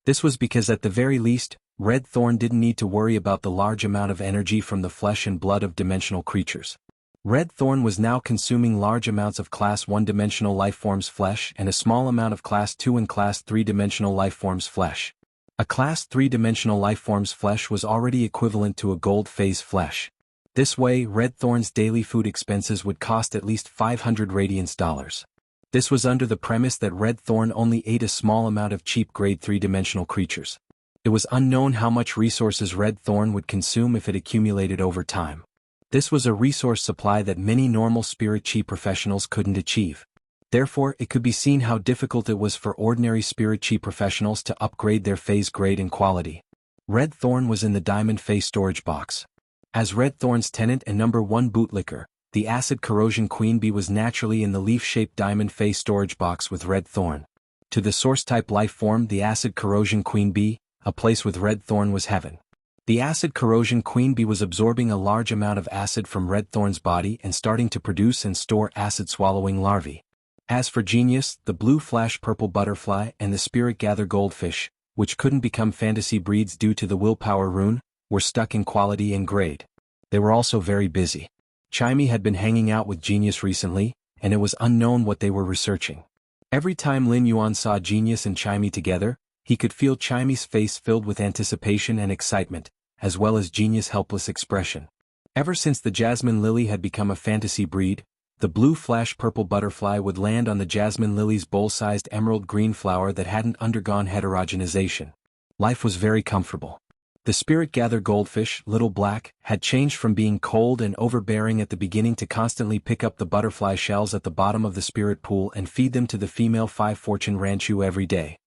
This was because at the very least, Red Thorn didn't need to worry about the large amount of energy from the flesh and blood of dimensional creatures. Red Thorn was now consuming large amounts of Class 1 dimensional lifeforms' flesh and a small amount of Class 2 and Class 3 dimensional lifeforms' flesh. A Class 3 dimensional lifeform's flesh was already equivalent to a gold Fae's flesh. This way, Red Thorn's daily food expenses would cost at least 500 radiance dollars. This was under the premise that Red Thorn only ate a small amount of cheap grade 3-dimensional creatures. It was unknown how much resources Red Thorn would consume if it accumulated over time. This was a resource supply that many normal Spirit Chi professionals couldn't achieve. Therefore, it could be seen how difficult it was for ordinary Spirit Chi professionals to upgrade their Fae's grade and quality. Red Thorn was in the Diamond Fae storage box. As Red Thorn's tenant and number 1 bootlicker, the Acid Corrosion Queen Bee was naturally in the leaf-shaped Diamond Fae storage box with Red Thorn. To the source-type life form, the Acid Corrosion Queen Bee, a place with Red Thorn was heaven. The Acid Corrosion Queen Bee was absorbing a large amount of acid from Red Thorn's body and starting to produce and store acid-swallowing larvae. As for Genius, the Blue Flash Purple Butterfly and the Spirit Gather Goldfish, which couldn't become fantasy breeds due to the willpower rune, were stuck in quality and grade. They were also very busy. Chimey had been hanging out with Genius recently, and it was unknown what they were researching. Every time Lin Yuan saw Genius and Chimey together, he could feel Chimey's face filled with anticipation and excitement, as well as Genius' helpless expression. Ever since the Jasmine Lily had become a fantasy breed, the Blue Flash Purple Butterfly would land on the Jasmine Lily's bowl-sized emerald green flower that hadn't undergone heterogenization. Life was very comfortable. The Spirit Gather Goldfish, Little Black, had changed from being cold and overbearing at the beginning to constantly pick up the butterfly shells at the bottom of the spirit pool and feed them to the female 5 Fortune Ranchu every day.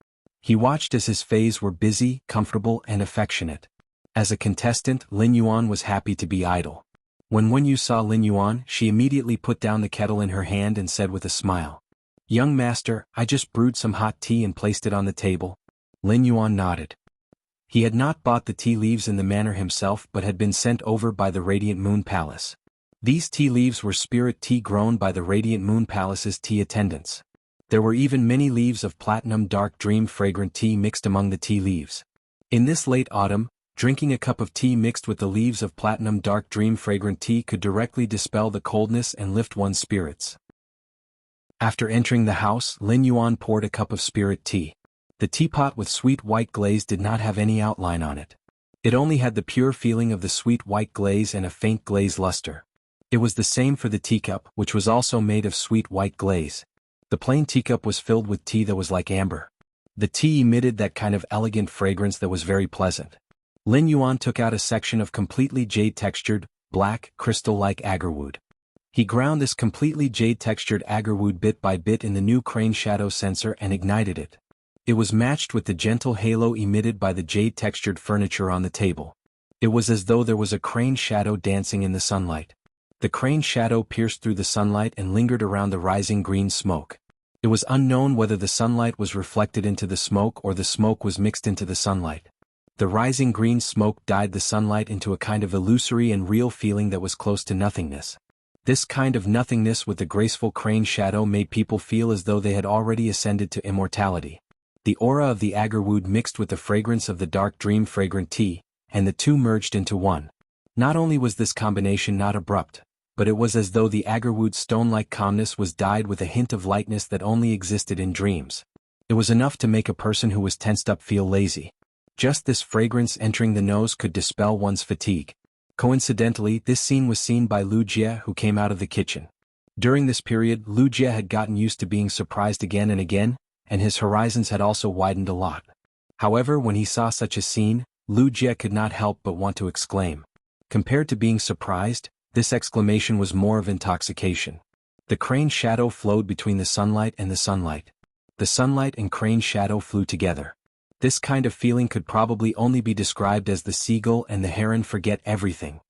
He watched as his Faes were busy, comfortable, and affectionate. As a contestant, Lin Yuan was happy to be idle. When Wen Yu saw Lin Yuan, she immediately put down the kettle in her hand and said with a smile, "Young master, I just brewed some hot tea and placed it on the table." Lin Yuan nodded. He had not bought the tea leaves in the manor himself but had been sent over by the Radiant Moon Palace. These tea leaves were spirit tea grown by the Radiant Moon Palace's tea attendants. There were even many leaves of platinum dark dream fragrant tea mixed among the tea leaves. In this late autumn, drinking a cup of tea mixed with the leaves of platinum dark dream fragrant tea could directly dispel the coldness and lift one's spirits. After entering the house, Lin Yuan poured a cup of spirit tea. The teapot with sweet white glaze did not have any outline on it. It only had the pure feeling of the sweet white glaze and a faint glaze luster. It was the same for the teacup, which was also made of sweet white glaze. The plain teacup was filled with tea that was like amber. The tea emitted that kind of elegant fragrance that was very pleasant. Lin Yuan took out a section of completely jade-textured, black, crystal-like agarwood. He ground this completely jade-textured agarwood bit by bit in the new crane shadow sensor and ignited it. It was matched with the gentle halo emitted by the jade-textured furniture on the table. It was as though there was a crane shadow dancing in the sunlight. The crane shadow pierced through the sunlight and lingered around the rising green smoke. It was unknown whether the sunlight was reflected into the smoke or the smoke was mixed into the sunlight. The rising green smoke dyed the sunlight into a kind of illusory and real feeling that was close to nothingness. This kind of nothingness with the graceful crane shadow made people feel as though they had already ascended to immortality. The aura of the agarwood mixed with the fragrance of the dark dream fragrant tea, and the two merged into one. Not only was this combination not abrupt, but it was as though the agarwood's stone-like calmness was dyed with a hint of lightness that only existed in dreams. It was enough to make a person who was tensed up feel lazy. Just this fragrance entering the nose could dispel one's fatigue. Coincidentally, this scene was seen by Lu Jie, who came out of the kitchen. During this period, Lu Jie had gotten used to being surprised again and again, and his horizons had also widened a lot. However, when he saw such a scene, Lu Jie could not help but want to exclaim. Compared to being surprised, this exclamation was more of intoxication. The crane shadow flowed between the sunlight and the sunlight. The sunlight and crane shadow flew together. This kind of feeling could probably only be described as the seagull and the heron forget everything.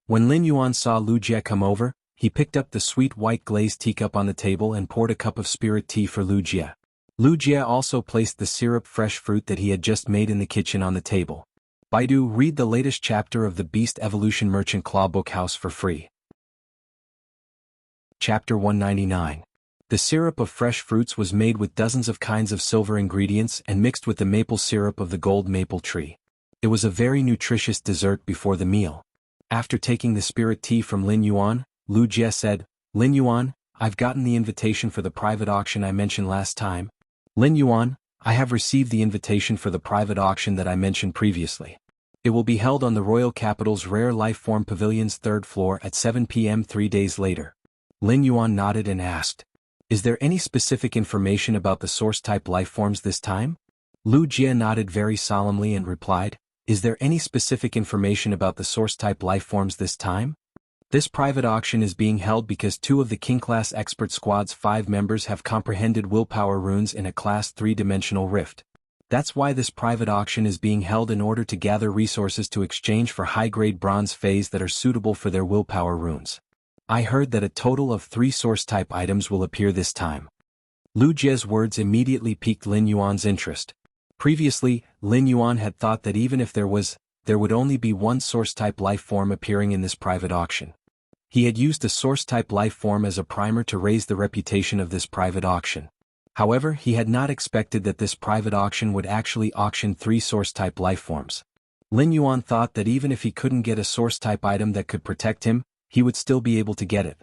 When Lin Yuan saw Lu Jie come over, he picked up the sweet white glazed teacup on the table and poured a cup of spirit tea for Lu Jie. Lu Jie also placed the syrup fresh fruit that he had just made in the kitchen on the table. Baidu, read the latest chapter of the Beast Evolution Merchant Claw Book House for free. Chapter 199. The syrup of fresh fruits was made with dozens of kinds of silver ingredients and mixed with the maple syrup of the gold maple tree. It was a very nutritious dessert before the meal. After taking the spirit tea from Lin Yuan, Lu Jie said, "Lin Yuan, I've gotten the invitation for the private auction I mentioned last time." "Lin Yuan, I have received the invitation for the private auction that I mentioned previously. It will be held on the Royal Capital's Rare Life Form Pavilion's 3rd floor at 7 p.m. 3 days later." Lin Yuan nodded and asked, "Is there any specific information about the source-type lifeforms this time?" Lu Jie nodded very solemnly and replied, "Is there any specific information about the source-type lifeforms this time? This private auction is being held because 2 of the King-class expert squad's 5 members have comprehended willpower runes in a Class 3-dimensional rift. That's why this private auction is being held in order to gather resources to exchange for high-grade bronze phase that are suitable for their willpower runes. I heard that a total of 3 source-type items will appear this time." Lu Jie's words immediately piqued Lin Yuan's interest. Previously, Lin Yuan had thought that even if there would only be 1 source-type life form appearing in this private auction. He had used a source-type life form as a primer to raise the reputation of this private auction. However, he had not expected that this private auction would actually auction 3 source-type life forms. Lin Yuan thought that even if he couldn't get a source-type item that could protect him, he would still be able to get it.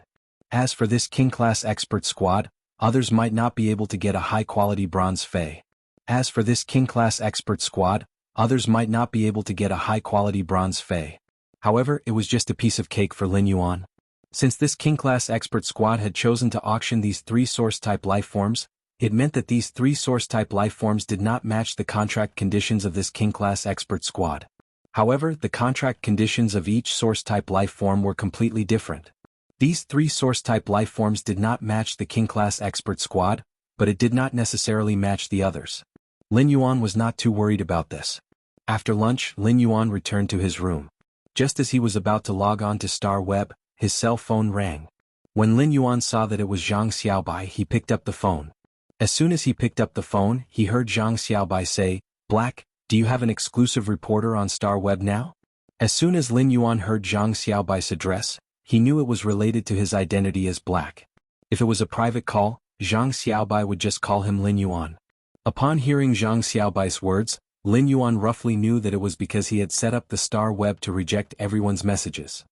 As for this King-class expert squad, others might not be able to get a high-quality bronze fey. As for this King-class expert squad, others might not be able to get a high-quality bronze fey. However, it was just a piece of cake for Lin Yuan. Since this King-class expert squad had chosen to auction these 3 source-type life forms, it meant that these 3 source-type life forms did not match the contract conditions of this King-class expert squad. However, the contract conditions of each source-type life form were completely different. These 3 source-type life forms did not match the King-class expert squad, but it did not necessarily match the others. Lin Yuan was not too worried about this. After lunch, Lin Yuan returned to his room. Just as he was about to log on to Star Web, his cell phone rang. When Lin Yuan saw that it was Zhang Xiaobai, he picked up the phone. As soon as he picked up the phone, he heard Zhang Xiaobai say, "Black, do you have an exclusive reporter on Star Web now?" As soon as Lin Yuan heard Zhang Xiaobai's address, he knew it was related to his identity as Black. If it was a private call, Zhang Xiaobai would just call him Lin Yuan. Upon hearing Zhang Xiaobai's words, Lin Yuan roughly knew that it was because he had set up the Star Web to reject everyone's messages.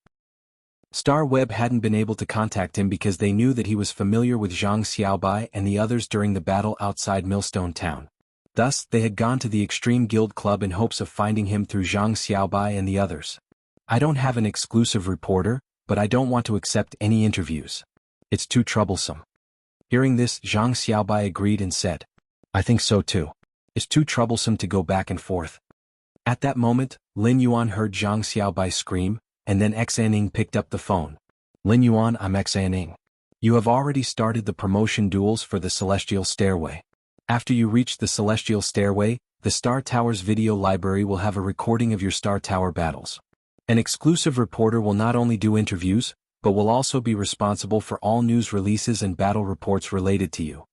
Star Web hadn't been able to contact him because they knew that he was familiar with Zhang Xiaobai and the others during the battle outside Millstone Town. Thus, they had gone to the Extreme Guild Club in hopes of finding him through Zhang Xiaobai and the others. "I don't have an exclusive reporter, but I don't want to accept any interviews. It's too troublesome." Hearing this, Zhang Xiaobai agreed and said, "I think so too. It's too troublesome to go back and forth." At that moment, Lin Yuan heard Zhang Xiaobai scream, and then Xianing picked up the phone. "Lin Yuan, I'm Xianing. You have already started the promotion duels for the Celestial Stairway. After you reach the Celestial Stairway, the Star Tower's video library will have a recording of your Star Tower battles. An exclusive reporter will not only do interviews, but will also be responsible for all news releases and battle reports related to you."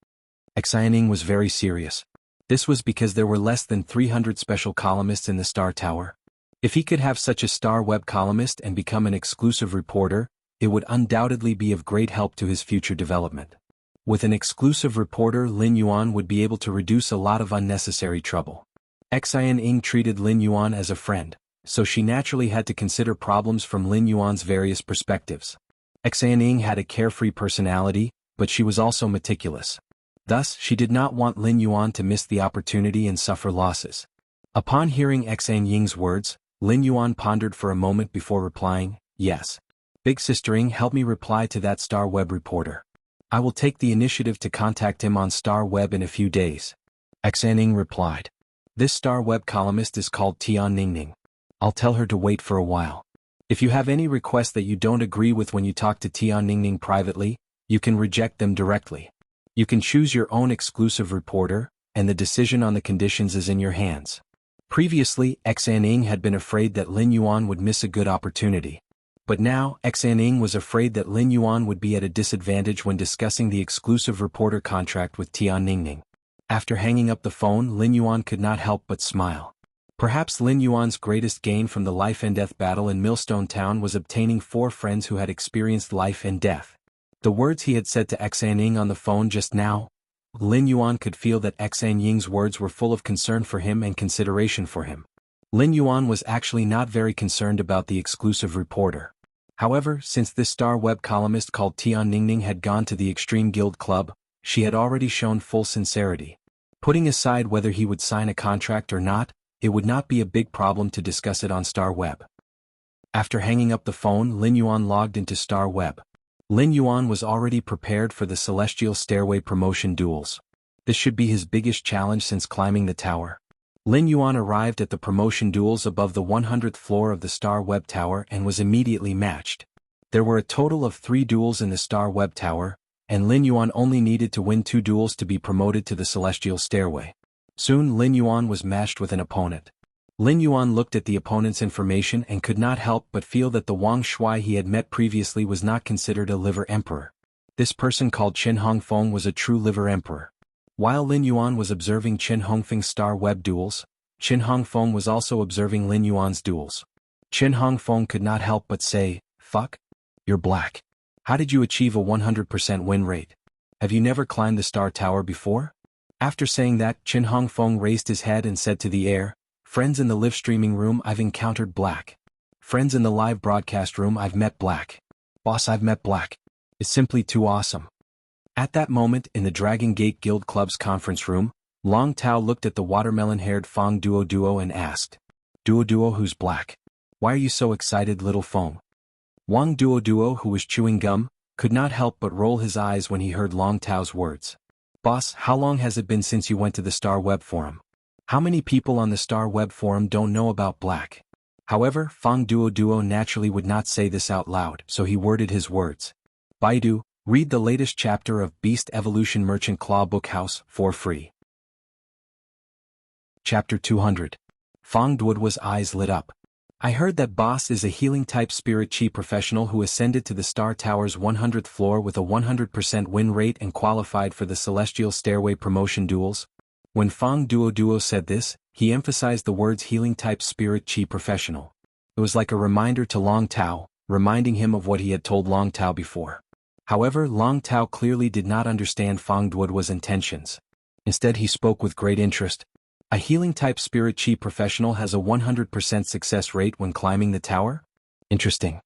Xianing was very serious. This was because there were less than 300 special columnists in the Star Tower. If he could have such a Star Web columnist and become an exclusive reporter, it would undoubtedly be of great help to his future development. With an exclusive reporter, Lin Yuan would be able to reduce a lot of unnecessary trouble. Xianing treated Lin Yuan as a friend, so she naturally had to consider problems from Lin Yuan's various perspectives. Xianing had a carefree personality, but she was also meticulous. Thus, she did not want Lin Yuan to miss the opportunity and suffer losses. Upon hearing Xianing's words, Lin Yuan pondered for a moment before replying, "Yes. Big Sistering, help me reply to that Star Web reporter. I will take the initiative to contact him on Star Web in a few days." Xianing replied. This star web columnist is called Tian Ningning. I'll tell her to wait for a while. If you have any requests that you don't agree with when you talk to Tian Ningning privately, you can reject them directly. You can choose your own exclusive reporter, and the decision on the conditions is in your hands. Previously, Xaning had been afraid that Lin Yuan would miss a good opportunity. But now, Xaning was afraid that Lin Yuan would be at a disadvantage when discussing the exclusive reporter contract with Tian Ningning. After hanging up the phone, Lin Yuan could not help but smile. Perhaps Lin Yuan's greatest gain from the life and death battle in Millstone Town was obtaining 4 friends who had experienced life and death. The words he had said to Xaning on the phone just now, Lin Yuan could feel that Xaning's words were full of concern for him and consideration for him. Lin Yuan was actually not very concerned about the exclusive reporter. However, since this star web columnist called Tian Ningning had gone to the Extreme Guild Club, she had already shown full sincerity. Putting aside whether he would sign a contract or not, it would not be a big problem to discuss it on Star Web. After hanging up the phone, Lin Yuan logged into Star Web. Lin Yuan was already prepared for the Celestial Stairway promotion duels. This should be his biggest challenge since climbing the tower. Lin Yuan arrived at the promotion duels above the 100th floor of the Star Web Tower and was immediately matched. There were a total of 3 duels in the Star Web Tower, and Lin Yuan only needed to win 2 duels to be promoted to the Celestial Stairway. Soon Lin Yuan was matched with an opponent. Lin Yuan looked at the opponent's information and could not help but feel that the Wang Shui he had met previously was not considered a liver emperor. This person called Qin Hongfeng was a true liver emperor. While Lin Yuan was observing Qin Hongfeng's Star Web duels, Qin Hongfeng was also observing Lin Yuan's duels. Qin Hongfeng could not help but say, "Fuck? You're black. How did you achieve a 100% win rate? Have you never climbed the Star Tower before?" After saying that, Qin Hongfeng raised his head and said to the air, "Friends in the live streaming room, I've encountered black. Friends in the live broadcast room, I've met black. Boss, I've met black. It's simply too awesome." At that moment, in the Dragon Gate Guild Club's conference room, Long Tao looked at the watermelon-haired Fong Duo and asked, Duo, who's black? Why are you so excited, little Fong?" Wang Duo, who was chewing gum, could not help but roll his eyes when he heard Long Tao's words. "Boss, how long has it been since you went to the Star Web Forum? How many people on the Star Web Forum don't know about black?" However, Fong Duo naturally would not say this out loud, so he worded his words. "Baidu, read the latest chapter of Beast Evolution Merchant Claw Book House for free." Chapter 200. Fong Duo's eyes lit up. "I heard that Boss is a healing-type spirit chi professional who ascended to the Star Tower's 100th floor with a 100% win rate and qualified for the Celestial Stairway promotion duels." When Fong Duo said this, he emphasized the words healing-type spirit chi professional. It was like a reminder to Long Tao, reminding him of what he had told Long Tao before. However, Long Tao clearly did not understand Fong Duo's intentions. Instead, he spoke with great interest. "A healing-type spirit chi professional has a 100% success rate when climbing the tower? Interesting."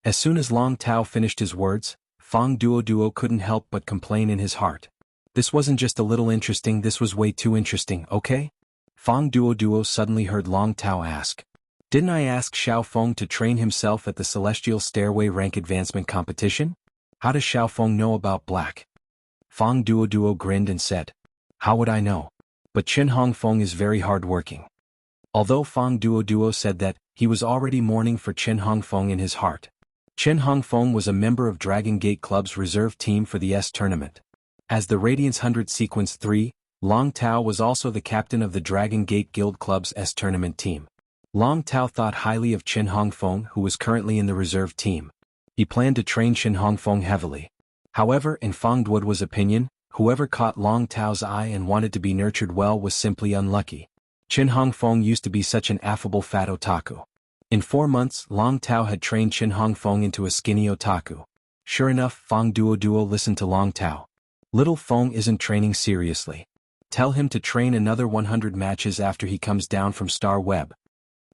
As soon as Long Tao finished his words, Fong Duo couldn't help but complain in his heart. "This wasn't just a little interesting, this was way too interesting, okay?" Fong Duo suddenly heard Long Tao ask, "Didn't I ask Xiao Feng to train himself at the Celestial Stairway rank advancement competition? How does Xiao Feng know about black?" Fong Duo grinned and said, "How would I know? But Qin Hongfeng is very hard-working." Although Fong Duo said that, he was already mourning for Qin Hongfeng in his heart. Qin Hongfeng was a member of Dragon Gate Club's reserve team for the S tournament. As the Radiance 100 Sequence 3, Long Tao was also the captain of the Dragon Gate Guild Club's S tournament team. Long Tao thought highly of Qin Hongfeng, who was currently in the reserve team. He planned to train Qin Hongfeng heavily. However, in Fong Duo's opinion, whoever caught Long Tao's eye and wanted to be nurtured well was simply unlucky. Qin Hongfeng used to be such an affable fat otaku. In 4 months, Long Tao had trained Qin Hongfeng into a skinny otaku. Sure enough, Fong Duo listened to Long Tao. "Little Feng isn't training seriously. Tell him to train another 100 matches after he comes down from Star Web."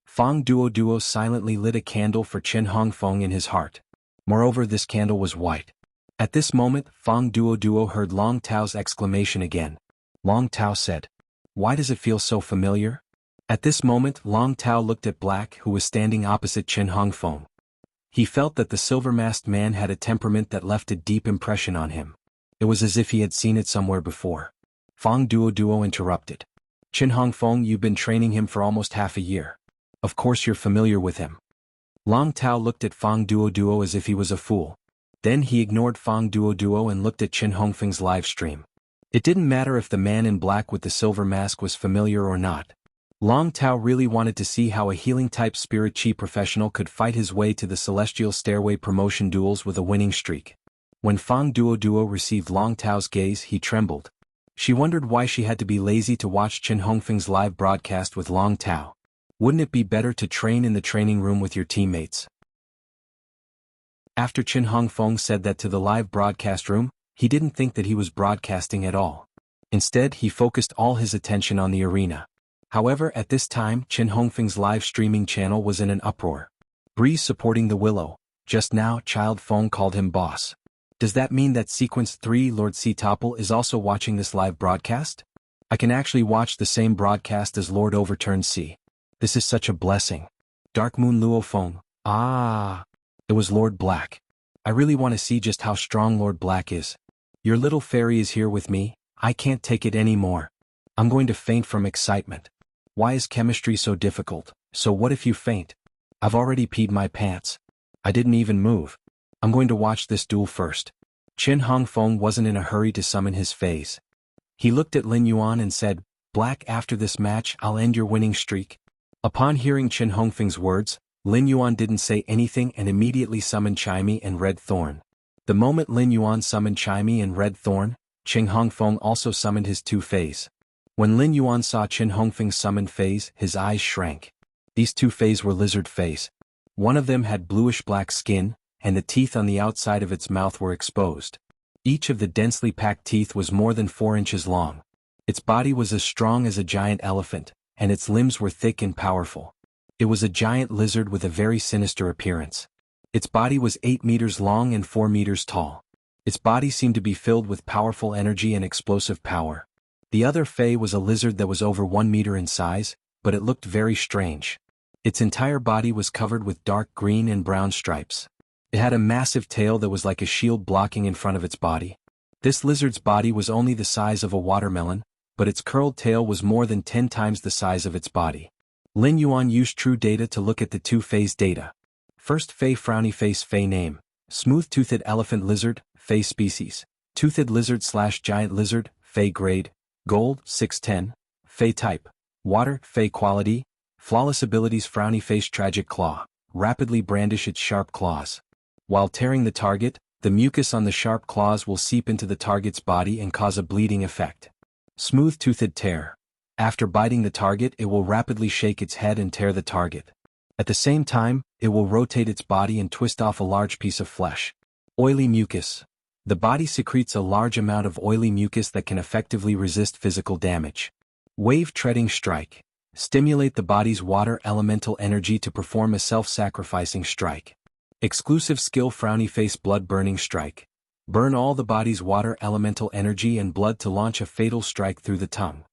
Fong Duo silently lit a candle for Qin Hongfeng in his heart. Moreover, this candle was white. At this moment, Fong Duo heard Long Tao's exclamation again. Long Tao said, "Why does it feel so familiar?" At this moment, Long Tao looked at Black, who was standing opposite Qin Hongfeng. He felt that the silver-masked man had a temperament that left a deep impression on him. It was as if he had seen it somewhere before. Fong Duo interrupted. Qin Hongfeng, you've been training him for almost half a year. Of course you're familiar with him. Long Tao looked at Fang Duo as if he was a fool. Then he ignored Fang Duo and looked at Qin Hongfeng's live stream. It didn't matter if the man in black with the silver mask was familiar or not. Long Tao really wanted to see how a healing-type spirit chi professional could fight his way to the Celestial Stairway promotion duels with a winning streak. When Fang Duo received Long Tao's gaze, he trembled. She wondered why she had to be lazy to watch Qin Hongfeng's live broadcast with Long Tao. Wouldn't it be better to train in the training room with your teammates? After Qin Hongfeng said that to the live broadcast room, he didn't think that he was broadcasting at all. Instead, he focused all his attention on the arena. However, at this time, Qin Hongfeng's live streaming channel was in an uproar. Breeze supporting the Willow. Just now, Child Feng called him boss. Does that mean that Sequence 3 Lord C. Topple is also watching this live broadcast? I can actually watch the same broadcast as Lord Overturned C. This is such a blessing. Dark Moon Luo Feng. Ah. It was Lord Black. I really want to see just how strong Lord Black is. Your little fairy is here with me. I can't take it anymore. I'm going to faint from excitement. Why is chemistry so difficult? So what if you faint? I've already peed my pants. I didn't even move. I'm going to watch this duel first. Qin Hongfeng wasn't in a hurry to summon his phase. He looked at Lin Yuan and said, Black, after this match I'll end your winning streak. Upon hearing Qin Hongfeng's words, Lin Yuan didn't say anything and immediately summoned Chimey and Red Thorn. The moment Lin Yuan summoned Chimey and Red Thorn, Qin Hongfeng also summoned his two phase. When Lin Yuan saw Qin Hongfeng's summoned phase, his eyes shrank. These two phase were lizard phase. One of them had bluish-black skin, and the teeth on the outside of its mouth were exposed. Each of the densely packed teeth was more than 4 inches long. Its body was as strong as a giant elephant, and its limbs were thick and powerful. It was a giant lizard with a very sinister appearance. Its body was 8 meters long and 4 meters tall. Its body seemed to be filled with powerful energy and explosive power. The other Fey was a lizard that was over 1 meter in size, but it looked very strange. Its entire body was covered with dark green and brown stripes. It had a massive tail that was like a shield blocking in front of its body. This lizard's body was only the size of a watermelon, but its curled tail was more than 10 times the size of its body. Lin Yuan used True Data to look at the two-phase data. First Fey frowny face Fey name. Smooth-toothed elephant lizard, Fey species. Toothed lizard/giant lizard, Fey grade. Gold, 610. Fey type. Water, Fey quality. Flawless abilities frowny face tragic claw. Rapidly brandish its sharp claws. While tearing the target, the mucus on the sharp claws will seep into the target's body and cause a bleeding effect. Smooth-toothed tear. After biting the target, it will rapidly shake its head and tear the target. At the same time, it will rotate its body and twist off a large piece of flesh. Oily mucus. The body secretes a large amount of oily mucus that can effectively resist physical damage. Wave-treading strike. Stimulate the body's water elemental energy to perform a self-sacrificing strike. Exclusive skill frowny face blood-burning strike. Burn all the body's water elemental energy and blood to launch a fatal strike through the tongue.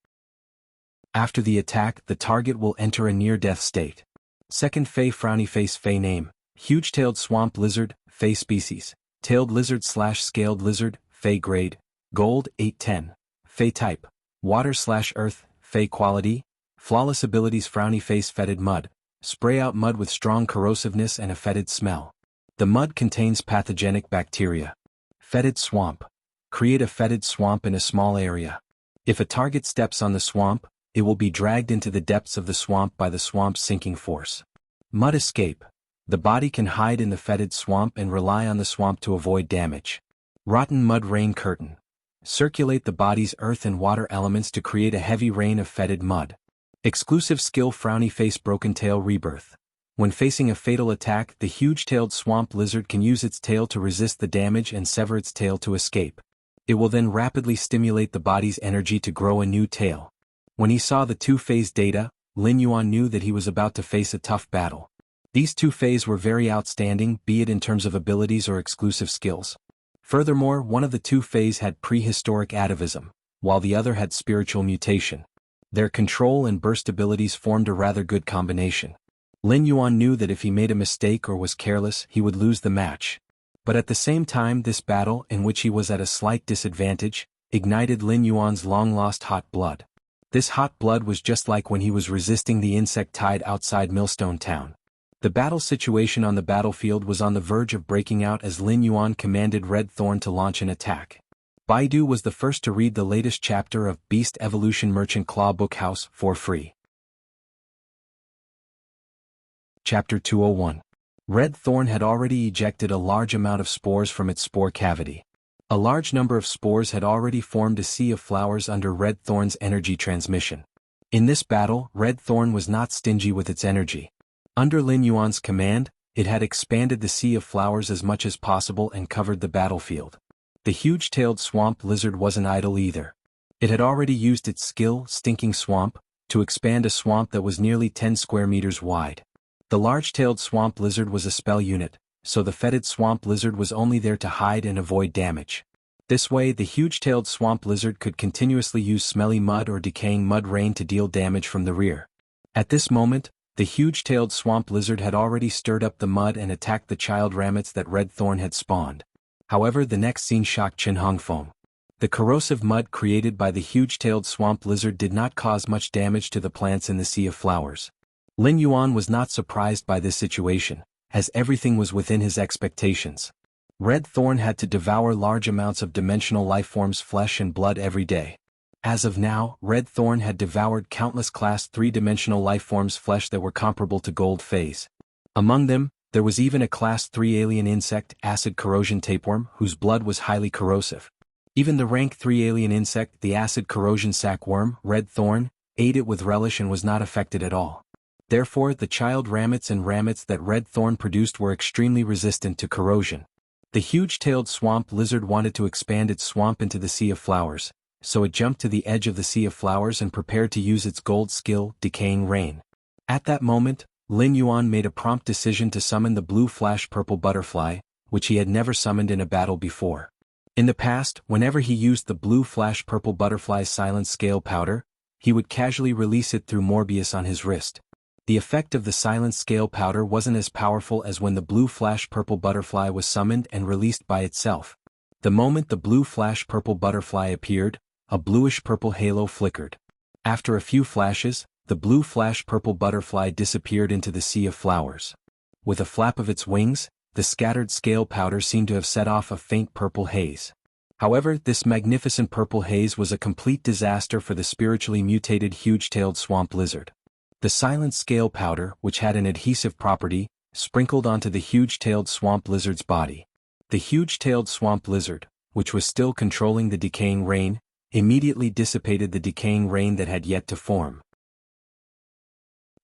After the attack, the target will enter a near-death state. Second Fey frowny face Fey name. Huge-tailed swamp lizard, Fey species. Tailed lizard/scaled lizard, Fey grade. Gold, 810. Fey type. Water/earth, Fey quality. Flawless abilities frowny face fetid mud. Spray out mud with strong corrosiveness and a fetid smell. The mud contains pathogenic bacteria. Fetid swamp. Create a fetid swamp in a small area. If a target steps on the swamp, it will be dragged into the depths of the swamp by the swamp's sinking force. Mud escape. The body can hide in the fetid swamp and rely on the swamp to avoid damage. Rotten mud rain curtain. Circulate the body's earth and water elements to create a heavy rain of fetid mud. Exclusive skill frowny face broken tail rebirth. When facing a fatal attack, the huge-tailed swamp lizard can use its tail to resist the damage and sever its tail to escape. It will then rapidly stimulate the body's energy to grow a new tail. When he saw the two-phase data, Lin Yuan knew that he was about to face a tough battle. These two phases were very outstanding, be it in terms of abilities or exclusive skills. Furthermore, one of the two phases had prehistoric atavism, while the other had spiritual mutation. Their control and burst abilities formed a rather good combination. Lin Yuan knew that if he made a mistake or was careless, he would lose the match. But at the same time, this battle, in which he was at a slight disadvantage, ignited Lin Yuan's long-lost hot blood. This hot blood was just like when he was resisting the insect tide outside Millstone Town. The battle situation on the battlefield was on the verge of breaking out as Lin Yuan commanded Red Thorn to launch an attack. Baidu was the first to read the latest chapter of Beast Evolution Merchant Claw Bookhouse for free. Chapter 201. Red Thorn had already ejected a large amount of spores from its spore cavity. A large number of spores had already formed a sea of flowers under Red Thorn's energy transmission. In this battle, Red Thorn was not stingy with its energy. Under Lin Yuan's command, it had expanded the sea of flowers as much as possible and covered the battlefield. The huge-tailed swamp lizard wasn't idle either. It had already used its skill, Stinking Swamp, to expand a swamp that was nearly 10 square meters wide. The large-tailed swamp lizard was a spell unit, so the fetid swamp lizard was only there to hide and avoid damage. This way, the huge-tailed swamp lizard could continuously use smelly mud or decaying mud rain to deal damage from the rear. At this moment, the huge-tailed swamp lizard had already stirred up the mud and attacked the child rabbits that Red Thorn had spawned. However, the next scene shocked Qin Hongfeng. The corrosive mud created by the huge-tailed swamp lizard did not cause much damage to the plants in the sea of flowers. Lin Yuan was not surprised by this situation, as everything was within his expectations. Red Thorn had to devour large amounts of dimensional lifeforms' flesh and blood every day. As of now, Red Thorn had devoured countless Class 3-dimensional lifeforms' flesh that were comparable to Gold Phase. Among them, there was even a Class 3 alien insect, Acid Corrosion Tapeworm, whose blood was highly corrosive. Even the Rank 3 alien insect, the Acid Corrosion Sackworm, Red Thorn, ate it with relish and was not affected at all. Therefore, the child rammets and rammets that Red Thorn produced were extremely resistant to corrosion. The huge-tailed swamp lizard wanted to expand its swamp into the Sea of Flowers, so it jumped to the edge of the Sea of Flowers and prepared to use its gold skill, Decaying Rain. At that moment, Lin Yuan made a prompt decision to summon the blue flash purple butterfly, which he had never summoned in a battle before. In the past, whenever he used the blue flash purple butterfly's silent scale powder, he would casually release it through Morbius on his wrist. The effect of the silent scale powder wasn't as powerful as when the blue flash purple butterfly was summoned and released by itself. The moment the blue flash purple butterfly appeared, a bluish-purple halo flickered. After a few flashes, the blue flash purple butterfly disappeared into the Sea of Flowers. With a flap of its wings, the scattered scale powder seemed to have set off a faint purple haze. However, this magnificent purple haze was a complete disaster for the spiritually mutated huge-tailed swamp lizard. The silent scale powder, which had an adhesive property, sprinkled onto the huge-tailed swamp lizard's body. The huge-tailed swamp lizard, which was still controlling the decaying rain, immediately dissipated the decaying rain that had yet to form.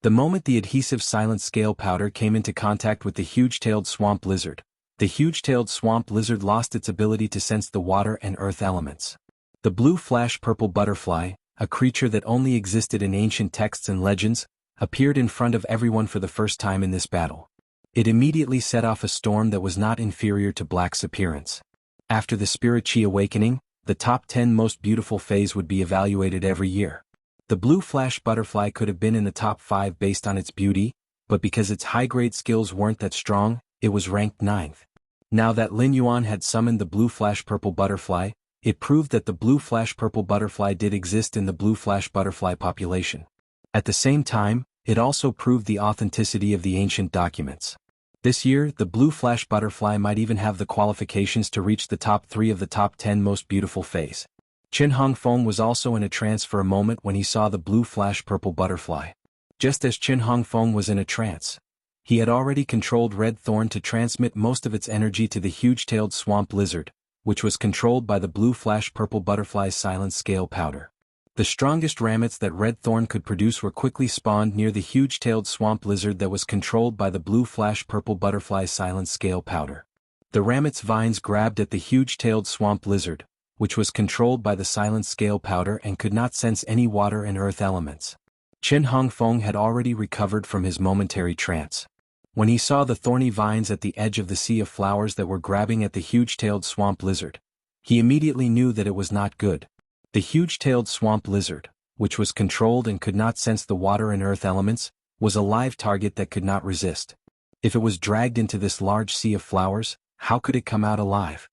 The moment the adhesive silent scale powder came into contact with the huge-tailed swamp lizard, the huge-tailed swamp lizard lost its ability to sense the water and earth elements. The blue flash purple butterfly, a creature that only existed in ancient texts and legends, appeared in front of everyone for the first time in this battle. It immediately set off a storm that was not inferior to Black's appearance. After the Spirit Chi awakening, the top 10 most beautiful phase would be evaluated every year. The blue flash butterfly could have been in the top 5 based on its beauty, but because its high-grade skills weren't that strong, it was ranked 9th. Now that Lin Yuan had summoned the blue flash purple butterfly, it proved that the blue flash purple butterfly did exist in the blue flash butterfly population. At the same time, it also proved the authenticity of the ancient documents. This year, the blue flash butterfly might even have the qualifications to reach the top 3 of the top 10 most beautiful phase. Qin Hongfeng was also in a trance for a moment when he saw the blue flash purple butterfly. Just as Qin Hongfeng was in a trance, he had already controlled Red Thorn to transmit most of its energy to the huge-tailed swamp lizard, which was controlled by the blue flash purple butterfly's silent scale powder. The strongest rammets that Red Thorn could produce were quickly spawned near the huge-tailed swamp lizard that was controlled by the blue flash purple butterfly's silent scale powder. The rammet's vines grabbed at the huge-tailed swamp lizard, which was controlled by the silent scale powder and could not sense any water and earth elements. Qin Hongfeng had already recovered from his momentary trance. When he saw the thorny vines at the edge of the Sea of Flowers that were grabbing at the huge-tailed swamp lizard, he immediately knew that it was not good. The huge-tailed swamp lizard, which was controlled and could not sense the water and earth elements, was a live target that could not resist. If it was dragged into this large Sea of Flowers, how could it come out alive?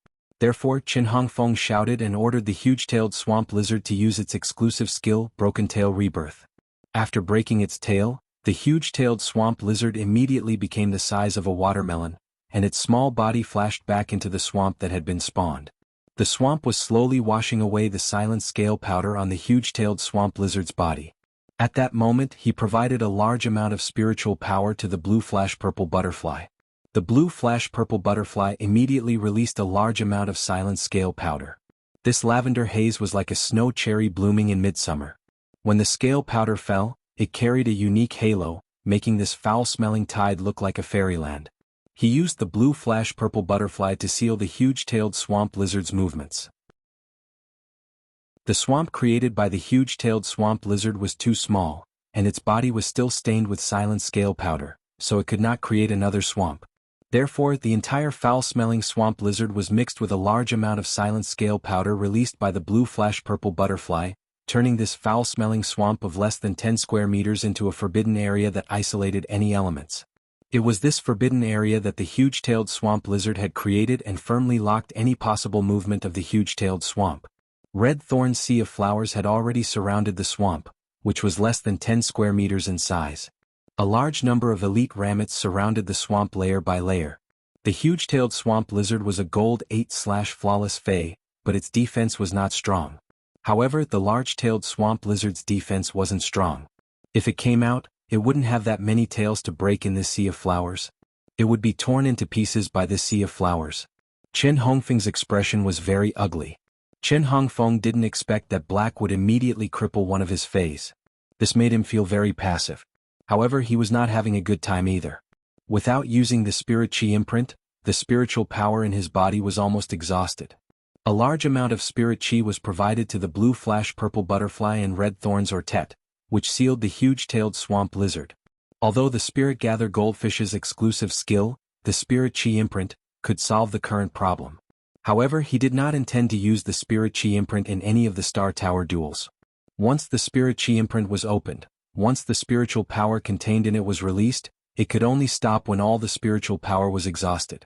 Therefore Qin Hongfeng shouted and ordered the huge-tailed swamp lizard to use its exclusive skill, Broken Tail Rebirth. After breaking its tail, the huge-tailed swamp lizard immediately became the size of a watermelon, and its small body flashed back into the swamp that had been spawned. The swamp was slowly washing away the silent scale powder on the huge-tailed swamp lizard's body. At that moment he provided a large amount of spiritual power to the blue flash purple butterfly. The blue flash purple butterfly immediately released a large amount of silent scale powder. This lavender haze was like a snow cherry blooming in midsummer. When the scale powder fell, it carried a unique halo, making this foul-smelling tide look like a fairyland. He used the blue flash purple butterfly to seal the huge-tailed swamp lizard's movements. The swamp created by the huge-tailed swamp lizard was too small, and its body was still stained with silent scale powder, so it could not create another swamp. Therefore, the entire foul-smelling swamp lizard was mixed with a large amount of silent scale powder released by the blue flash purple butterfly, turning this foul-smelling swamp of less than 10 square meters into a forbidden area that isolated any elements. It was this forbidden area that the huge-tailed swamp lizard had created and firmly locked any possible movement of the huge-tailed swamp. Red thorn's sea of flowers had already surrounded the swamp, which was less than 10 square meters in size. A large number of elite ramets surrounded the swamp layer by layer. The huge-tailed swamp lizard was a gold 8/flawless Fae, but its defense was not strong. However, the large-tailed swamp lizard's defense wasn't strong. If it came out, it wouldn't have that many tails to break in this sea of flowers. It would be torn into pieces by this sea of flowers. Qin Hongfeng's expression was very ugly. Qin Hongfeng didn't expect that black would immediately cripple one of his Faes. This made him feel very passive. However, he was not having a good time either. Without using the spirit chi imprint, the spiritual power in his body was almost exhausted. A large amount of spirit chi was provided to the blue flash purple butterfly and red thorns or tet, which sealed the huge-tailed swamp lizard. Although the spirit gather goldfish's exclusive skill, the spirit chi imprint, could solve the current problem. However, he did not intend to use the spirit chi imprint in any of the Star Tower duels. Once the spirit chi imprint was opened, once the spiritual power contained in it was released, it could only stop when all the spiritual power was exhausted.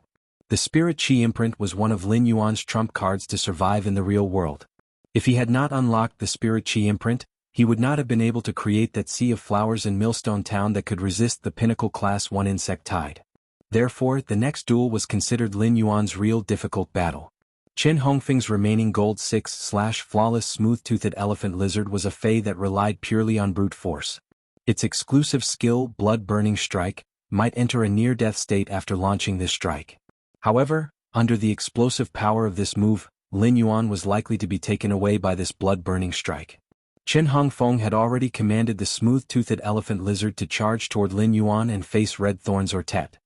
The spirit chi imprint was one of Lin Yuan's trump cards to survive in the real world. If he had not unlocked the spirit chi imprint, he would not have been able to create that sea of flowers in Millstone Town that could resist the pinnacle class 1 insect tide. Therefore, the next duel was considered Lin Yuan's real difficult battle. Qin Hongfeng's remaining gold 6/flawless smooth-toothed elephant lizard was a Fae that relied purely on brute force. Its exclusive skill, blood-burning strike, might enter a near-death state after launching this strike. However, under the explosive power of this move, Lin Yuan was likely to be taken away by this blood-burning strike. Qin Hongfeng had already commanded the smooth-toothed elephant lizard to charge toward Lin Yuan and face red thorns or tet.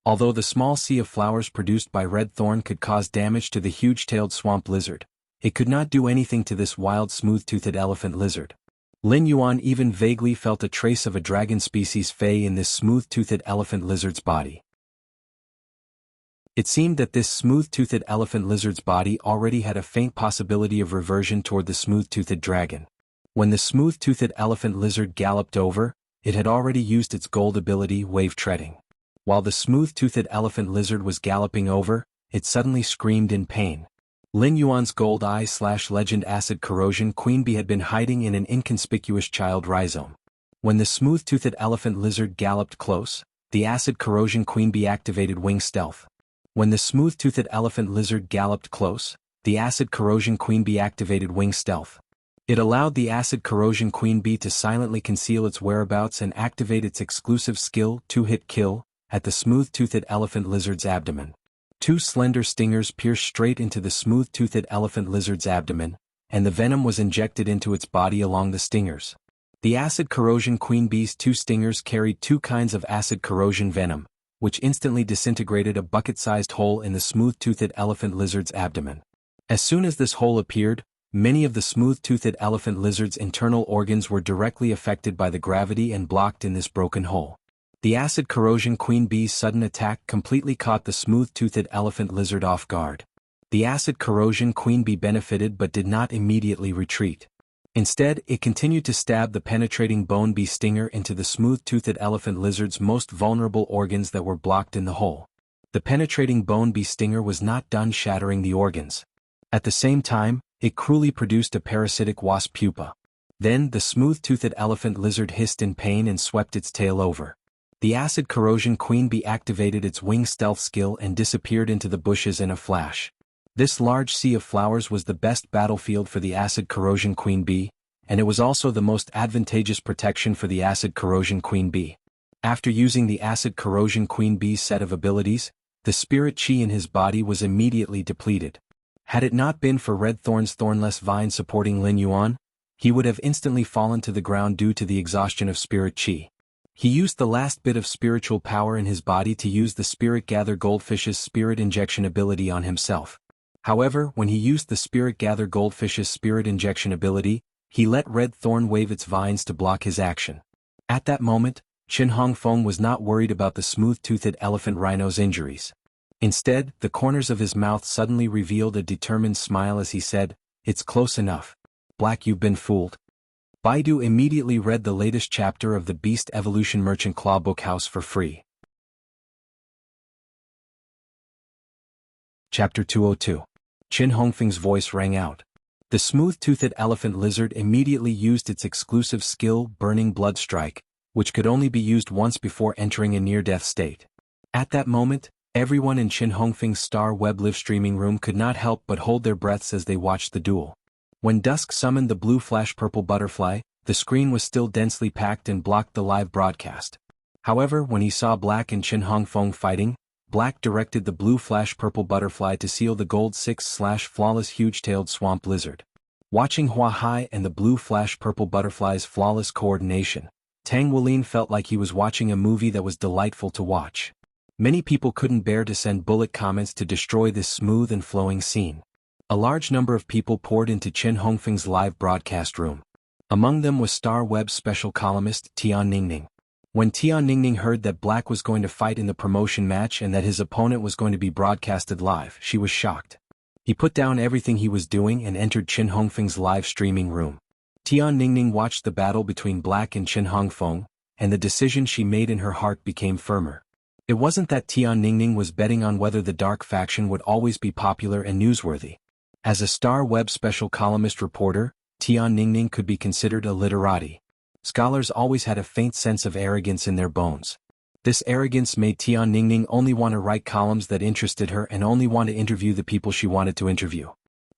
Although the small sea of flowers produced by red thorn could cause damage to the huge-tailed swamp lizard, it could not do anything to this wild smooth-toothed elephant lizard. Lin Yuan even vaguely felt a trace of a dragon species Fae in this smooth-toothed elephant lizard's body. It seemed that this smooth-toothed elephant lizard's body already had a faint possibility of reversion toward the smooth-toothed dragon. When the smooth-toothed elephant lizard galloped over, it had already used its gold ability, wave treading. While the smooth-toothed elephant lizard was galloping over, it suddenly screamed in pain. Lin Yuan's gold eye/legend acid corrosion queen bee had been hiding in an inconspicuous child rhizome. When the smooth-toothed elephant lizard galloped close, the acid corrosion queen bee activated wing stealth. When the smooth-toothed elephant lizard galloped close, the acid corrosion queen bee activated wing stealth. It allowed the acid corrosion queen bee to silently conceal its whereabouts and activate its exclusive skill, two-hit kill, at the smooth-toothed elephant lizard's abdomen. Two slender stingers pierced straight into the smooth-toothed elephant lizard's abdomen, and the venom was injected into its body along the stingers. The acid corrosion queen bee's two stingers carried two kinds of acid corrosion venom, which instantly disintegrated a bucket-sized hole in the smooth-toothed elephant lizard's abdomen. As soon as this hole appeared, many of the smooth-toothed elephant lizard's internal organs were directly affected by the gravity and blocked in this broken hole. The acid corrosion queen bee's sudden attack completely caught the smooth-toothed elephant lizard off guard. The acid corrosion queen bee benefited but did not immediately retreat. Instead, it continued to stab the penetrating bone bee stinger into the smooth-toothed elephant lizard's most vulnerable organs that were blocked in the hole. The penetrating bone bee stinger was not done shattering the organs. At the same time, it cruelly produced a parasitic wasp pupa. Then the smooth-toothed elephant lizard hissed in pain and swept its tail over. The acid corrosion queen bee activated its wing stealth skill and disappeared into the bushes in a flash. This large sea of flowers was the best battlefield for the acid corrosion queen bee, and it was also the most advantageous protection for the acid corrosion queen bee. After using the acid corrosion queen bee's set of abilities, the spirit chi in his body was immediately depleted. Had it not been for Red Thorn's thornless vine supporting Lin Yuan, he would have instantly fallen to the ground due to the exhaustion of spirit chi. He used the last bit of spiritual power in his body to use the Spirit Gather Goldfish's spirit injection ability on himself. However, when he used the Spirit Gather Goldfish's spirit injection ability, he let Red Thorn wave its vines to block his action. At that moment, Qin Hongfeng was not worried about the smooth-toothed elephant rhino's injuries. Instead, the corners of his mouth suddenly revealed a determined smile as he said, "It's close enough. Black, you've been fooled." Baidu immediately read the latest chapter of the Beast Evolution Merchant Claw Bookhouse for free. Chapter 202. Qin Hongfeng's voice rang out. The smooth-toothed elephant lizard immediately used its exclusive skill, Burning Blood Strike, which could only be used once before entering a near-death state. At that moment, everyone in Qin Hongfeng's Star Web live-streaming room could not help but hold their breaths as they watched the duel. When Dusk summoned the blue flash purple butterfly, the screen was still densely packed and blocked the live broadcast. However, when he saw Black and Qin Hongfeng fighting, Black directed the blue flash purple butterfly to seal the gold 6/flawless huge-tailed swamp lizard. Watching Hua Hai and the blue flash purple butterfly's flawless coordination, Tang Wulin felt like he was watching a movie that was delightful to watch. Many people couldn't bear to send bullet comments to destroy this smooth and flowing scene. A large number of people poured into Qin Hongfeng's live broadcast room. Among them was Star Web special columnist Tian Ningning. When Tian Ningning heard that Black was going to fight in the promotion match and that his opponent was going to be broadcasted live, she was shocked. He put down everything he was doing and entered Qin Hongfeng's live streaming room. Tian Ningning watched the battle between Black and Qin Hongfeng, and the decision she made in her heart became firmer. It wasn't that Tian Ningning was betting on whether the dark faction would always be popular and newsworthy. As a Star Web special columnist reporter, Tian Ningning could be considered a literati. Scholars always had a faint sense of arrogance in their bones. This arrogance made Tian Ningning only want to write columns that interested her and only want to interview the people she wanted to interview.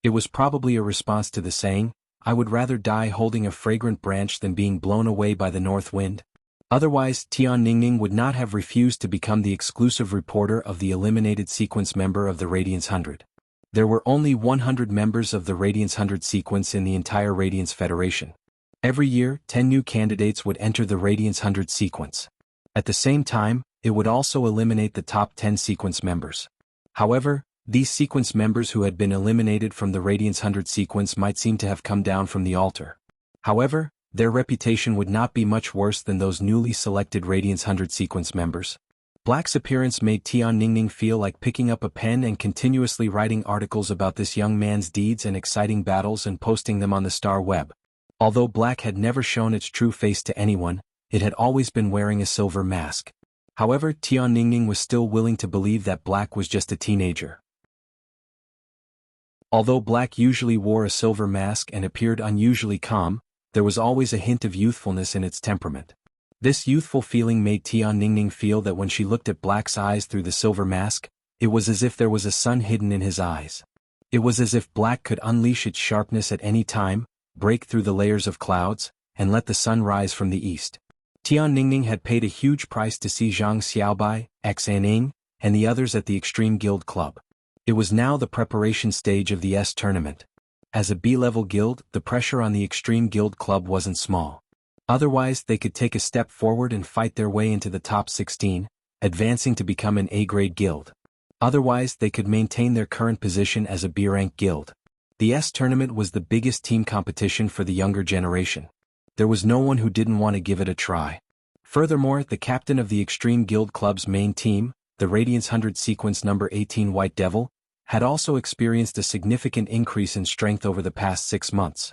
It was probably a response to the saying, "I would rather die holding a fragrant branch than being blown away by the north wind." Otherwise, Tian Ningning would not have refused to become the exclusive reporter of the eliminated sequence member of the Radiance 100. There were only 100 members of the Radiance 100 sequence in the entire Radiance Federation. Every year, 10 new candidates would enter the Radiance 100 sequence. At the same time, it would also eliminate the top 10 sequence members. However, these sequence members who had been eliminated from the Radiance 100 sequence might seem to have come down from the altar. However, their reputation would not be much worse than those newly selected Radiance 100 sequence members. Black's appearance made Tian Ningning feel like picking up a pen and continuously writing articles about this young man's deeds and exciting battles and posting them on the Star Web. Although Black had never shown its true face to anyone, it had always been wearing a silver mask. However, Tian Ningning was still willing to believe that Black was just a teenager. Although Black usually wore a silver mask and appeared unusually calm, there was always a hint of youthfulness in its temperament. This youthful feeling made Tian Ningning feel that when she looked at Black's eyes through the silver mask, it was as if there was a sun hidden in his eyes. It was as if Black could unleash its sharpness at any time, break through the layers of clouds, and let the sun rise from the east. Tian Ningning had paid a huge price to see Zhang Xiaobai, Xaning, and the others at the Extreme Guild Club. It was now the preparation stage of the S tournament. As a B-level guild, the pressure on the Extreme Guild Club wasn't small. Otherwise, they could take a step forward and fight their way into the top 16, advancing to become an A-grade guild. Otherwise, they could maintain their current position as a B-rank guild. The S tournament was the biggest team competition for the younger generation. There was no one who didn't want to give it a try. Furthermore, the captain of the Extreme Guild Club's main team, the Radiance 100 sequence number 18 White Devil, had also experienced a significant increase in strength over the past 6 months.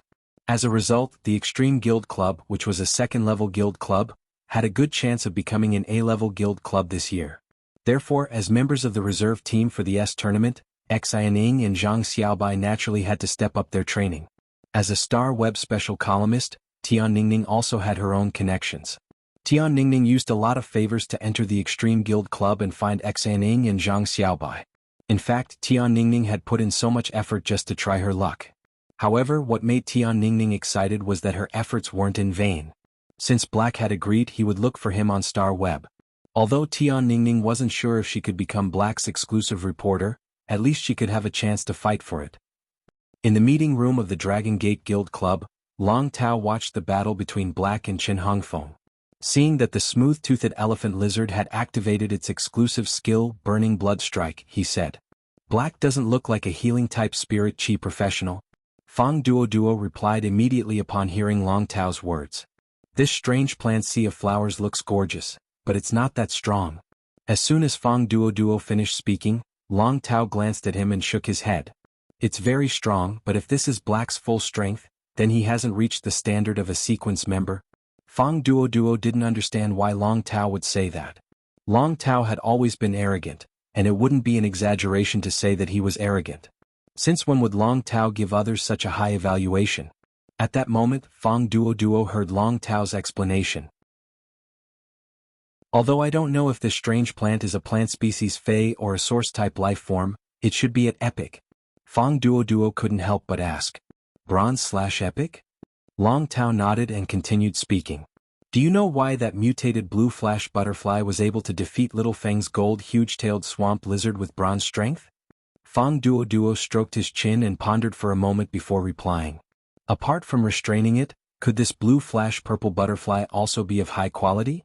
As a result, the Extreme Guild Club, which was a second-level guild club, had a good chance of becoming an A-level guild club this year. Therefore, as members of the reserve team for the S tournament, Xianing and Zhang Xiaobai naturally had to step up their training. As a Star Web special columnist, Tian Ningning also had her own connections. Tian Ningning used a lot of favors to enter the Extreme Guild Club and find Xianing and Zhang Xiaobai. In fact, Tian Ningning had put in so much effort just to try her luck. However, what made Tian Ningning excited was that her efforts weren't in vain. Since Black had agreed he would look for him on Star Web. Although Tian Ningning wasn't sure if she could become Black's exclusive reporter, at least she could have a chance to fight for it. In the meeting room of the Dragon Gate Guild Club, Long Tao watched the battle between Black and Qin Hongfeng. Seeing that the smooth-toothed elephant lizard had activated its exclusive skill, Burning Blood Strike, he said. Black doesn't look like a healing-type spirit chi professional. Fang Duo replied immediately upon hearing Long Tao's words. This strange plant sea of flowers looks gorgeous, but it's not that strong. As soon as Fang Duo finished speaking, Long Tao glanced at him and shook his head. It's very strong, but if this is Black's full strength, then he hasn't reached the standard of a sequence member. Fang Duo didn't understand why Long Tao would say that. Long Tao had always been arrogant, and it wouldn't be an exaggeration to say that he was arrogant. Since when would Long Tao give others such a high evaluation? At that moment, Fang Duo heard Long Tao's explanation. Although I don't know if this strange plant is a plant species Fey or a source-type life form, it should be at Epic. Fang Duo couldn't help but ask. Bronze/Epic? Long Tao nodded and continued speaking. Do you know why that mutated blue flash butterfly was able to defeat Little Feng's gold huge-tailed swamp lizard with bronze strength? Fang Duo stroked his chin and pondered for a moment before replying. Apart from restraining it, could this blue flash purple butterfly also be of high quality?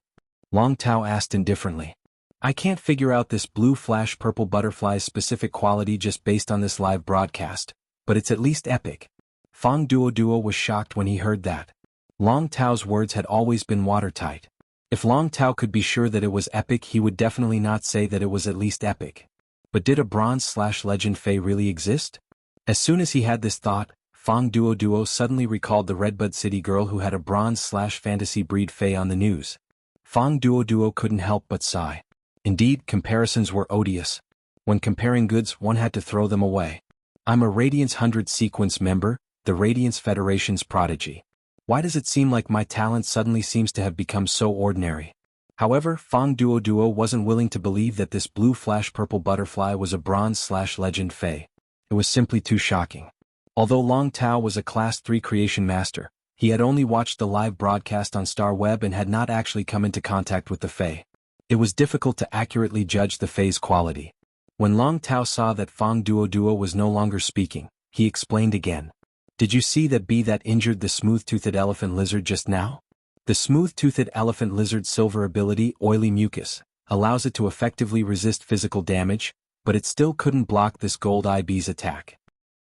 Long Tao asked indifferently. I can't figure out this blue flash purple butterfly's specific quality just based on this live broadcast, but it's at least epic. Fang Duo was shocked when he heard that. Long Tao's words had always been watertight. If Long Tao could be sure that it was epic, he would definitely not say that it was at least epic. But did a bronze/legend Fey really exist? As soon as he had this thought, Fang Duo suddenly recalled the Redbud City girl who had a bronze/fantasy breed Fey on the news. Fang Duo couldn't help but sigh. Indeed, comparisons were odious. When comparing goods, one had to throw them away. I'm a Radiance 100 sequence member, the Radiance Federation's prodigy. Why does it seem like my talent suddenly seems to have become so ordinary? However, Fang Duo wasn't willing to believe that this blue flash purple butterfly was a bronze/legend Fey. It was simply too shocking. Although Long Tao was a Class 3 creation master, he had only watched the live broadcast on Star Web and had not actually come into contact with the Fey. It was difficult to accurately judge the Fey's quality. When Long Tao saw that Fang Duo was no longer speaking, he explained again. Did you see that bee that injured the smooth-toothed elephant lizard just now? The smooth-toothed elephant lizard's silver ability, Oily Mucus, allows it to effectively resist physical damage, but it still couldn't block this gold eye bee's attack.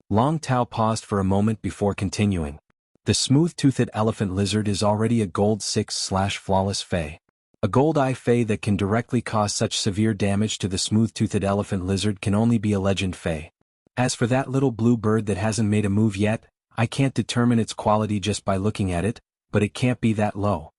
Long Tao paused for a moment before continuing. The smooth-toothed elephant lizard is already a gold 6/flawless Fey. A gold eye Fey that can directly cause such severe damage to the smooth-toothed elephant lizard can only be a legend Fey. As for that little blue bird that hasn't made a move yet, I can't determine its quality just by looking at it, but it can't be that low.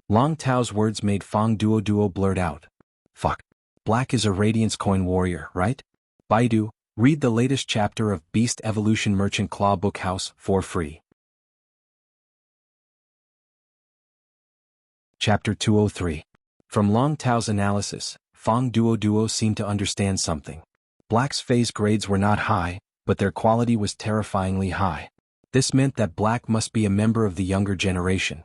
Long Tao's words made Fang Duo blurt out. Fuck. Black is a Radiance coin warrior, right? Baidu, read the latest chapter of Beast Evolution Merchant Claw Bookhouse for free. Chapter 203. From Long Tao's analysis, Fang Duo seemed to understand something. Black's Fey's grades were not high, but their quality was terrifyingly high. This meant that Black must be a member of the younger generation.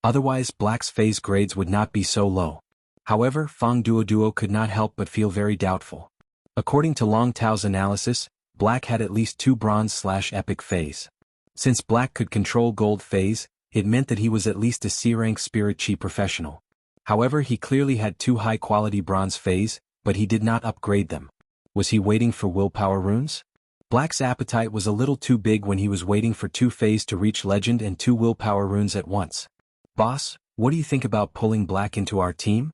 Otherwise, Black's Fey's grades would not be so low. However, Fang Duo could not help but feel very doubtful. According to Long Tao's analysis, Black had at least 2 bronze/epic Feys. Since Black could control gold Feys, it meant that he was at least a C-rank spirit chi professional. However, he clearly had 2 high-quality bronze Feys, but he did not upgrade them. Was he waiting for willpower runes? Black's appetite was a little too big when he was waiting for 2 Feys to reach legend and 2 willpower runes at once. Boss, what do you think about pulling Black into our team?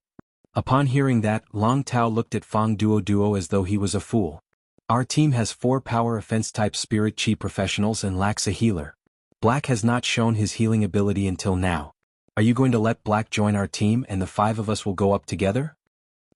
Upon hearing that, Long Tao looked at Fang Duo as though he was a fool. Our team has 4 power offense-type spirit chi professionals and lacks a healer. Black has not shown his healing ability until now. Are you going to let Black join our team and the 5 of us will go up together?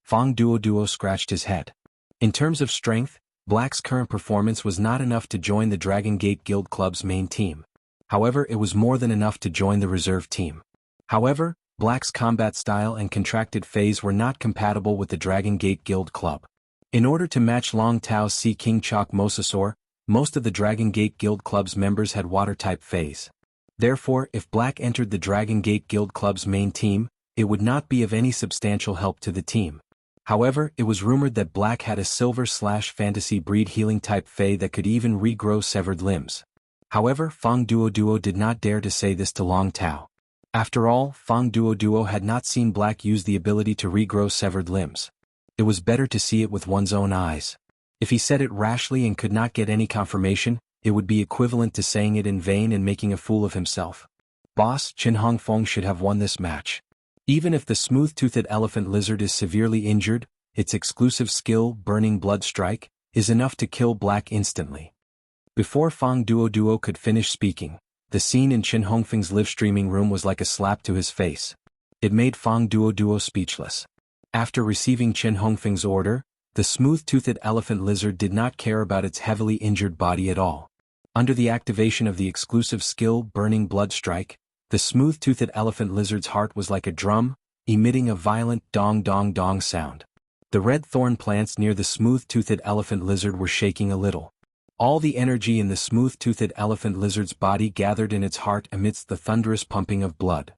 Fang Duo scratched his head. In terms of strength, Black's current performance was not enough to join the Dragon Gate Guild Club's main team. However, it was more than enough to join the reserve team. However, Black's combat style and contracted phase were not compatible with the Dragon Gate Guild Club. In order to match Long Tao's Sea King Chok Mosasaur, most of the Dragon Gate Guild Club's members had water-type phase. Therefore, if Black entered the Dragon Gate Guild Club's main team, it would not be of any substantial help to the team. However, it was rumored that Black had a silver/fantasy breed healing type Fae that could even regrow severed limbs. However, Fang Duo did not dare to say this to Long Tao. After all, Fang Duo had not seen Black use the ability to regrow severed limbs. It was better to see it with one's own eyes. If he said it rashly and could not get any confirmation, it would be equivalent to saying it in vain and making a fool of himself. Boss, Qin Hongfeng should have won this match. Even if the smooth-toothed elephant lizard is severely injured, its exclusive skill, Burning Blood Strike, is enough to kill Black instantly. Before Fang Duo could finish speaking, the scene in Qin Hongfeng's live-streaming room was like a slap to his face. It made Fang Duo speechless. After receiving Qin Hongfeng's order, the smooth-toothed elephant lizard did not care about its heavily injured body at all. Under the activation of the exclusive skill Burning Blood Strike, the smooth-toothed elephant lizard's heart was like a drum, emitting a violent dong-dong-dong sound. The red thorn plants near the smooth-toothed elephant lizard were shaking a little. All the energy in the smooth-toothed elephant lizard's body gathered in its heart amidst the thunderous pumping of blood.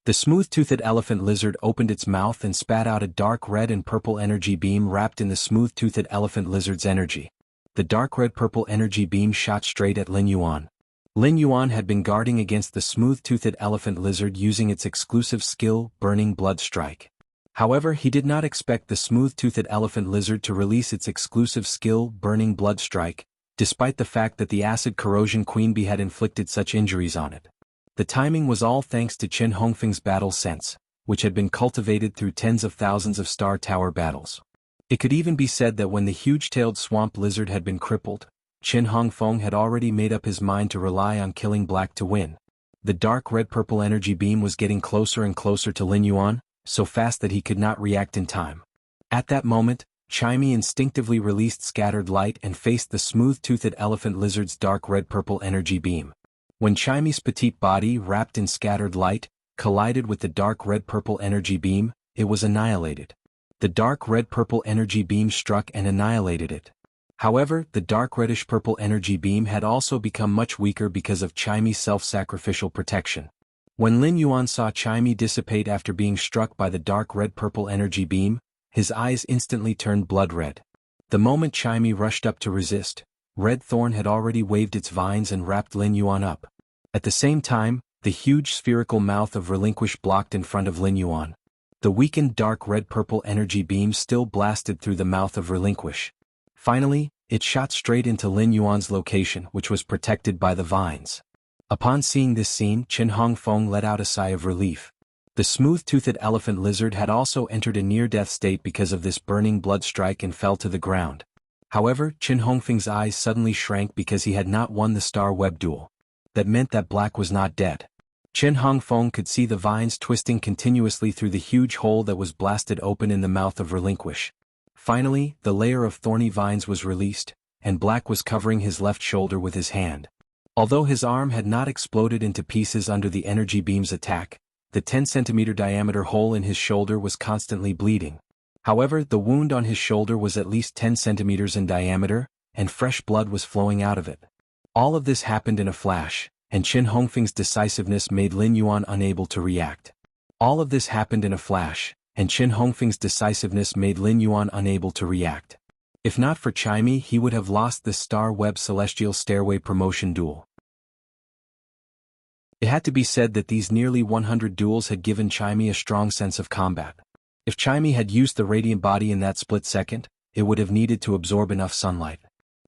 The smooth-toothed elephant lizard opened its mouth and spat out a dark red and purple energy beam wrapped in the smooth-toothed elephant lizard's energy. The dark red-purple energy beam shot straight at Lin Yuan. Lin Yuan had been guarding against the smooth-toothed elephant lizard using its exclusive skill, Burning Blood Strike. However, he did not expect the smooth-toothed elephant lizard to release its exclusive skill, Burning Blood Strike, despite the fact that the acid corrosion queen bee had inflicted such injuries on it. The timing was all thanks to Qin Hongfeng's battle sense, which had been cultivated through tens of thousands of Star Tower battles. It could even be said that when the huge-tailed swamp lizard had been crippled, Qin Hongfeng had already made up his mind to rely on killing Black to win. The dark red-purple energy beam was getting closer and closer to Lin Yuan, so fast that he could not react in time. At that moment, Chimey instinctively released scattered light and faced the smooth-toothed elephant lizard's dark red-purple energy beam. When Chimey's petite body, wrapped in scattered light, collided with the dark red-purple energy beam, it was annihilated. The dark red-purple energy beam struck and annihilated it. However, the dark reddish-purple energy beam had also become much weaker because of Chimey's self-sacrificial protection. When Lin Yuan saw Chimey dissipate after being struck by the dark red-purple energy beam, his eyes instantly turned blood red. The moment Chimey rushed up to resist, Red Thorn had already waved its vines and wrapped Lin Yuan up. At the same time, the huge spherical mouth of Relinquish blocked in front of Lin Yuan. The weakened dark red-purple energy beam still blasted through the mouth of Relinquish. Finally, it shot straight into Lin Yuan's location, which was protected by the vines. Upon seeing this scene, Qin Hongfeng let out a sigh of relief. The smooth-toothed elephant lizard had also entered a near-death state because of this Burning Blood Strike and fell to the ground. However, Qin Hongfeng's eyes suddenly shrank because he had not won the Star Web duel. That meant that Black was not dead. Qin Hongfeng could see the vines twisting continuously through the huge hole that was blasted open in the mouth of Relinquish. Finally, the layer of thorny vines was released, and Black was covering his left shoulder with his hand. Although his arm had not exploded into pieces under the energy beam's attack, the 10-centimeter diameter hole in his shoulder was constantly bleeding. However, the wound on his shoulder was at least 10 centimeters in diameter, and fresh blood was flowing out of it. All of this happened in a flash, and Qin Hongfeng's decisiveness made Lin Yuan unable to react. All of this happened in a flash, and Qin Hongfeng's decisiveness made Lin Yuan unable to react. If not for Chimey, he would have lost this Star Web Celestial Stairway promotion duel. It had to be said that these nearly 100 duels had given Chimey a strong sense of combat. If Chimey had used the radiant body in that split second, it would have needed to absorb enough sunlight.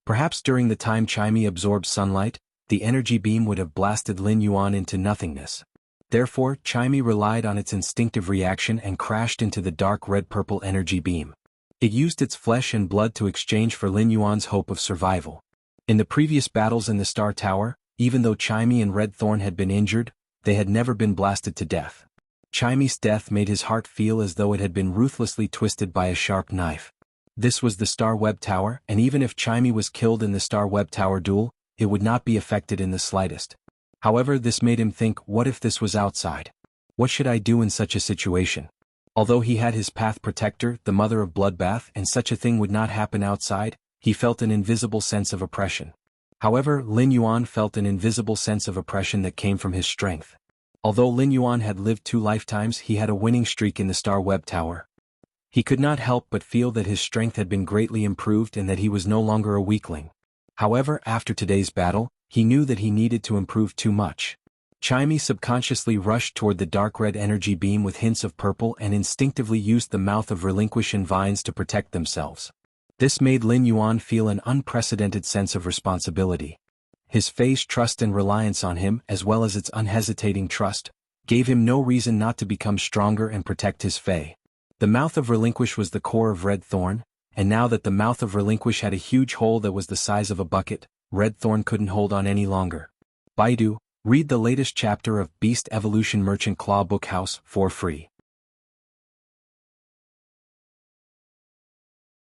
Perhaps during the time Chimey absorbed sunlight, the energy beam would have blasted Lin Yuan into nothingness. Therefore, Chimey relied on its instinctive reaction and crashed into the dark red-purple energy beam. It used its flesh and blood to exchange for Lin Yuan's hope of survival. In the previous battles in the Star Tower, even though Chimey and Red Thorn had been injured, they had never been blasted to death. Chimey's death made his heart feel as though it had been ruthlessly twisted by a sharp knife. This was the Star Web Tower, and even if Chimey was killed in the Star Web Tower duel, it would not be affected in the slightest. However, this made him think, what if this was outside? What should I do in such a situation? Although he had his path protector, the mother of Bloodbath, and such a thing would not happen outside, he felt an invisible sense of oppression. However, Lin Yuan felt an invisible sense of oppression that came from his strength. Although Lin Yuan had lived 2 lifetimes, he had a winning streak in the Star Web Tower. He could not help but feel that his strength had been greatly improved and that he was no longer a weakling. However, after today's battle, he knew that he needed to improve too much. Chimey subconsciously rushed toward the dark red energy beam with hints of purple and instinctively used the mouth of relinquishing vines to protect themselves. This made Lin Yuan feel an unprecedented sense of responsibility. His Fae's trust and reliance on him, as well as its unhesitating trust, gave him no reason not to become stronger and protect his Fae. The mouth of relinquish was the core of Red Thorn, and now that the mouth of relinquish had a huge hole that was the size of a bucket, Red Thorn couldn't hold on any longer. Baidu, read the latest chapter of Beast Evolution Merchant Claw Bookhouse for free.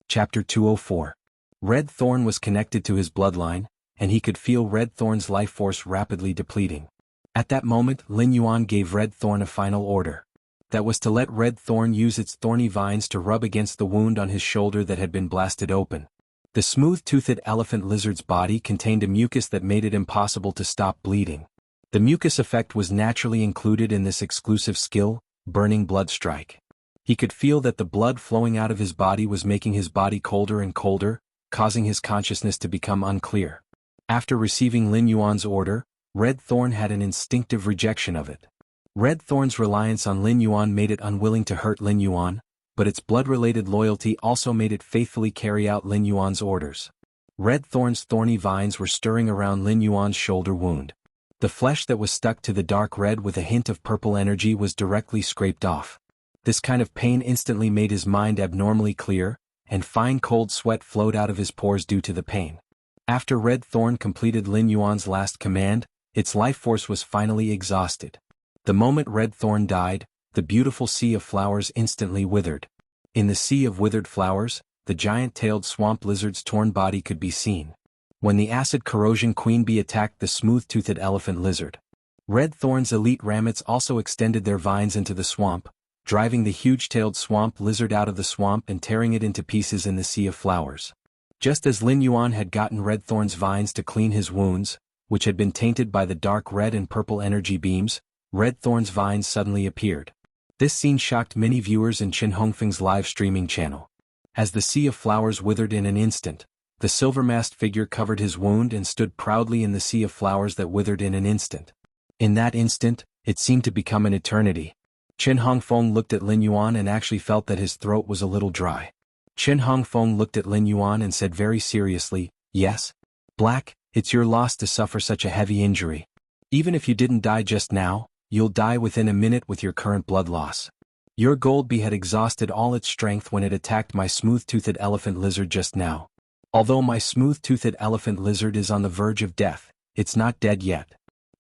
Chapter 204. Red Thorn was connected to his bloodline, and he could feel Red Thorn's life force rapidly depleting. At that moment, Lin Yuan gave Red Thorn a final order. That was to let Red Thorn use its thorny vines to rub against the wound on his shoulder that had been blasted open. The smooth-toothed elephant lizard's body contained a mucus that made it impossible to stop bleeding. The mucus effect was naturally included in this exclusive skill, Burning Blood Strike. He could feel that the blood flowing out of his body was making his body colder and colder, causing his consciousness to become unclear. After receiving Lin Yuan's order, Red Thorn had an instinctive rejection of it. Red Thorn's reliance on Lin Yuan made it unwilling to hurt Lin Yuan, but its blood-related loyalty also made it faithfully carry out Lin Yuan's orders. Red Thorn's thorny vines were stirring around Lin Yuan's shoulder wound. The flesh that was stuck to the dark red with a hint of purple energy was directly scraped off. This kind of pain instantly made his mind abnormally clear, and fine cold sweat flowed out of his pores due to the pain. After Red Thorn completed Lin Yuan's last command, its life force was finally exhausted. The moment Red Thorn died, the beautiful sea of flowers instantly withered. In the sea of withered flowers, the giant-tailed swamp lizard's torn body could be seen. When the acid corrosion queen bee attacked the smooth-toothed elephant lizard, Red Thorn's elite ramets also extended their vines into the swamp, driving the huge-tailed swamp lizard out of the swamp and tearing it into pieces in the sea of flowers. Just as Lin Yuan had gotten Red Thorn's vines to clean his wounds, which had been tainted by the dark red and purple energy beams, Red Thorn's vines suddenly appeared. This scene shocked many viewers in Qin Hongfeng's live streaming channel. As the sea of flowers withered in an instant, the silver-masked figure covered his wound and stood proudly in the sea of flowers that withered in an instant. In that instant, it seemed to become an eternity. Qin Hongfeng looked at Lin Yuan and actually felt that his throat was a little dry. Qin Hongfeng looked at Lin Yuan and said very seriously, "Yes? Black, it's your loss to suffer such a heavy injury. Even if you didn't die just now, you'll die within a minute with your current blood loss. Your gold bee had exhausted all its strength when it attacked my smooth-toothed elephant lizard just now. Although my smooth-toothed elephant lizard is on the verge of death, it's not dead yet."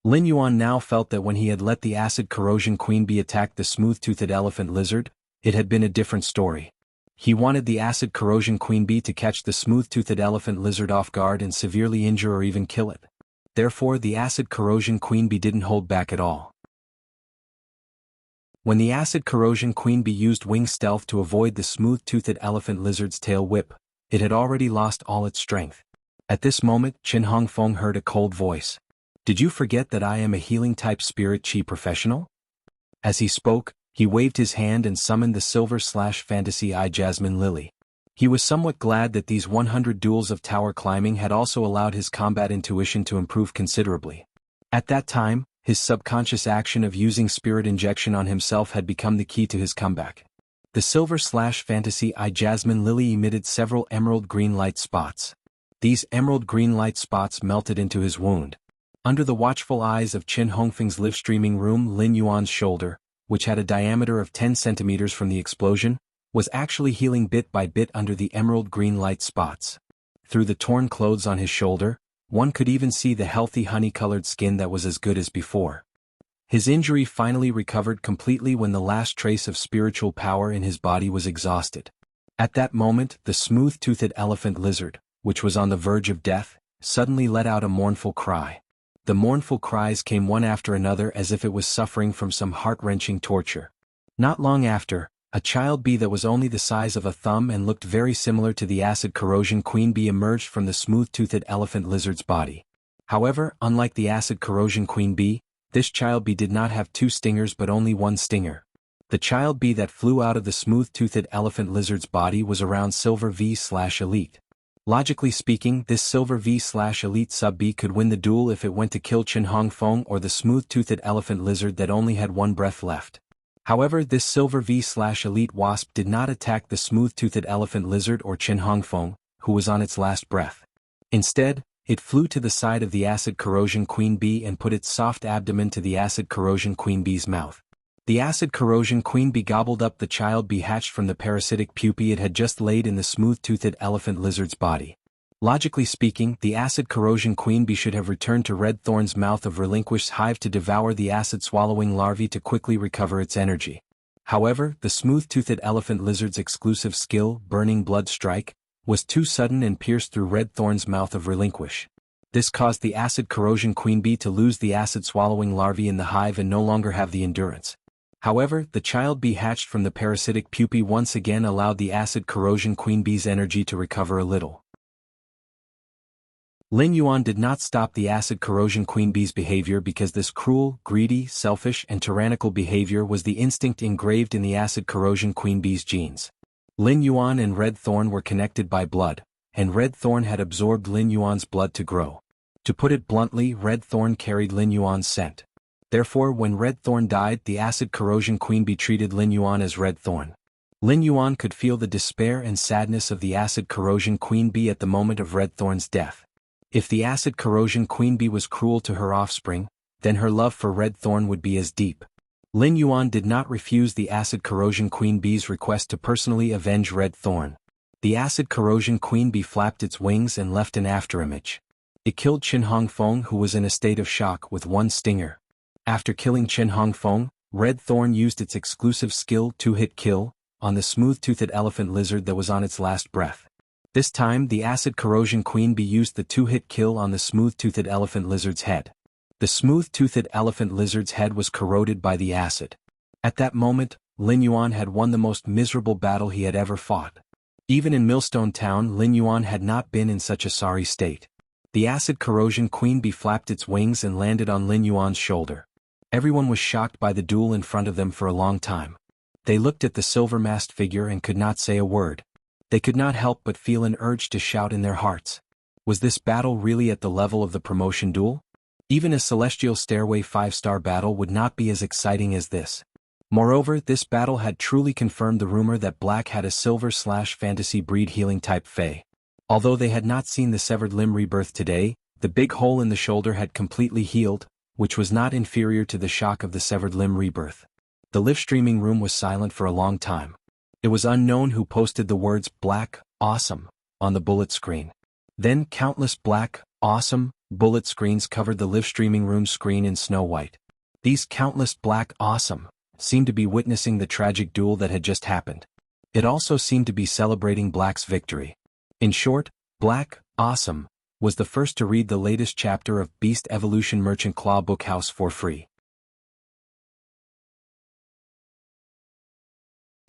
Lin Yuan now felt that when he had let the acid corrosion queen bee attack the smooth-toothed elephant lizard, it had been a different story. He wanted the acid corrosion queen bee to catch the smooth-toothed elephant lizard off guard and severely injure or even kill it. Therefore, the acid corrosion queen bee didn't hold back at all. When the acid corrosion queen bee used wing stealth to avoid the smooth-toothed elephant lizard's tail whip, it had already lost all its strength. At this moment, Qin Hongfeng heard a cold voice. "Did you forget that I am a healing-type spirit chi professional?" As he spoke, he waved his hand and summoned the silver-fantasy eye jasmine lily. He was somewhat glad that these 100 duels of tower climbing had also allowed his combat intuition to improve considerably. At that time, his subconscious action of using spirit injection on himself had become the key to his comeback. The silver-fantasy eye jasmine lily emitted several emerald green light spots. These emerald green light spots melted into his wound. Under the watchful eyes of Qin Hongfeng's live streaming room, Lin Yuan's shoulder, which had a diameter of 10 centimeters from the explosion, was actually healing bit by bit under the emerald green light spots. Through the torn clothes on his shoulder, one could even see the healthy honey-colored skin that was as good as before. His injury finally recovered completely when the last trace of spiritual power in his body was exhausted. At that moment, the smooth-toothed elephant lizard, which was on the verge of death, suddenly let out a mournful cry. The mournful cries came one after another as if it was suffering from some heart-wrenching torture. Not long after, a child bee that was only the size of a thumb and looked very similar to the acid corrosion queen bee emerged from the smooth-toothed elephant lizard's body. However, unlike the acid corrosion queen bee, this child bee did not have two stingers but only one stinger. The child bee that flew out of the smooth-toothed elephant lizard's body was around Silver V/Elite. Logically speaking, this Silver V/Elite sub-bee could win the duel if it went to kill Qin Hongfeng or the smooth-toothed elephant lizard that only had one breath left. However, this Silver V/Elite wasp did not attack the smooth-toothed elephant lizard or Qin Hongfeng, who was on its last breath. Instead, it flew to the side of the acid corrosion queen bee and put its soft abdomen to the acid corrosion queen bee's mouth. The acid corrosion queen bee gobbled up the child bee hatched from the parasitic pupae it had just laid in the smooth-toothed elephant lizard's body. Logically speaking, the acid corrosion queen bee should have returned to Red Thorn's mouth of relinquished hive to devour the acid-swallowing larvae to quickly recover its energy. However, the smooth-toothed elephant lizard's exclusive skill, Burning Blood Strike, was too sudden and pierced through Red Thorn's mouth of relinquish. This caused the acid corrosion queen bee to lose the acid-swallowing larvae in the hive and no longer have the endurance. However, the child bee hatched from the parasitic pupae once again allowed the acid corrosion queen bee's energy to recover a little. Lin Yuan did not stop the acid corrosion queen bee's behavior because this cruel, greedy, selfish and tyrannical behavior was the instinct engraved in the acid corrosion queen bee's genes. Lin Yuan and Red Thorn were connected by blood, and Red Thorn had absorbed Lin Yuan's blood to grow. To put it bluntly, Red Thorn carried Lin Yuan's scent. Therefore, when Red Thorn died, the acid corrosion queen bee treated Lin Yuan as Red Thorn. Lin Yuan could feel the despair and sadness of the acid corrosion queen bee at the moment of Red Thorn's death. If the acid corrosion queen bee was cruel to her offspring, then her love for Red Thorn would be as deep. Lin Yuan did not refuse the acid corrosion queen bee's request to personally avenge Red Thorn. The acid corrosion queen bee flapped its wings and left an afterimage. It killed Qin Hongfeng, who was in a state of shock, with one stinger. After killing Qin Hongfeng, Red Thorn used its exclusive skill, two-hit kill, on the smooth-toothed elephant lizard that was on its last breath. This time, the acid corrosion queen bee used the two-hit kill on the smooth-toothed elephant lizard's head. The smooth-toothed elephant lizard's head was corroded by the acid. At that moment, Lin Yuan had won the most miserable battle he had ever fought. Even in Millstone Town, Lin Yuan had not been in such a sorry state. The acid corrosion queen bee flapped its wings and landed on Lin Yuan's shoulder. Everyone was shocked by the duel in front of them for a long time. They looked at the silver-masked figure and could not say a word. They could not help but feel an urge to shout in their hearts. Was this battle really at the level of the promotion duel? Even a Celestial Stairway 5-star battle would not be as exciting as this. Moreover, this battle had truly confirmed the rumor that Black had a silver/fantasy breed healing type Fae. Although they had not seen the severed limb rebirth today, the big hole in the shoulder had completely healed, which was not inferior to the shock of the severed limb rebirth. The live streaming room was silent for a long time. It was unknown who posted the words "Black, Awesome" on the bullet screen. Then countless black, awesome, bullet screens covered the live streaming room screen in snow white. These countless black, awesome seemed to be witnessing the tragic duel that had just happened. It also seemed to be celebrating Black's victory. In short, Black, Awesome was the first to read the latest chapter of Beast Evolution Merchant Claw Bookhouse for free.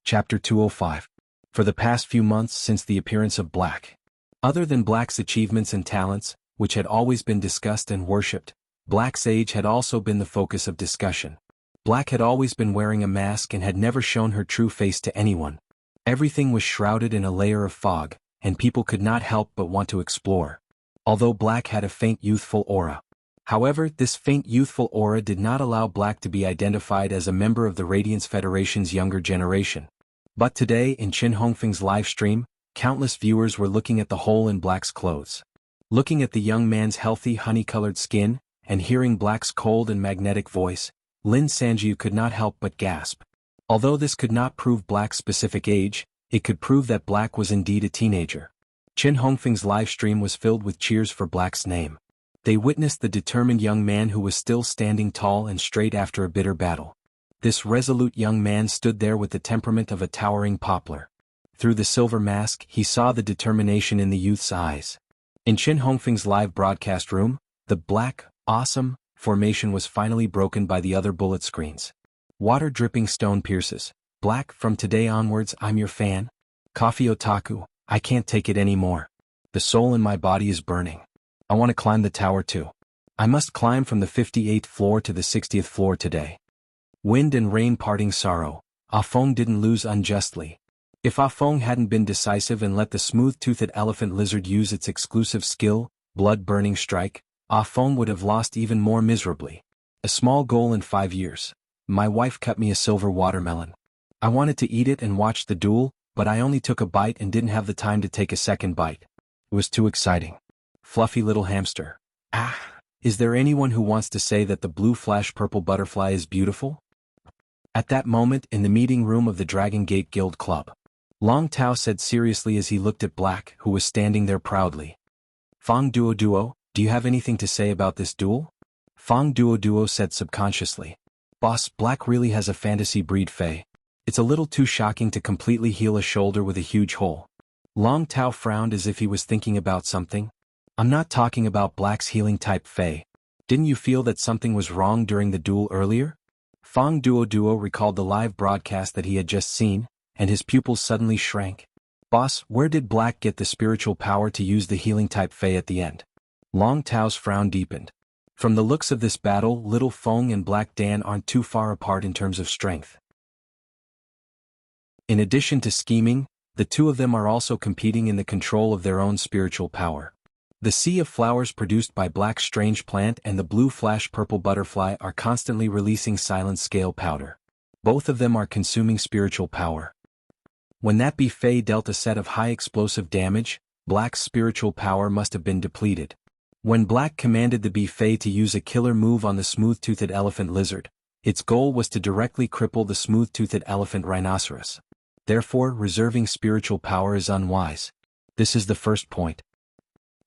Chapter 205. For the past few months since the appearance of Black. Other than Black's achievements and talents, which had always been discussed and worshipped, Black's age had also been the focus of discussion. Black had always been wearing a mask and had never shown her true face to anyone. Everything was shrouded in a layer of fog, and people could not help but want to explore. Although Black had a faint youthful aura. However, this faint youthful aura did not allow Black to be identified as a member of the Radiance Federation's younger generation. But today, in Qin Hongfeng's live stream, countless viewers were looking at the hole in Black's clothes. Looking at the young man's healthy honey-colored skin, and hearing Black's cold and magnetic voice, Lin Sanjiu could not help but gasp. Although this could not prove Black's specific age, it could prove that Black was indeed a teenager. Qin Hongfeng's live stream was filled with cheers for Black's name. They witnessed the determined young man who was still standing tall and straight after a bitter battle. This resolute young man stood there with the temperament of a towering poplar. Through the silver mask, he saw the determination in the youth's eyes. In Qin Hongfeng's live broadcast room, the black, awesome, formation was finally broken by the other bullet screens. Water dripping stone pierces. Black, from today onwards I'm your fan. Coffee otaku, I can't take it anymore. The soul in my body is burning. I want to climb the tower too. I must climb from the 58th floor to the 60th floor today. Wind and rain parting sorrow. Ah Feng didn't lose unjustly. If Ah Feng hadn't been decisive and let the smooth-toothed elephant lizard use its exclusive skill, blood-burning strike, Ah Feng would have lost even more miserably. A small goal in 5 years. My wife cut me a silver watermelon. I wanted to eat it and watch the duel, but I only took a bite and didn't have the time to take a second bite. It was too exciting. Fluffy little hamster. Ah! Is there anyone who wants to say that the blue flash purple butterfly is beautiful? At that moment in the meeting room of the Dragon Gate Guild Club, Long Tao said seriously as he looked at Black, who was standing there proudly. Fang Duo, do you have anything to say about this duel? Fang Duo said subconsciously. Boss, Black really has a fantasy breed Fey. It's a little too shocking to completely heal a shoulder with a huge hole. Long Tao frowned as if he was thinking about something. I'm not talking about Black's healing type Fey. Didn't you feel that something was wrong during the duel earlier? Fang Duo recalled the live broadcast that he had just seen, and his pupils suddenly shrank. Boss, where did Black get the spiritual power to use the healing type Fey at the end? Long Tao's frown deepened. From the looks of this battle, Little Feng and Black Dan aren't too far apart in terms of strength. In addition to scheming, the two of them are also competing in the control of their own spiritual power. The sea of flowers produced by Black's strange plant and the blue flash purple butterfly are constantly releasing silent scale powder. Both of them are consuming spiritual power. When that bee Fey dealt a set of high explosive damage, Black's spiritual power must have been depleted. When Black commanded the bee Fey to use a killer move on the smooth-toothed elephant lizard, its goal was to directly cripple the smooth-toothed elephant rhinoceros. Therefore, reserving spiritual power is unwise. This is the first point.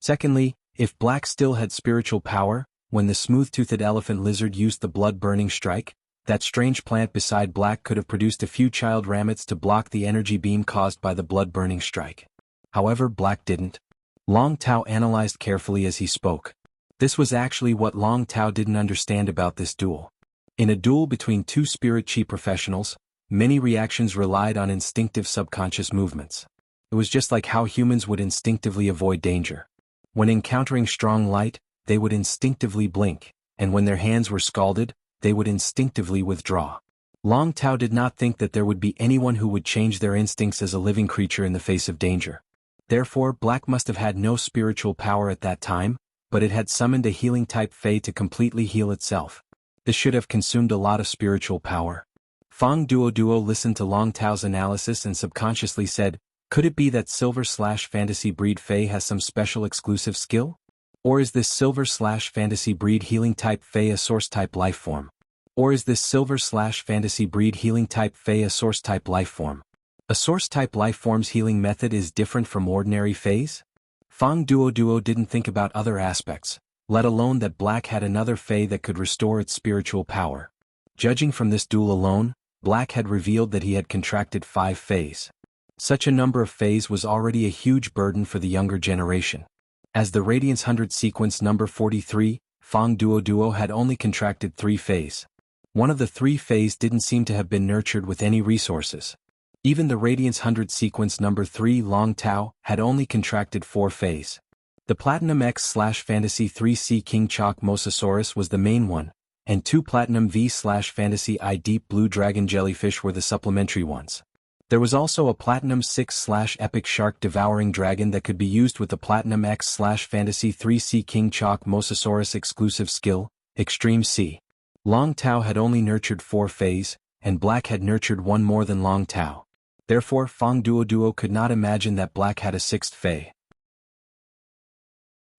Secondly, if Black still had spiritual power, when the smooth-toothed elephant lizard used the blood-burning strike, that strange plant beside Black could have produced a few child ramets to block the energy beam caused by the blood-burning strike. However, Black didn't. Long Tao analyzed carefully as he spoke. This was actually what Long Tao didn't understand about this duel. In a duel between two spirit chi professionals, many reactions relied on instinctive subconscious movements. It was just like how humans would instinctively avoid danger. When encountering strong light, they would instinctively blink, and when their hands were scalded, they would instinctively withdraw. Long Tao did not think that there would be anyone who would change their instincts as a living creature in the face of danger. Therefore, Black must have had no spiritual power at that time, but it had summoned a healing type Fey to completely heal itself. This should have consumed a lot of spiritual power. Fang Duo listened to Long Tao's analysis and subconsciously said, could it be that Silver/Fantasy Breed Fey has some special exclusive skill? Or is this Silver/Fantasy Breed Healing Type Fey a Source Type life form? Or is this Silver/Fantasy Breed Healing Type Fey a Source Type life form? A Source Type life form's healing method is different from ordinary Feys? Fang Duo didn't think about other aspects, let alone that Black had another Fey that could restore its spiritual power. Judging from this duel alone, Black had revealed that he had contracted 5 Feys. Such a number of Feys was already a huge burden for the younger generation. As the Radiance 100 sequence number 43, Fang Duo had only contracted 3 Feys. One of the 3 Feys didn't seem to have been nurtured with any resources. Even the Radiance 100 sequence number 3 Long Tao had only contracted 4 Feys. The Platinum X/Fantasy 3C King Chalk Mosasaurus was the main one, and 2 Platinum V/Fantasy I Deep Blue Dragon Jellyfish were the supplementary ones. There was also a Platinum 6/Epic Shark Devouring Dragon that could be used with the Platinum X/Fantasy 3C King Chalk Mosasaurus exclusive skill, Extreme C. Long Tao had only nurtured 4 Feys, and Black had nurtured 1 more than Long Tao. Therefore, Fang Duo could not imagine that Black had a 6th Fey.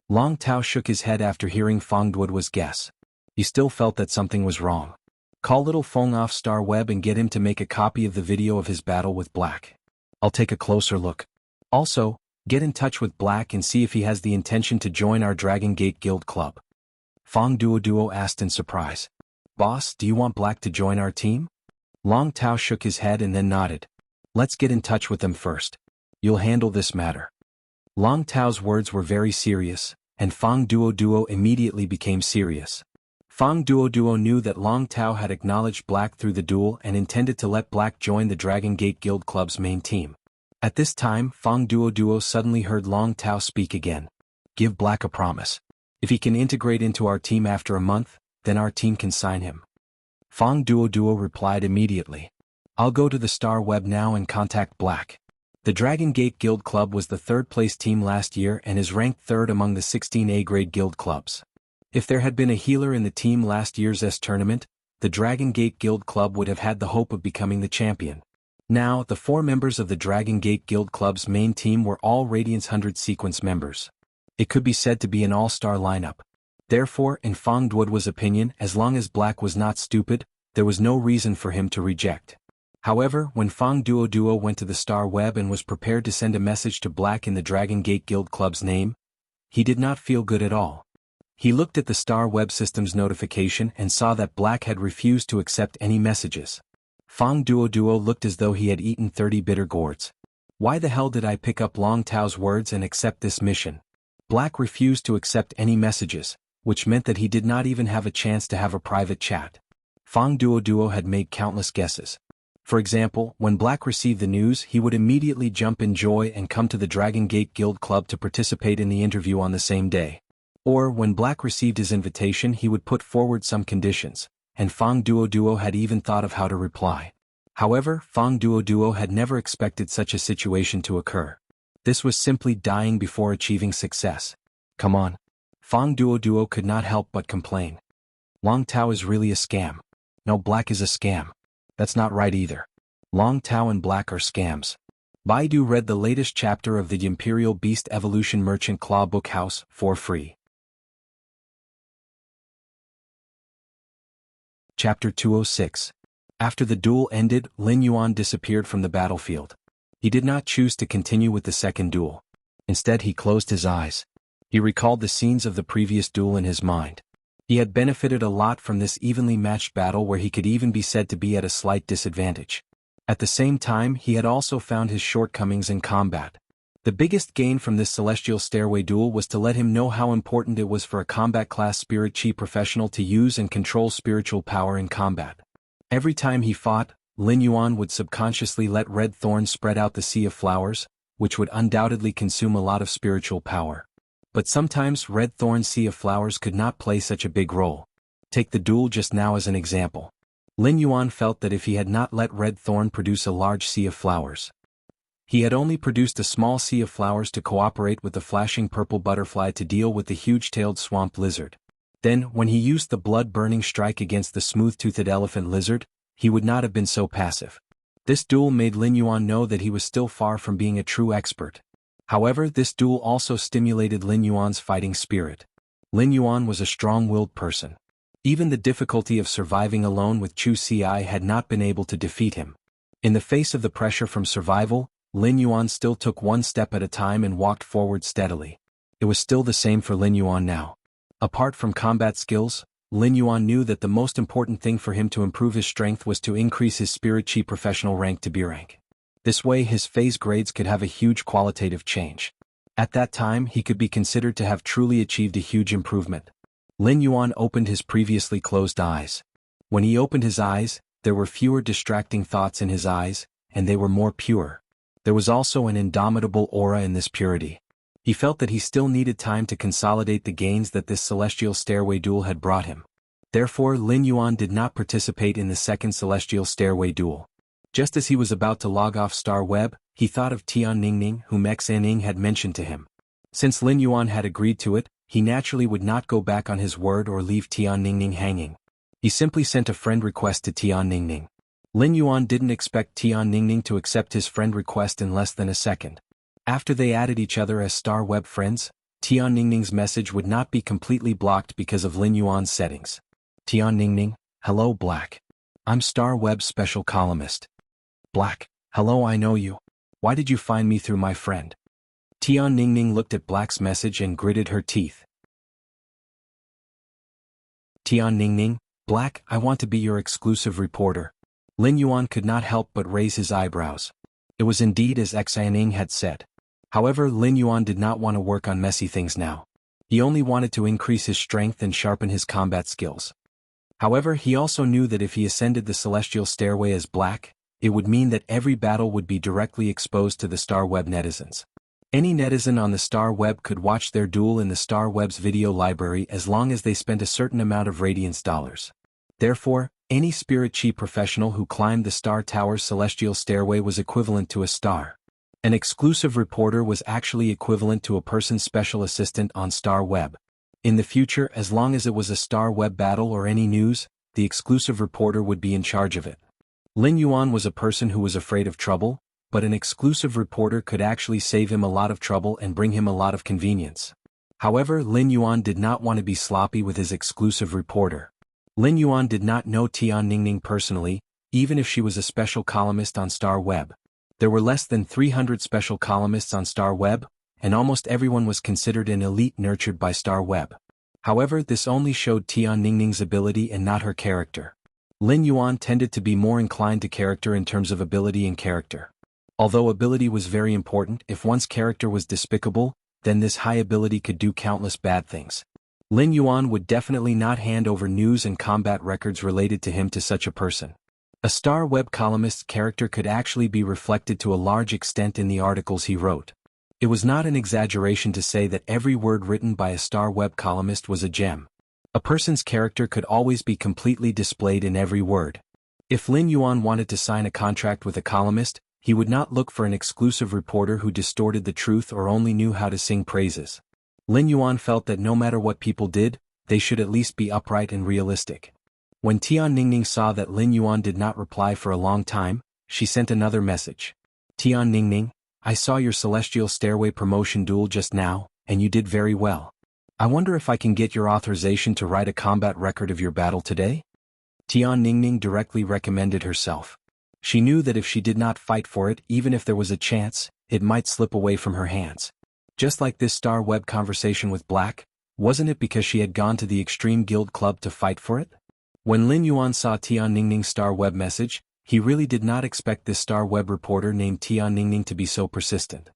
Long Tao shook his head after hearing Fang Duo's guess. He still felt that something was wrong. Call Little Feng off Star Web and get him to make a copy of the video of his battle with Black. I'll take a closer look. Also, get in touch with Black and see if he has the intention to join our Dragon Gate Guild Club. Fang Duo asked in surprise. Boss, do you want Black to join our team? Long Tao shook his head and then nodded. Let's get in touch with them first. You'll handle this matter. Long Tao's words were very serious, and Fang Duo immediately became serious. Fang Duo knew that Long Tao had acknowledged Black through the duel and intended to let Black join the Dragon Gate Guild Club's main team. At this time, Fang Duo suddenly heard Long Tao speak again. Give Black a promise. If he can integrate into our team after a month, then our team can sign him. Fang Duo replied immediately. I'll go to the Star Web now and contact Black. The Dragon Gate Guild Club was the third-place team last year and is ranked third among the 16 A-grade guild clubs. If there had been a healer in the team last year's S tournament, the Dragon Gate Guild Club would have had the hope of becoming the champion. Now, the 4 members of the Dragon Gate Guild Club's main team were all Radiance 100 sequence members. It could be said to be an all-star lineup. Therefore, in Fang Duo's opinion, as long as Black was not stupid, there was no reason for him to reject. However, when Fang Duo went to the Star Web and was prepared to send a message to Black in the Dragon Gate Guild Club's name, he did not feel good at all. He looked at the Star Web system's notification and saw that Black had refused to accept any messages. Fang Duo looked as though he had eaten 30 bitter gourds. Why the hell did I pick up Long Tao's words and accept this mission? Black refused to accept any messages, which meant that he did not even have a chance to have a private chat. Fang Duo had made countless guesses. For example, when Black received the news, he would immediately jump in joy and come to the Dragon Gate Guild Club to participate in the interview on the same day. Or, when Black received his invitation, he would put forward some conditions, and Fang Duo had even thought of how to reply. However, Fang Duo had never expected such a situation to occur. This was simply dying before achieving success. Come on. Fang Duo could not help but complain. Long Tao is really a scam. No, Black is a scam. That's not right either. Long Tao and Black are scams. Baidu read the latest chapter of the Imperial Beast Evolution Merchant Claw Book House for free. Chapter 206. After the duel ended, Lin Yuan disappeared from the battlefield. He did not choose to continue with the second duel. Instead, he closed his eyes. He recalled the scenes of the previous duel in his mind. He had benefited a lot from this evenly matched battle where he could even be said to be at a slight disadvantage. At the same time, he had also found his shortcomings in combat. The biggest gain from this Celestial Stairway duel was to let him know how important it was for a combat-class Spirit Chi professional to use and control spiritual power in combat. Every time he fought, Lin Yuan would subconsciously let red thorns spread out the sea of flowers, which would undoubtedly consume a lot of spiritual power. But sometimes red thorn sea of flowers could not play such a big role. Take the duel just now as an example. Lin Yuan felt that if he had not let red thorn produce a large sea of flowers, he had only produced a small sea of flowers to cooperate with the flashing purple butterfly to deal with the huge-tailed swamp lizard. Then, when he used the blood-burning strike against the smooth-toothed elephant lizard, he would not have been so passive. This duel made Lin Yuan know that he was still far from being a true expert. However, this duel also stimulated Lin Yuan's fighting spirit. Lin Yuan was a strong-willed person. Even the difficulty of surviving alone with Chu Ci had not been able to defeat him. In the face of the pressure from survival, Lin Yuan still took one step at a time and walked forward steadily. It was still the same for Lin Yuan now. Apart from combat skills, Lin Yuan knew that the most important thing for him to improve his strength was to increase his Spirit Chi professional rank to B rank. This way his phase grades could have a huge qualitative change. At that time he could be considered to have truly achieved a huge improvement. Lin Yuan opened his previously closed eyes. When he opened his eyes, there were fewer distracting thoughts in his eyes, and they were more pure. There was also an indomitable aura in this purity. He felt that he still needed time to consolidate the gains that this Celestial Stairway duel had brought him. Therefore, Lin Yuan did not participate in the second Celestial Stairway duel. Just as he was about to log off Star Web, he thought of Tian Ningning, whom Xaning had mentioned to him. Since Lin Yuan had agreed to it, he naturally would not go back on his word or leave Tian Ningning hanging. He simply sent a friend request to Tian Ningning. Lin Yuan didn't expect Tian Ningning to accept his friend request in less than a second. After they added each other as Star Web friends, Tian Ningning's message would not be completely blocked because of Lin Yuan's settings. Tian Ningning, hello Black. I'm Star Web's special columnist. Black, hello, I know you. Why did you find me through my friend? Tian Ningning looked at Black's message and gritted her teeth. Tian Ningning, Black, I want to be your exclusive reporter. Lin Yuan could not help but raise his eyebrows. It was indeed as Xianing had said. However, Lin Yuan did not want to work on messy things now. He only wanted to increase his strength and sharpen his combat skills. However, he also knew that if he ascended the celestial stairway as Black, it would mean that every battle would be directly exposed to the Star Web netizens. Any netizen on the Star Web could watch their duel in the Star Web's video library as long as they spent a certain amount of Radiance dollars. Therefore, any Spirit Chi professional who climbed the Star Tower's celestial stairway was equivalent to a star. An exclusive reporter was actually equivalent to a person's special assistant on Star Web. In the future, as long as it was a Star Web battle or any news, the exclusive reporter would be in charge of it. Lin Yuan was a person who was afraid of trouble, but an exclusive reporter could actually save him a lot of trouble and bring him a lot of convenience. However, Lin Yuan did not want to be sloppy with his exclusive reporter. Lin Yuan did not know Tian Ningning personally, even if she was a special columnist on Star Web. There were less than 300 special columnists on Star Web, and almost everyone was considered an elite nurtured by Star Web. However, this only showed Tian Ningning's ability and not her character. Lin Yuan tended to be more inclined to character in terms of ability and character. Although ability was very important, if one's character was despicable, then this high ability could do countless bad things. Lin Yuan would definitely not hand over news and combat records related to him to such a person. A Star Web columnist's character could actually be reflected to a large extent in the articles he wrote. It was not an exaggeration to say that every word written by a Star Web columnist was a gem. A person's character could always be completely displayed in every word. If Lin Yuan wanted to sign a contract with a columnist, he would not look for an exclusive reporter who distorted the truth or only knew how to sing praises. Lin Yuan felt that no matter what people did, they should at least be upright and realistic. When Tian Ningning saw that Lin Yuan did not reply for a long time, she sent another message. Tian Ningning, I saw your Celestial Stairway promotion duel just now, and you did very well. I wonder if I can get your authorization to write a combat record of your battle today? Tian Ningning directly recommended herself. She knew that if she did not fight for it, even if there was a chance, it might slip away from her hands. Just like this Star Web conversation with Black, wasn't it because she had gone to the Extreme Guild Club to fight for it? When Lin Yuan saw Tian Ningning's Star Web message, he really did not expect this Star Web reporter named Tian Ningning to be so persistent.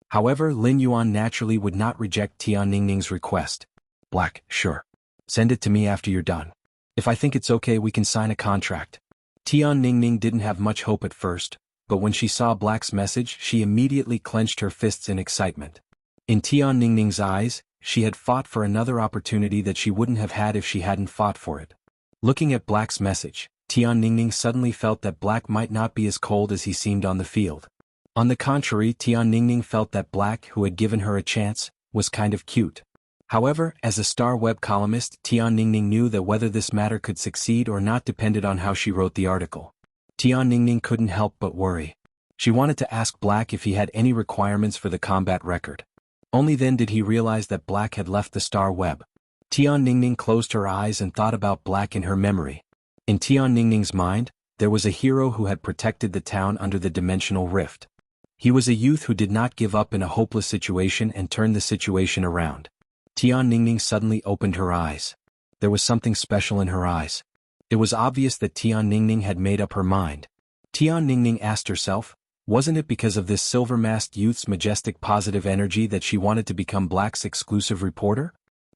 However, Lin Yuan naturally would not reject Tian Ningning's request. Black, sure. Send it to me after you're done. If I think it's okay, we can sign a contract. Tian Ningning didn't have much hope at first, but when she saw Black's message, she immediately clenched her fists in excitement. In Tian Ningning's eyes, she had fought for another opportunity that she wouldn't have had if she hadn't fought for it. Looking at Black's message, Tian Ningning suddenly felt that Black might not be as cold as he seemed on the field. On the contrary, Tian Ningning felt that Black, who had given her a chance, was kind of cute. However, as a Star Web columnist, Tian Ningning knew that whether this matter could succeed or not depended on how she wrote the article. Tian Ningning couldn't help but worry. She wanted to ask Black if he had any requirements for the combat record. Only then did he realize that Black had left the Star Web. Tian Ningning closed her eyes and thought about Black in her memory. In Tian Ningning's mind, there was a hero who had protected the town under the dimensional rift. He was a youth who did not give up in a hopeless situation and turned the situation around. Tian Ningning suddenly opened her eyes. There was something special in her eyes. It was obvious that Tian Ningning had made up her mind. Tian Ningning asked herself, wasn't it because of this silver-masked youth's majestic positive energy that she wanted to become Black's exclusive reporter?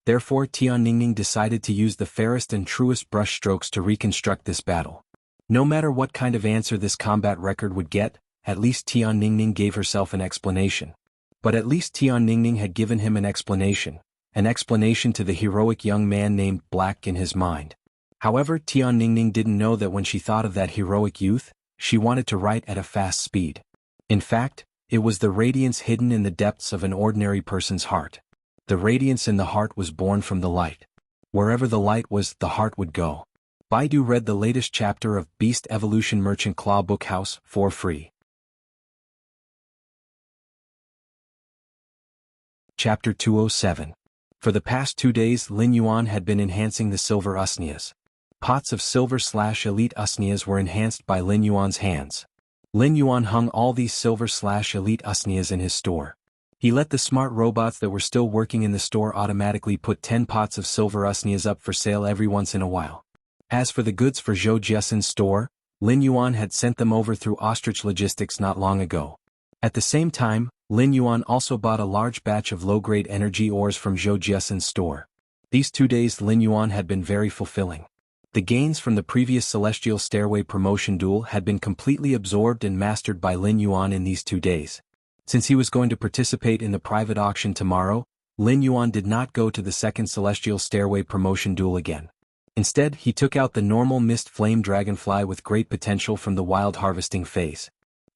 Therefore, Tian Ningning decided to use the fairest and truest brushstrokes to reconstruct this battle. No matter what kind of answer this combat record would get, at least Tian Ningning gave herself an explanation. But at least Tian Ningning had given him an explanation to the heroic young man named Black in his mind. However, Tian Ningning didn't know that when she thought of that heroic youth, she wanted to write at a fast speed. In fact, it was the radiance hidden in the depths of an ordinary person's heart. The radiance in the heart was born from the light. Wherever the light was, the heart would go. Baidu read the latest chapter of Beast Evolution Merchant Claw Bookhouse for free. Chapter 207. For the past 2 days, Lin Yuan had been enhancing the silver usnias. Pots of silver/elite usnias were enhanced by Lin Yuan's hands. Lin Yuan hung all these silver/elite usnias in his store. He let the smart robots that were still working in the store automatically put 10 pots of silver usnias up for sale every once in a while. As for the goods for Zhou Jiasen's store, Lin Yuan had sent them over through Ostrich Logistics not long ago. At the same time, Lin Yuan also bought a large batch of low-grade energy ores from Zhou Jiasen's store. These 2 days Lin Yuan had been very fulfilling. The gains from the previous Celestial Stairway promotion duel had been completely absorbed and mastered by Lin Yuan in these 2 days. Since he was going to participate in the private auction tomorrow, Lin Yuan did not go to the second Celestial Stairway promotion duel again. Instead, he took out the normal Mist Flame Dragonfly with great potential from the wild harvesting phase.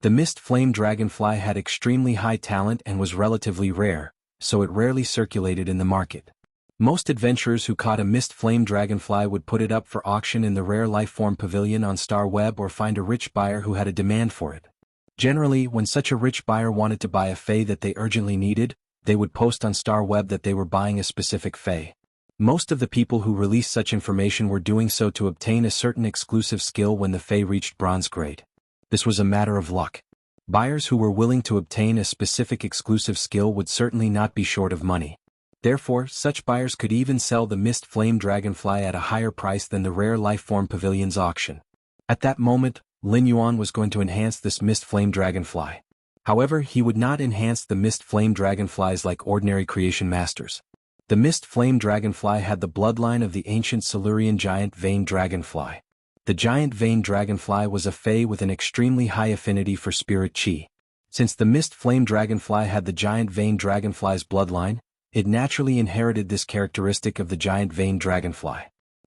The Mist Flame Dragonfly had extremely high talent and was relatively rare, so it rarely circulated in the market. Most adventurers who caught a Mist Flame Dragonfly would put it up for auction in the Rare Lifeform Pavilion on Star Web or find a rich buyer who had a demand for it. Generally, when such a rich buyer wanted to buy a Fae that they urgently needed, they would post on Star Web that they were buying a specific Fae. Most of the people who released such information were doing so to obtain a certain exclusive skill when the Fae reached bronze grade. This was a matter of luck. Buyers who were willing to obtain a specific exclusive skill would certainly not be short of money. Therefore, such buyers could even sell the Mist Flame Dragonfly at a higher price than the Rare Lifeform Pavilion's auction. At that moment, Lin Yuan was going to enhance this Mist Flame Dragonfly. However, he would not enhance the Mist Flame Dragonflies like ordinary creation masters. The Mist Flame Dragonfly had the bloodline of the ancient Silurian Giant Vane Dragonfly. The Giant Vane Dragonfly was a Fae with an extremely high affinity for Spirit Chi. Since the Mist Flame Dragonfly had the Giant Vane Dragonfly's bloodline, it naturally inherited this characteristic of the Giant Vane Dragonfly.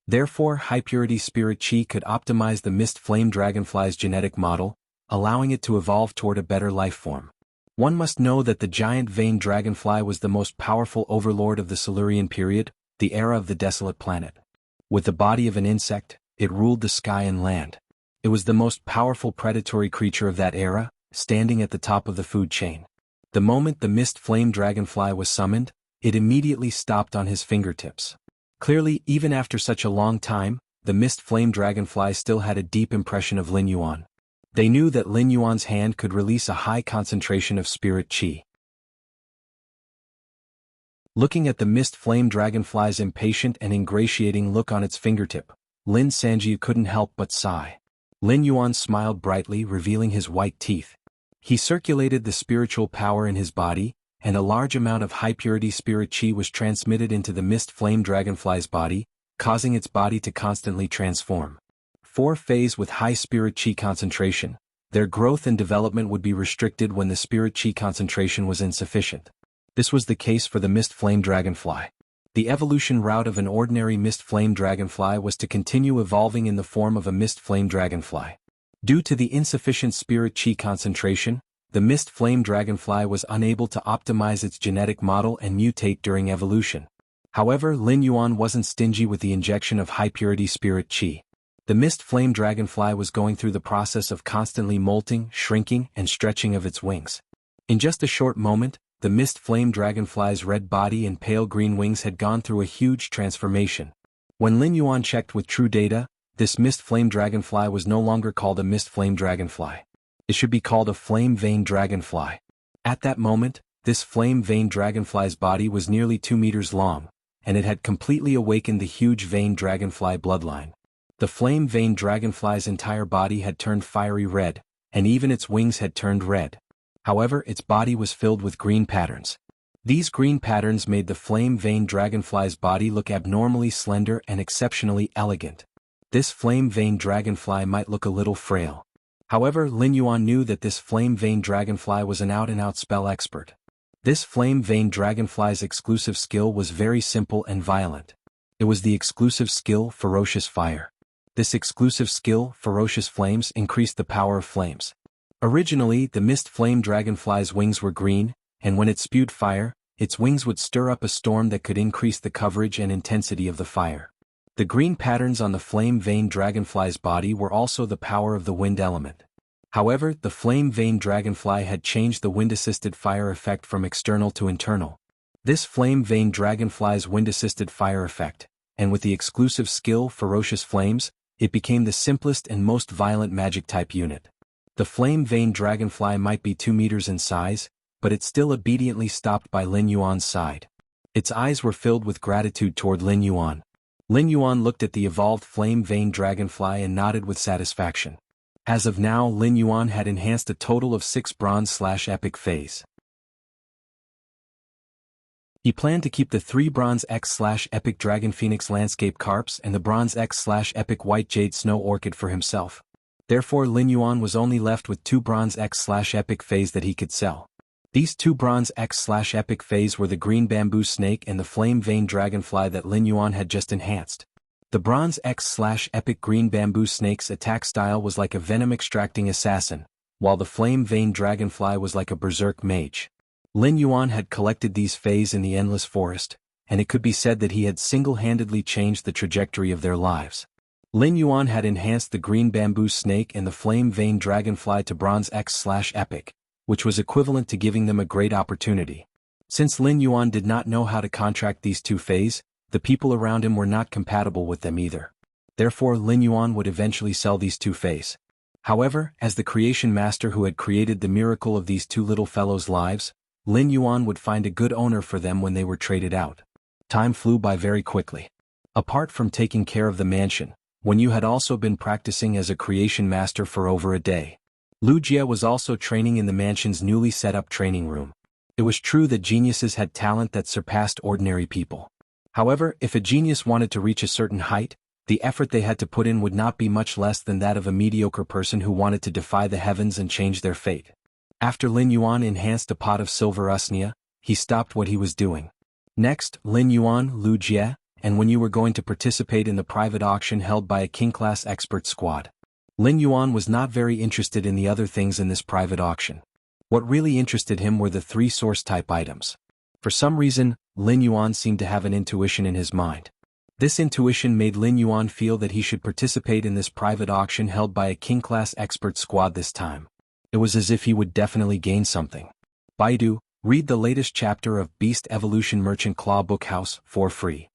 Therefore, high-purity Spirit Chi could optimize the Mist Flame Dragonfly's genetic model, allowing it to evolve toward a better life form. One must know that the Giant Vane Dragonfly was the most powerful overlord of the Silurian period, the era of the desolate planet. With the body of an insect, it ruled the sky and land. It was the most powerful predatory creature of that era, standing at the top of the food chain. The moment the Mist Flame Dragonfly was summoned, it immediately stopped on his fingertips. Clearly, even after such a long time, the Mist Flame Dragonfly still had a deep impression of Lin Yuan. They knew that Lin Yuan's hand could release a high concentration of Spirit Chi. Looking at the Mist Flame Dragonfly's impatient and ingratiating look on its fingertip, Lin Sanji couldn't help but sigh. Lin Yuan smiled brightly, revealing his white teeth. He circulated the spiritual power in his body, and a large amount of high-purity Spirit Chi was transmitted into the Mist Flame Dragonfly's body, causing its body to constantly transform. 4 Faes with high Spirit Chi concentration, their growth and development would be restricted when the Spirit Chi concentration was insufficient. This was the case for the Mist Flame Dragonfly. The evolution route of an ordinary Mist Flame Dragonfly was to continue evolving in the form of a Mist Flame Dragonfly. Due to the insufficient Spirit Chi concentration, the Mist Flame Dragonfly was unable to optimize its genetic model and mutate during evolution. However, Lin Yuan wasn't stingy with the injection of high-purity Spirit Chi. The Mist Flame Dragonfly was going through the process of constantly molting, shrinking, and stretching of its wings. In just a short moment, the Mist Flame Dragonfly's red body and pale green wings had gone through a huge transformation. When Lin Yuan checked with true data, this Mist Flame Dragonfly was no longer called a Mist Flame Dragonfly. It should be called a Flame Vane Dragonfly. At that moment, this Flame Vane Dragonfly's body was nearly 2 meters long, and it had completely awakened the huge Vane Dragonfly bloodline. The Flame Vane Dragonfly's entire body had turned fiery red, and even its wings had turned red. However, its body was filled with green patterns. These green patterns made the Flame Vane Dragonfly's body look abnormally slender and exceptionally elegant. This Flame Vane Dragonfly might look a little frail. However, Lin Yuan knew that this Flame Vane Dragonfly was an out-and-out spell expert. This Flame Vane Dragonfly's exclusive skill was very simple and violent. It was the exclusive skill Ferocious Fire. This exclusive skill, Ferocious Flames, increased the power of flames. Originally, the Mist Flame Dragonfly's wings were green, and when it spewed fire, its wings would stir up a storm that could increase the coverage and intensity of the fire. The green patterns on the Flame Vane Dragonfly's body were also the power of the wind element. However, the Flame Vane Dragonfly had changed the wind-assisted fire effect from external to internal. This Flame Vane Dragonfly's wind-assisted fire effect, and with the exclusive skill Ferocious Flames, it became the simplest and most violent magic-type unit. The Flame Vane Dragonfly might be 2 meters in size, but it still obediently stopped by Lin Yuan's side. Its eyes were filled with gratitude toward Lin Yuan. Lin Yuan looked at the evolved Flame Vane Dragonfly and nodded with satisfaction. As of now, Lin Yuan had enhanced a total of 6 bronze/epic phase. He planned to keep the 3 bronze X/epic dragon phoenix landscape carps and the bronze X/epic white jade snow orchid for himself. Therefore Lin Yuan was only left with 2 bronze X/epic phase that he could sell. These 2 bronze X/epic phase were the green bamboo snake and the flame vein dragonfly that Lin Yuan had just enhanced. The bronze X/epic green bamboo snake's attack style was like a venom-extracting assassin, while the flame vein dragonfly was like a berserk mage. Lin Yuan had collected these phase in the Endless Forest, and it could be said that he had single-handedly changed the trajectory of their lives. Lin Yuan had enhanced the green bamboo snake and the flame vein dragonfly to bronze X/epic, which was equivalent to giving them a great opportunity. Since Lin Yuan did not know how to contract these 2 phase, the people around him were not compatible with them either. Therefore Lin Yuan would eventually sell these 2 phase. However, as the creation master who had created the miracle of these 2 little fellows' lives, Lin Yuan would find a good owner for them when they were traded out. Time flew by very quickly. Apart from taking care of the mansion, Wen Yu had also been practicing as a creation master for over a day. Wuxia was also training in the mansion's newly set up training room. It was true that geniuses had talent that surpassed ordinary people. However, if a genius wanted to reach a certain height, the effort they had to put in would not be much less than that of a mediocre person who wanted to defy the heavens and change their fate. After Lin Yuan enhanced a pot of silver usnia, he stopped what he was doing. Next, Lin Yuan, Wuxia, and Wen Yu were going to participate in the private auction held by a king-class expert squad. Lin Yuan was not very interested in the other things in this private auction. What really interested him were the 3 source-type items. For some reason, Lin Yuan seemed to have an intuition in his mind. This intuition made Lin Yuan feel that he should participate in this private auction held by a king-class expert squad this time. It was as if he would definitely gain something. Baidu, read the latest chapter of Beast Evolution Merchant Claw Bookhouse for free.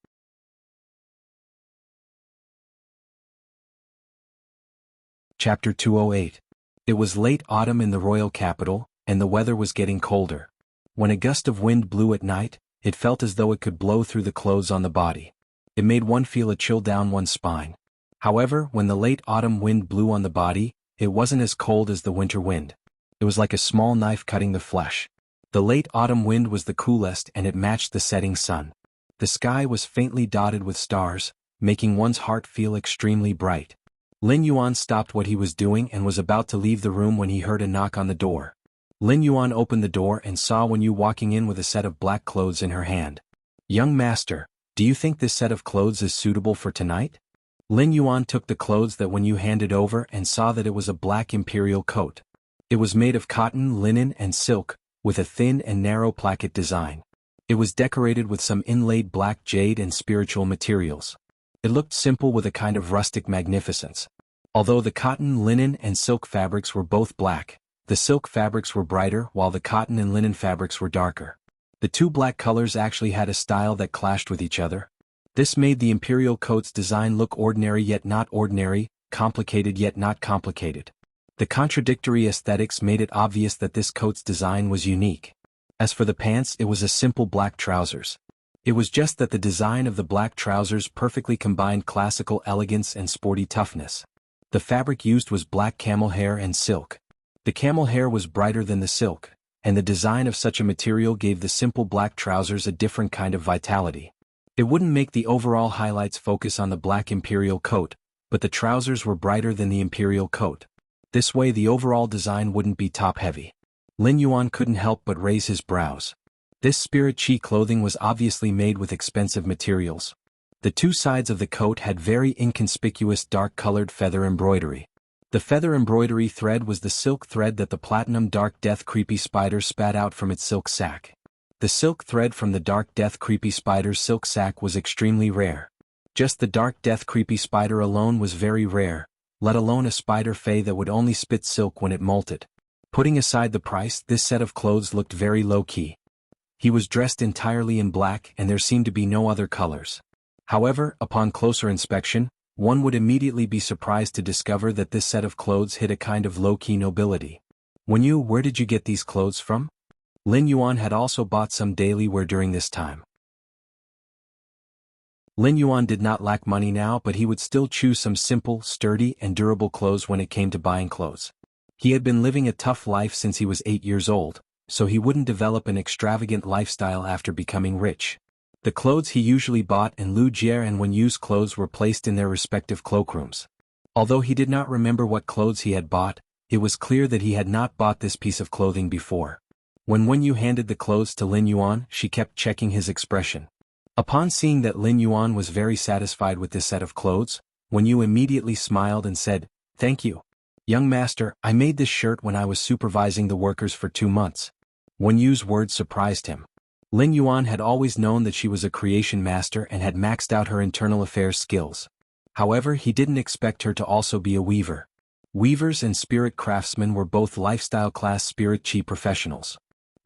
Chapter 208. It was late autumn in the royal capital, and the weather was getting colder. When a gust of wind blew at night, it felt as though it could blow through the clothes on the body. It made one feel a chill down one's spine. However, when the late autumn wind blew on the body, it wasn't as cold as the winter wind. It was like a small knife cutting the flesh. The late autumn wind was the coolest and it matched the setting sun. The sky was faintly dotted with stars, making one's heart feel extremely bright. Lin Yuan stopped what he was doing and was about to leave the room when he heard a knock on the door. Lin Yuan opened the door and saw Wen Yu walking in with a set of black clothes in her hand. "Young master, do you think this set of clothes is suitable for tonight?" Lin Yuan took the clothes that Wen Yu handed over and saw that it was a black imperial coat. It was made of cotton, linen, and silk, with a thin and narrow placket design. It was decorated with some inlaid black jade and spiritual materials. It looked simple with a kind of rustic magnificence. Although the cotton, linen, and silk fabrics were both black, the silk fabrics were brighter while the cotton and linen fabrics were darker. The 2 black colors actually had a style that clashed with each other. This made the imperial coat's design look ordinary yet not ordinary, complicated yet not complicated. The contradictory aesthetics made it obvious that this coat's design was unique. As for the pants, it was a simple black trousers. It was just that the design of the black trousers perfectly combined classical elegance and sporty toughness. The fabric used was black camel hair and silk. The camel hair was brighter than the silk, and the design of such a material gave the simple black trousers a different kind of vitality. It wouldn't make the overall highlights focus on the black imperial coat, but the trousers were brighter than the imperial coat. This way the overall design wouldn't be top-heavy. Lin Yuan couldn't help but raise his brows. This spirit chi clothing was obviously made with expensive materials. The 2 sides of the coat had very inconspicuous dark-colored feather embroidery. The feather embroidery thread was the silk thread that the platinum dark death creepy spider spat out from its silk sac. The silk thread from the dark death creepy spider's silk sac was extremely rare. Just the dark death creepy spider alone was very rare, let alone a spider fae that would only spit silk when it molted. Putting aside the price, this set of clothes looked very low-key. He was dressed entirely in black and there seemed to be no other colors. However, upon closer inspection, one would immediately be surprised to discover that this set of clothes hid a kind of low-key nobility. "Wen Yu, where did you get these clothes from?" Lin Yuan had also bought some daily wear during this time. Lin Yuan did not lack money now, but he would still choose some simple, sturdy, and durable clothes when it came to buying clothes. He had been living a tough life since he was 8 years old, so he wouldn't develop an extravagant lifestyle after becoming rich. The clothes he usually bought in Lu Jie and Wen Yu's clothes were placed in their respective cloakrooms. Although he did not remember what clothes he had bought, it was clear that he had not bought this piece of clothing before. When Wen Yu handed the clothes to Lin Yuan, she kept checking his expression. Upon seeing that Lin Yuan was very satisfied with this set of clothes, Wen Yu immediately smiled and said, "Thank you. Young master, I made this shirt when I was supervising the workers for 2 months." Wen Yu's words surprised him. Lin Yuan had always known that she was a creation master and had maxed out her internal affairs skills. However, he didn't expect her to also be a weaver. Weavers and spirit craftsmen were both lifestyle class spirit chi professionals.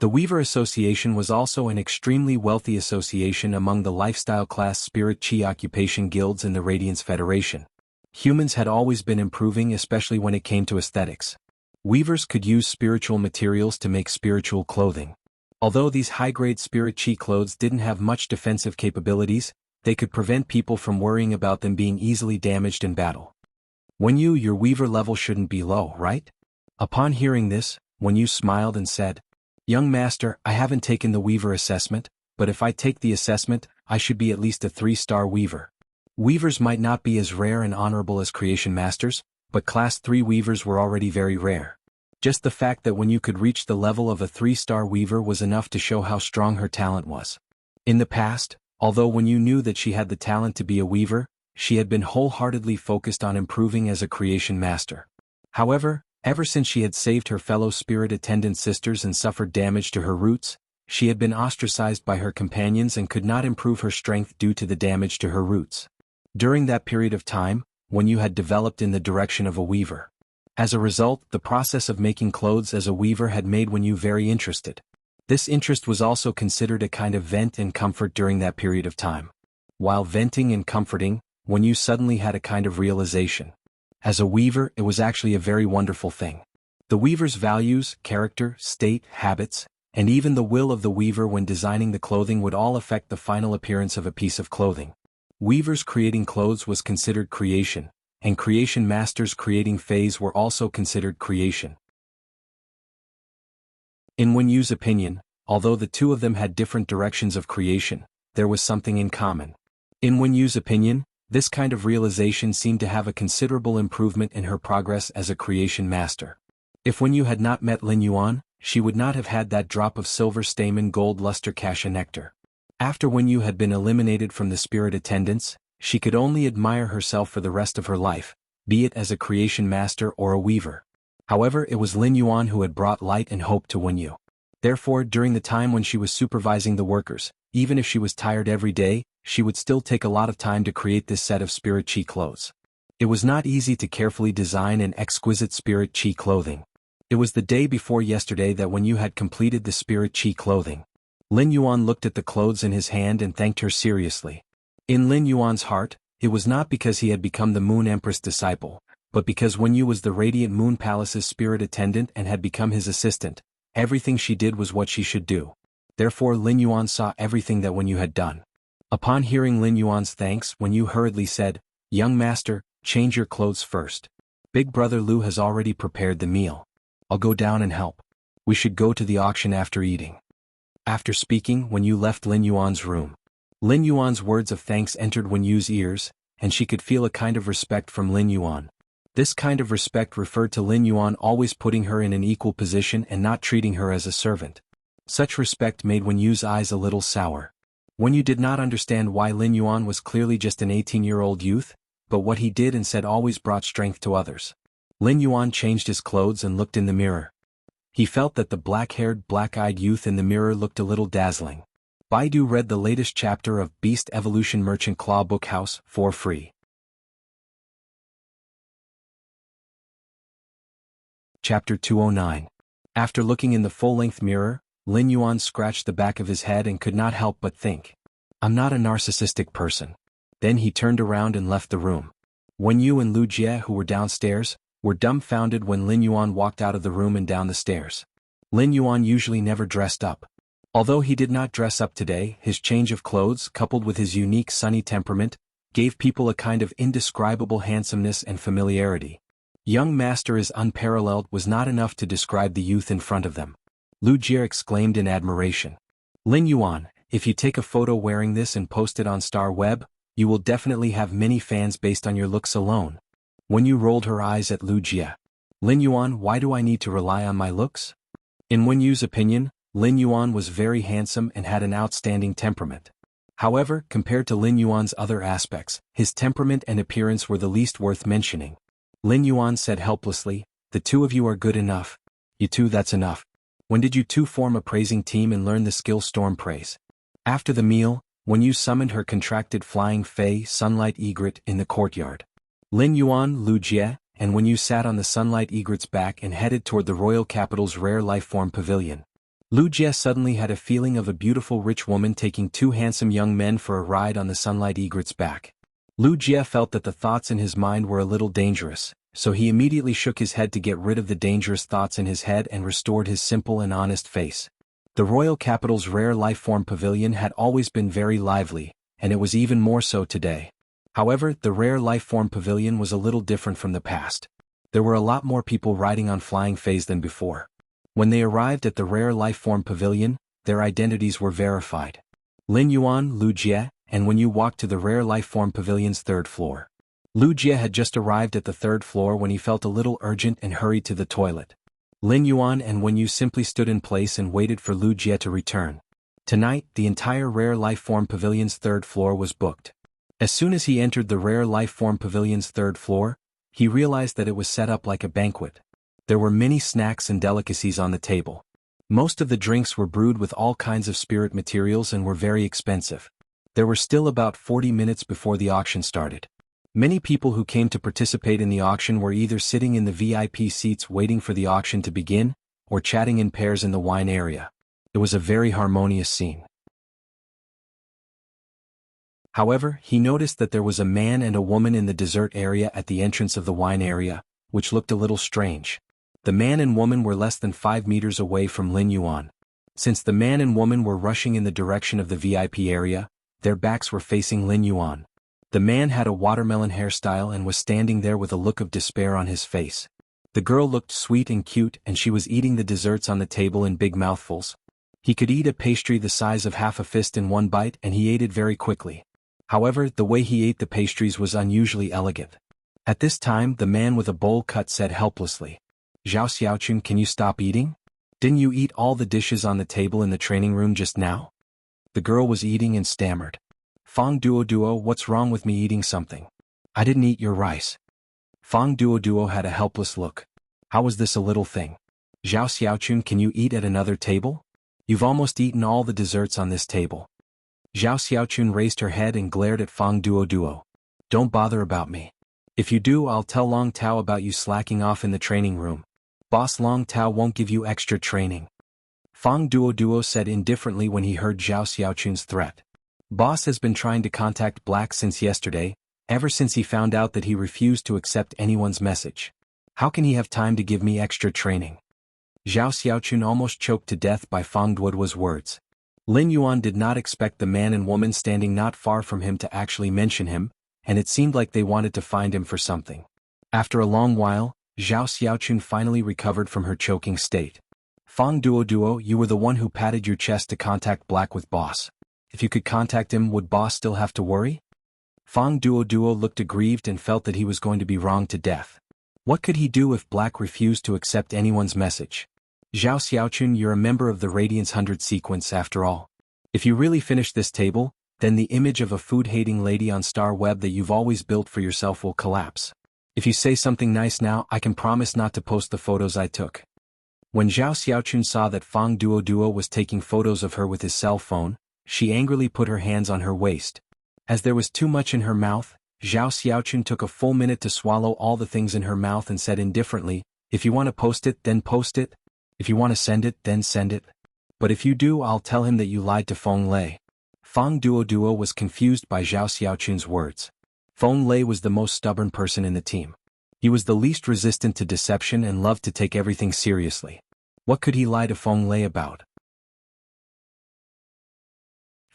The Weaver Association was also an extremely wealthy association among the lifestyle class spirit chi occupation guilds in the Radiance Federation. Humans had always been improving, especially when it came to aesthetics. Weavers could use spiritual materials to make spiritual clothing. Although these high-grade spirit chi clothes didn't have much defensive capabilities, they could prevent people from worrying about them being easily damaged in battle. Wen Yu, your weaver level shouldn't be low, right? Upon hearing this, Wen Yu smiled and said, "Young master, I haven't taken the weaver assessment, but if I take the assessment, I should be at least a 3-star weaver." Weavers might not be as rare and honorable as creation masters, but class 3 weavers were already very rare. Just the fact that Wen Yu could reach the level of a 3-star weaver was enough to show how strong her talent was. In the past, although Wen Yu knew that she had the talent to be a weaver, she had been wholeheartedly focused on improving as a creation master. However, ever since she had saved her fellow spirit attendant sisters and suffered damage to her roots, she had been ostracized by her companions and could not improve her strength due to the damage to her roots. During that period of time, Wen Yu had developed in the direction of a weaver. As a result, the process of making clothes as a weaver had made Wen Yu very interested. This interest was also considered a kind of vent and comfort during that period of time. While venting and comforting, Wen Yu suddenly had a kind of realization. As a weaver, it was actually a very wonderful thing. The weaver's values, character, state, habits, and even the will of the weaver when designing the clothing would all affect the final appearance of a piece of clothing. Weavers creating clothes was considered creation, and creation masters creating phase were also considered creation. In Wen Yu's opinion, although the two of them had different directions of creation, there was something in common. In Wen Yu's opinion, this kind of realization seemed to have a considerable improvement in her progress as a creation master. If Wen Yu had not met Lin Yuan, she would not have had that drop of silver stamen gold luster cassia nectar. After Wen Yu had been eliminated from the spirit attendants, she could only admire herself for the rest of her life, be it as a creation master or a weaver. However, it was Lin Yuan who had brought light and hope to Wen Yu. Therefore, during the time when she was supervising the workers, even if she was tired every day, she would still take a lot of time to create this set of spirit chi clothes. It was not easy to carefully design an exquisite spirit chi clothing. It was the day before yesterday that Wen Yu had completed the spirit chi clothing. Lin Yuan looked at the clothes in his hand and thanked her seriously. In Lin Yuan's heart, it was not because he had become the Moon Empress disciple, but because Wen Yu was the Radiant Moon Palace's spirit attendant and had become his assistant. Everything she did was what she should do. Therefore Lin Yuan saw everything that Wen Yu had done. Upon hearing Lin Yuan's thanks, Wen Yu hurriedly said, "Young master, change your clothes first. Big brother Lu has already prepared the meal. I'll go down and help. We should go to the auction after eating." After speaking, Wen Yu left Lin Yuan's room. Lin Yuan's words of thanks entered Wen Yu's ears, and she could feel a kind of respect from Lin Yuan. This kind of respect referred to Lin Yuan always putting her in an equal position and not treating her as a servant. Such respect made Wen Yu's eyes a little sour. Wen Yu did not understand why Lin Yuan was clearly just an 18-year-old youth, but what he did and said always brought strength to others. Lin Yuan changed his clothes and looked in the mirror. He felt that the black-haired, black-eyed youth in the mirror looked a little dazzling. Baidu read the latest chapter of Beast Evolution Merchant Claw Bookhouse for free. Chapter 209. After looking in the full-length mirror, Lin Yuan scratched the back of his head and could not help but think, "I'm not a narcissistic person." Then he turned around and left the room. Wen Yu and Lu Jie, who were downstairs, were dumbfounded when Lin Yuan walked out of the room and down the stairs. Lin Yuan usually never dressed up. Although he did not dress up today, his change of clothes, coupled with his unique sunny temperament, gave people a kind of indescribable handsomeness and familiarity. Young master is unparalleled was not enough to describe the youth in front of them. Lu Jie exclaimed in admiration. Lin Yuan, if you take a photo wearing this and post it on Star Web, you will definitely have many fans based on your looks alone. When you rolled her eyes at Lu Jie. Lin Yuan, why do I need to rely on my looks? In Wen Yu's opinion, Lin Yuan was very handsome and had an outstanding temperament. However, compared to Lin Yuan's other aspects, his temperament and appearance were the least worth mentioning. Lin Yuan said helplessly, the two of you are good enough. You two, that's enough. When did you two form a praising team and learn the skill storm praise? After the meal, Wen Yu summoned her contracted flying fey sunlight egret in the courtyard. Lin Yuan, Lu Jie, and Wen Yu sat on the sunlight egret's back and headed toward the royal capital's rare lifeform pavilion. Lu Jie suddenly had a feeling of a beautiful rich woman taking two handsome young men for a ride on the sunlight egret's back. Lu Jie felt that the thoughts in his mind were a little dangerous, so he immediately shook his head to get rid of the dangerous thoughts in his head and restored his simple and honest face. The royal capital's rare lifeform pavilion had always been very lively, and it was even more so today. However, the rare lifeform pavilion was a little different from the past. There were a lot more people riding on flying fays than before. When they arrived at the rare lifeform pavilion, their identities were verified. Lin Yuan, Lu Jie, and Wen Yu walked to the rare lifeform pavilion's third floor. Lu Jie had just arrived at the third floor when he felt a little urgent and hurried to the toilet. Lin Yuan and Wen Yu simply stood in place and waited for Lu Jie to return. Tonight, the entire rare lifeform pavilion's third floor was booked. As soon as he entered the rare lifeform pavilion's third floor, he realized that it was set up like a banquet. There were many snacks and delicacies on the table. Most of the drinks were brewed with all kinds of spirit materials and were very expensive. There were still about 40 minutes before the auction started. Many people who came to participate in the auction were either sitting in the VIP seats waiting for the auction to begin, or chatting in pairs in the wine area. It was a very harmonious scene. However, he noticed that there was a man and a woman in the dessert area at the entrance of the wine area, which looked a little strange. The man and woman were less than 5 meters away from Lin Yuan. Since the man and woman were rushing in the direction of the VIP area, their backs were facing Lin Yuan. The man had a watermelon hairstyle and was standing there with a look of despair on his face. The girl looked sweet and cute and she was eating the desserts on the table in big mouthfuls. He could eat a pastry the size of half a fist in one bite and he ate it very quickly. However, the way he ate the pastries was unusually elegant. At this time, the man with a bowl cut said helplessly, Zhao Xiaochun, can you stop eating? Didn't you eat all the dishes on the table in the training room just now? The girl was eating and stammered. Fang Duo, what's wrong with me eating something? I didn't eat your rice. Fang Duo had a helpless look. How was this a little thing? Zhao Xiaochun, can you eat at another table? You've almost eaten all the desserts on this table. Zhao Xiaochun raised her head and glared at Fang Duo. Don't bother about me. If you do, I'll tell Long Tao about you slacking off in the training room. Boss Long Tao won't give you extra training. Fang Duo said indifferently when he heard Zhao Xiaochun's threat. Boss has been trying to contact Black since yesterday, ever since he found out that he refused to accept anyone's message. How can he have time to give me extra training? Zhao Xiaochun almost choked to death by Fang Duo's words. Lin Yuan did not expect the man and woman standing not far from him to actually mention him, and it seemed like they wanted to find him for something. After a long while, Zhao Xiaochun finally recovered from her choking state. Fang Duo, you were the one who patted your chest to contact Black with Boss. If you could contact him, would Boss still have to worry? Fang Duo looked aggrieved and felt that he was going to be wronged to death. What could he do if Black refused to accept anyone's message? Zhao Xiaochun, you're a member of the Radiance 100 sequence after all. If you really finish this table, then the image of a food-hating lady on Star Web that you've always built for yourself will collapse. If you say something nice now, I can promise not to post the photos I took. When Zhao Xiaochun saw that Fang Duo was taking photos of her with his cell phone, she angrily put her hands on her waist. As there was too much in her mouth, Zhao Xiaochun took a full minute to swallow all the things in her mouth and said indifferently, if you want to post it, then post it. If you want to send it, then send it. But if you do, I'll tell him that you lied to Feng Lei. Fang Duo was confused by Zhao Xiaochun's words. Feng Lei was the most stubborn person in the team. He was the least resistant to deception and loved to take everything seriously. What could he lie to Feng Lei about?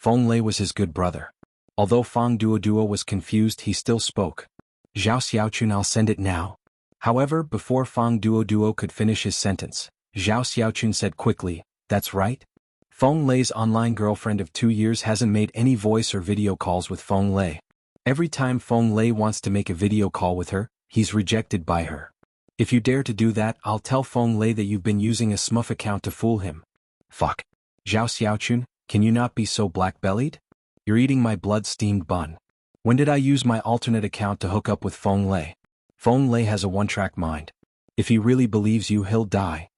Feng Lei was his good brother. Although Fang Duoduo was confused, he still spoke. Zhao Xiaochun, I'll send it now. However, before Fang Duoduo could finish his sentence, Zhao Xiaochun said quickly, that's right. Feng Lei's online girlfriend of 2 years hasn't made any voice or video calls with Feng Lei. Every time Feng Lei wants to make a video call with her, he's rejected by her. If you dare to do that, I'll tell Feng Lei that you've been using a smurf account to fool him. Fuck. Zhao Xiaochun, can you not be so black-bellied? You're eating my blood-steamed bun. When did I use my alternate account to hook up with Feng Lei? Feng Lei has a one-track mind. If he really believes you, he'll die.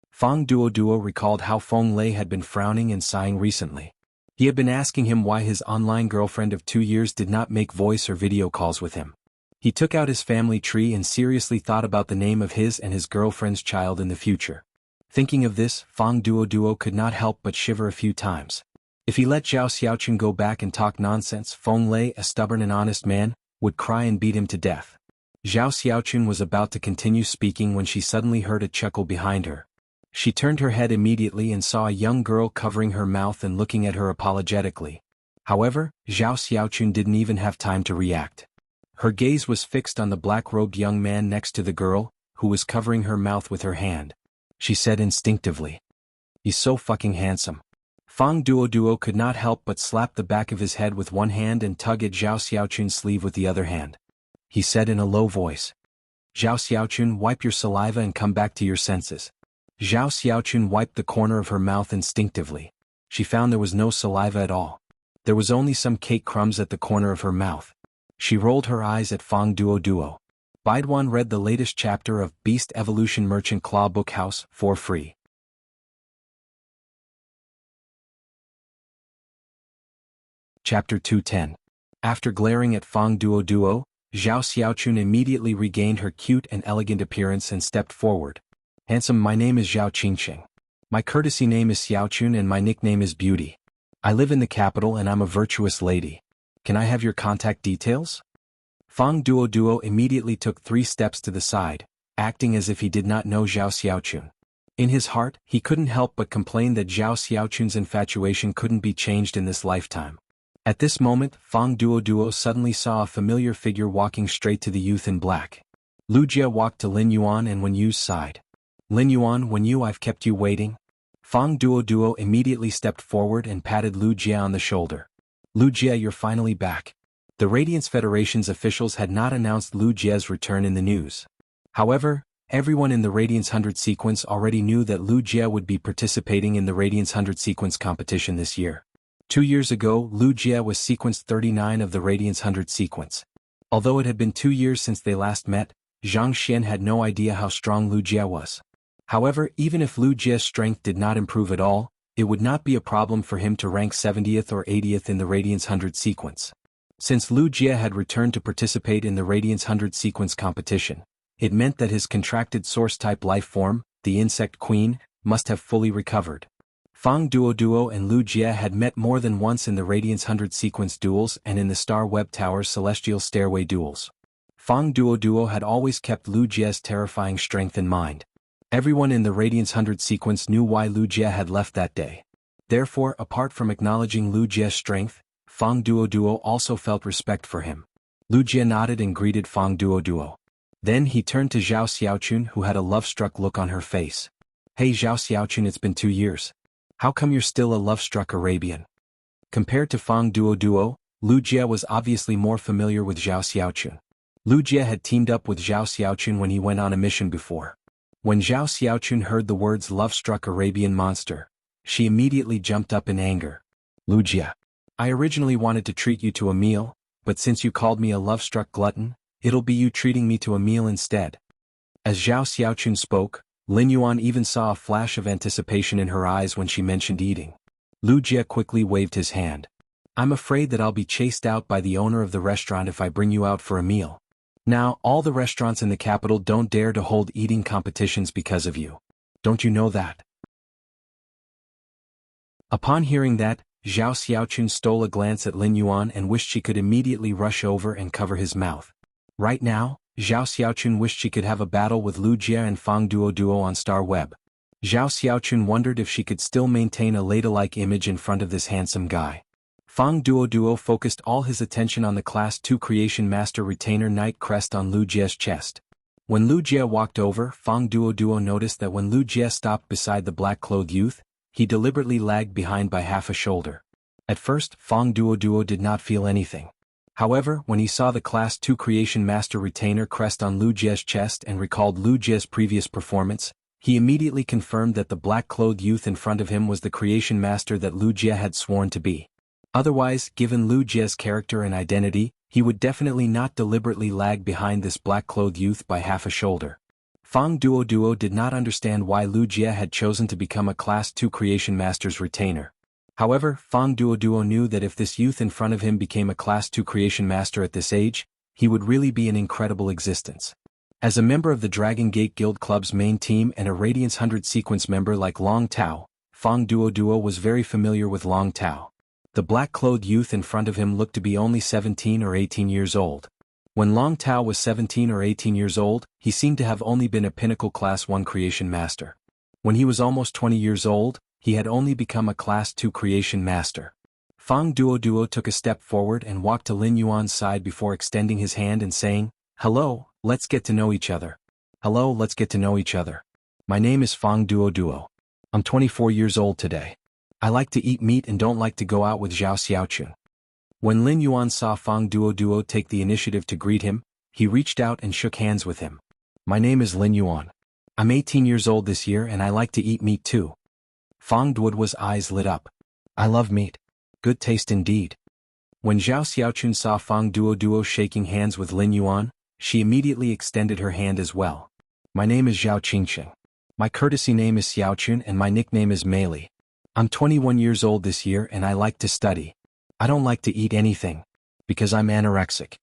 Fang Duoduo recalled how Feng Lei had been frowning and sighing recently. He had been asking him why his online girlfriend of 2 years did not make voice or video calls with him. He took out his family tree and seriously thought about the name of his and his girlfriend's child in the future. Thinking of this, Fang Duoduo could not help but shiver a few times. If he let Zhao Xiaochun go back and talk nonsense, Feng Lei, a stubborn and honest man, would cry and beat him to death. Zhao Xiaochun was about to continue speaking when she suddenly heard a chuckle behind her. She turned her head immediately and saw a young girl covering her mouth and looking at her apologetically. However, Zhao Xiaochun didn't even have time to react. Her gaze was fixed on the black-robed young man next to the girl, who was covering her mouth with her hand. She said instinctively, "He's so fucking handsome." Fang Duoduo could not help but slap the back of his head with one hand and tug at Zhao Xiaochun's sleeve with the other hand. He said in a low voice, "Zhao Xiaochun, wipe your saliva and come back to your senses." Zhao Xiaochun wiped the corner of her mouth instinctively. She found there was no saliva at all. There was only some cake crumbs at the corner of her mouth. She rolled her eyes at Fang Duoduo. Baiduan read the latest chapter of Beast Evolution Merchant Claw Bookhouse for free. Chapter 210. After glaring at Fang Duoduo, Zhao Xiaochun immediately regained her cute and elegant appearance and stepped forward. "Handsome, my name is Zhao Qingqing. My courtesy name is Xiaochun and my nickname is Beauty. I live in the capital and I'm a virtuous lady. Can I have your contact details?" Fang Duoduo immediately took 3 steps to the side, acting as if he did not know Zhao Xiaochun. In his heart, he couldn't help but complain that Zhao Xiaochun's infatuation couldn't be changed in this lifetime. At this moment, Fang Duoduo suddenly saw a familiar figure walking straight to the youth in black. Wuxia walked to Lin Yuan and Wen Yu's side. "Lin Yuan, Wen Yu, I've kept you waiting." Fang Duoduo immediately stepped forward and patted Wuxia on the shoulder. "Wuxia, you're finally back." The Radiance Federation's officials had not announced Wuxia's return in the news. However, everyone in the Radiance 100 sequence already knew that Wuxia would be participating in the Radiance 100 sequence competition this year. 2 years ago, Wuxia was sequence 39 of the Radiance 100 sequence. Although it had been 2 years since they last met, Zhang Xian had no idea how strong Wuxia was. However, even if Wuxia's strength did not improve at all, it would not be a problem for him to rank 70th or 80th in the Radiance 100 sequence. Since Wuxia had returned to participate in the Radiance 100 sequence competition, it meant that his contracted source-type life form, the Insect Queen, must have fully recovered. Fang Duoduo and Wuxia had met more than once in the Radiance 100 sequence duels and in the Star Web Tower's Celestial Stairway duels. Fang Duoduo had always kept Wuxia's terrifying strength in mind. Everyone in the Radiance 100 sequence knew why Wuxia had left that day. Therefore, apart from acknowledging Wuxia's strength, Fang Duoduo also felt respect for him. Wuxia nodded and greeted Fang Duoduo. Then he turned to Zhao Xiaochun, who had a love-struck look on her face. "Hey Zhao Xiaochun, it's been 2 years. How come you're still a love-struck Arabian?" Compared to Fang Duoduo, Wuxia was obviously more familiar with Zhao Xiaochun. Wuxia had teamed up with Zhao Xiaochun when he went on a mission before. When Zhao Xiaochun heard the words love-struck Arabian monster, she immediately jumped up in anger. "Wuxia, I originally wanted to treat you to a meal, but since you called me a love-struck glutton, it'll be you treating me to a meal instead." As Zhao Xiaochun spoke, Lin Yuan even saw a flash of anticipation in her eyes when she mentioned eating. Wuxia quickly waved his hand. "I'm afraid that I'll be chased out by the owner of the restaurant if I bring you out for a meal. Now, all the restaurants in the capital don't dare to hold eating competitions because of you. Don't you know that?" Upon hearing that, Zhao Xiaochun stole a glance at Lin Yuan and wished she could immediately rush over and cover his mouth. Right now, Zhao Xiaochun wished she could have a battle with Wuxia and Fang Duoduo on Star Web. Zhao Xiaochun wondered if she could still maintain a ladylike image in front of this handsome guy. Fang Duo focused all his attention on the Class 2 Creation Master Retainer Knight crest on Lu Jie's chest. When Lu Jie walked over, Fang Duo noticed that when Lu Jie stopped beside the black-clothed youth, he deliberately lagged behind by half a shoulder. At first, Fang Duo did not feel anything. However, when he saw the Class 2 Creation Master Retainer crest on Lu Jie's chest and recalled Lu Jie's previous performance, he immediately confirmed that the black-clothed youth in front of him was the Creation Master that Lu Jie had sworn to be. Otherwise, given Lu Jie's character and identity, he would definitely not deliberately lag behind this black-clothed youth by half a shoulder. Fang Duo did not understand why Lu Jie had chosen to become a Class 2 Creation Master's retainer. However, Fang Duo knew that if this youth in front of him became a Class 2 Creation Master at this age, he would really be an incredible existence. As a member of the Dragon Gate Guild Club's main team and a Radiance 100 sequence member like Long Tao, Fang Duo was very familiar with Long Tao. The black-clothed youth in front of him looked to be only 17 or 18 years old. When Long Tao was 17 or 18 years old, he seemed to have only been a Pinnacle Class 1 Creation Master. When he was almost 20 years old, he had only become a Class 2 Creation Master. Fang Duo took a step forward and walked to Lin Yuan's side before extending his hand and saying, "Hello, let's get to know each other. Hello, let's get to know each other. My name is Fang Duo. I'm 24 years old today. I like to eat meat and don't like to go out with Zhao Xiaochun." When Lin Yuan saw Fang Duo take the initiative to greet him, he reached out and shook hands with him. "My name is Lin Yuan. I'm 18 years old this year and I like to eat meat too." Fang Duo's eyes lit up. "I love meat. Good taste indeed." When Zhao Xiaochun saw Fang Duo shaking hands with Lin Yuan, she immediately extended her hand as well. "My name is Zhao Qingsheng. My courtesy name is Xiaochun and my nickname is Meili. I'm 21 years old this year and I like to study. I don't like to eat anything, because I'm anorexic."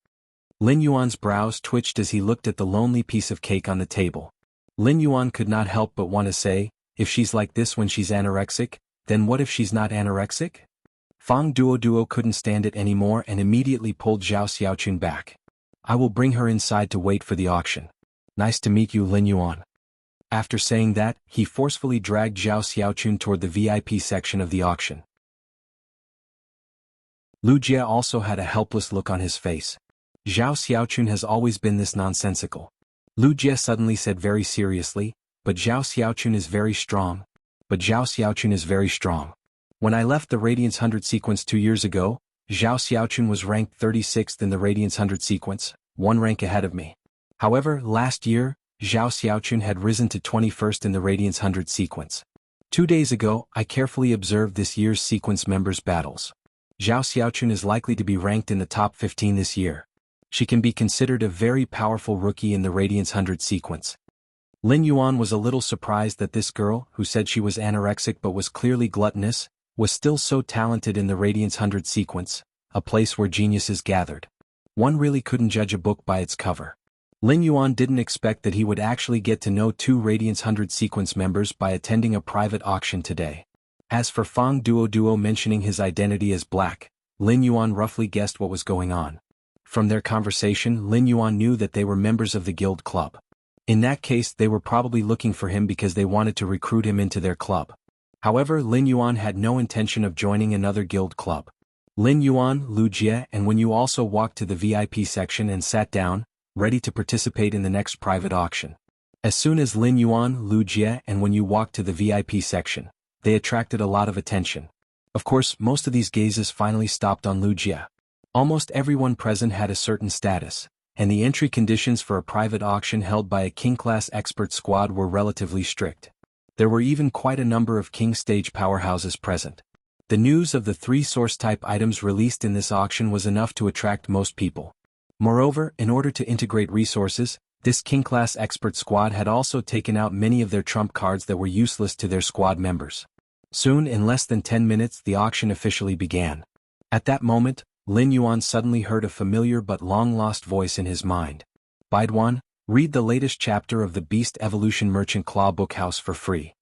Lin Yuan's brows twitched as he looked at the lonely piece of cake on the table. Lin Yuan could not help but want to say, if she's like this when she's anorexic, then what if she's not anorexic? Fang Duo couldn't stand it anymore and immediately pulled Zhao Xiaochun back. "I will bring her inside to wait for the auction. Nice to meet you, Lin Yuan." After saying that, he forcefully dragged Zhao Xiaochun toward the VIP section of the auction. Lu Jie also had a helpless look on his face. Zhao Xiaochun has always been this nonsensical. Lu Jie suddenly said very seriously, "But Zhao Xiaochun is very strong. But Zhao Xiaochun is very strong. When I left the Radiance 100 sequence 2 years ago, Zhao Xiaochun was ranked 36th in the Radiance 100 sequence, 1 rank ahead of me. However, last year, Zhao Xiaochun had risen to 21st in the Radiance 100 sequence. 2 days ago, I carefully observed this year's sequence members' battles. Zhao Xiaochun is likely to be ranked in the top 15 this year. She can be considered a very powerful rookie in the Radiance 100 sequence." Lin Yuan was a little surprised that this girl, who said she was anorexic but was clearly gluttonous, was still so talented in the Radiance 100 sequence, a place where geniuses gathered. One really couldn't judge a book by its cover. Lin Yuan didn't expect that he would actually get to know 2 Radiance 100 sequence members by attending a private auction today. As for Fang Duo mentioning his identity as black, Lin Yuan roughly guessed what was going on. From their conversation, Lin Yuan knew that they were members of the guild club. In that case, they were probably looking for him because they wanted to recruit him into their club. However, Lin Yuan had no intention of joining another guild club. Lin Yuan, Lu Jie, and Wen Yu also walked to the VIP section and sat down, ready to participate in the next private auction. As soon as Lin Yuan, Lu Jie, and Wen Yu walked to the VIP section, they attracted a lot of attention. Of course, most of these gazes finally stopped on Lu Jie. Almost everyone present had a certain status, and the entry conditions for a private auction held by a King-class expert squad were relatively strict. There were even quite a number of King-stage powerhouses present. The news of the 3 source-type items released in this auction was enough to attract most people. Moreover, in order to integrate resources, this King-class expert squad had also taken out many of their trump cards that were useless to their squad members. Soon, in less than 10 minutes, the auction officially began. At that moment, Lin Yuan suddenly heard a familiar but long-lost voice in his mind. "Baiduan, read the latest chapter of the Beast Evolution Merchant Claw Bookhouse for free."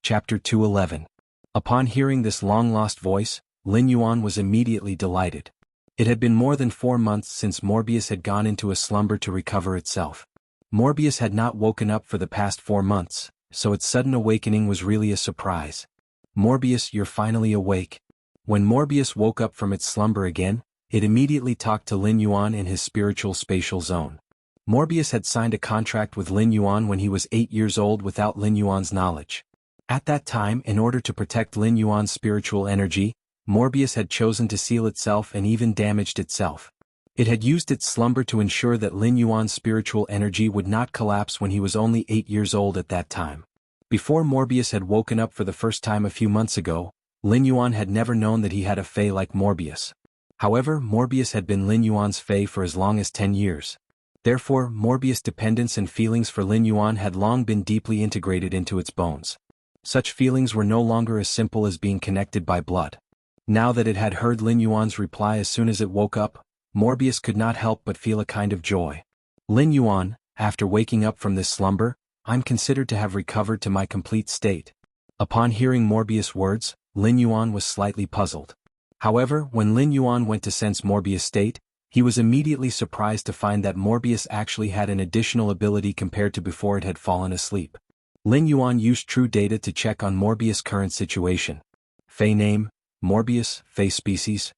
Chapter 211. Upon hearing this long-lost voice, Lin Yuan was immediately delighted. It had been more than 4 months since Morbius had gone into a slumber to recover itself. Morbius had not woken up for the past 4 months, so its sudden awakening was really a surprise. "Morbius, you're finally awake." When Morbius woke up from its slumber again, it immediately talked to Lin Yuan in his spiritual spatial zone. Morbius had signed a contract with Lin Yuan when he was 8 years old without Lin Yuan's knowledge. At that time, in order to protect Lin Yuan's spiritual energy, Morbius had chosen to seal itself and even damaged itself. It had used its slumber to ensure that Lin Yuan's spiritual energy would not collapse when he was only 8 years old at that time. Before Morbius had woken up for the first time a few months ago, Lin Yuan had never known that he had a Fae like Morbius. However, Morbius had been Lin Yuan's Fae for as long as 10 years. Therefore, Morbius' dependence and feelings for Lin Yuan had long been deeply integrated into its bones. Such feelings were no longer as simple as being connected by blood. Now that it had heard Lin Yuan's reply as soon as it woke up, Morbius could not help but feel a kind of joy. "Lin Yuan, after waking up from this slumber, I'm considered to have recovered to my complete state." Upon hearing Morbius' words, Lin Yuan was slightly puzzled. However, when Lin Yuan went to sense Morbius' state, he was immediately surprised to find that Morbius actually had an additional ability compared to before it had fallen asleep. Lin Yuan used true data to check on Morbius' current situation. Fae name, Morbius, Fae species,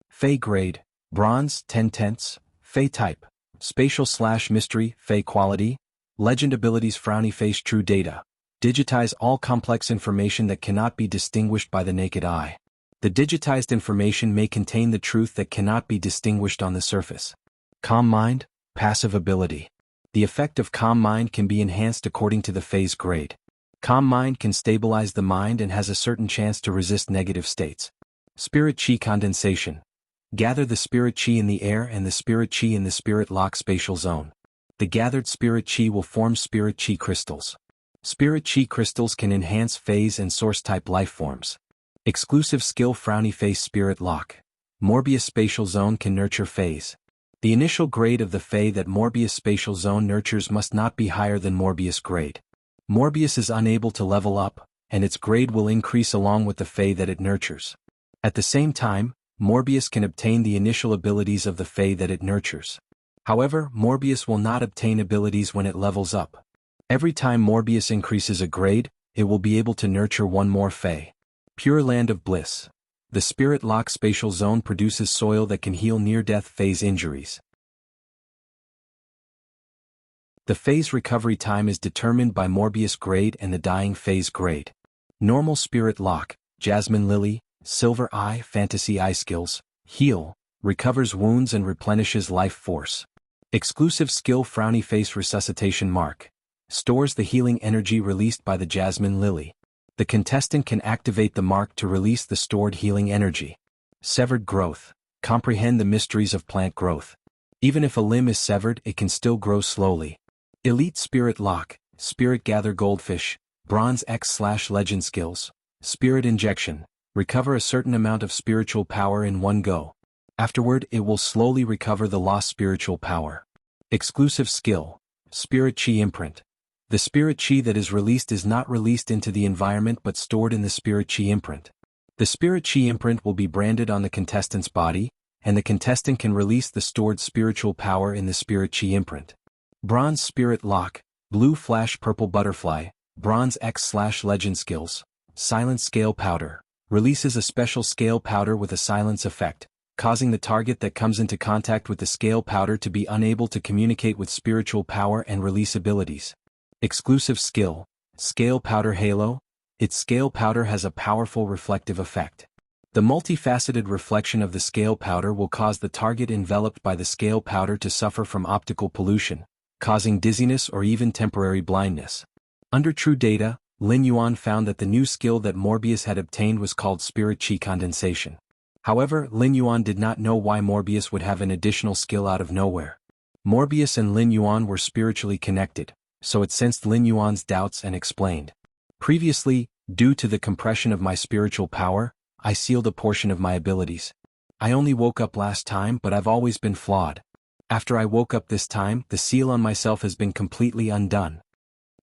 Fae grade, Bronze, 10/10, Fae type, Spatial/mystery, Fae quality, Legend abilities Frowny face true data. Digitize all complex information that cannot be distinguished by the naked eye. The digitized information may contain the truth that cannot be distinguished on the surface. Calm mind, passive ability. The effect of calm mind can be enhanced according to the Fae's grade. Calm mind can stabilize the mind and has a certain chance to resist negative states. Spirit Chi condensation. Gather the spirit Chi in the air and the spirit Chi in the spirit lock spatial zone. The gathered spirit Chi will form spirit Chi crystals. Spirit Chi crystals can enhance phase and source type life forms. Exclusive skill Frowny face spirit lock. Morbius spatial zone can nurture phase. The initial grade of the Fae that Morbius spatial zone nurtures must not be higher than Morbius grade. Morbius is unable to level up, and its grade will increase along with the Fae that it nurtures. At the same time, Morbius can obtain the initial abilities of the Fae that it nurtures. However, Morbius will not obtain abilities when it levels up. Every time Morbius increases a grade, it will be able to nurture one more Fae. Pure Land of Bliss. The Spirit Lock spatial zone produces soil that can heal near-death phase injuries. The phase recovery time is determined by Morbius grade and the dying phase grade. Normal Spirit Lock, Jasmine Lily, Silver Eye Fantasy Eye skills, Heal, recovers wounds and replenishes life force. Exclusive skill Frowny Face Resuscitation Mark. Stores the healing energy released by the Jasmine Lily. The contestant can activate the mark to release the stored healing energy. Severed Growth. Comprehend the mysteries of plant growth. Even if a limb is severed, it can still grow slowly. Elite Spirit Lock. Spirit Gather Goldfish. Bronze X/Legend skills. Spirit Injection. Recover a certain amount of spiritual power in one go. Afterward, it will slowly recover the lost spiritual power. Exclusive skill. Spirit Chi Imprint. The spirit Chi that is released is not released into the environment but stored in the spirit Chi imprint. The spirit Chi imprint will be branded on the contestant's body, and the contestant can release the stored spiritual power in the spirit Chi imprint. Bronze Spirit Lock. Blue Flash Purple Butterfly. Bronze X/Legend skills. Silent Scale Powder. Releases a special scale powder with a silence effect, causing the target that comes into contact with the scale powder to be unable to communicate with spiritual power and release abilities. Exclusive skill, Scale Powder Halo. Its scale powder has a powerful reflective effect. The multifaceted reflection of the scale powder will cause the target enveloped by the scale powder to suffer from optical pollution, causing dizziness or even temporary blindness. Under true data, Lin Yuan found that the new skill that Morbius had obtained was called Spirit Chi Condensation. However, Lin Yuan did not know why Morbius would have an additional skill out of nowhere. Morbius and Lin Yuan were spiritually connected, so it sensed Lin Yuan's doubts and explained. Previously, due to the compression of my spiritual power, I sealed a portion of my abilities. I only woke up last time, but I've always been flawed. After I woke up this time, the seal on myself has been completely undone.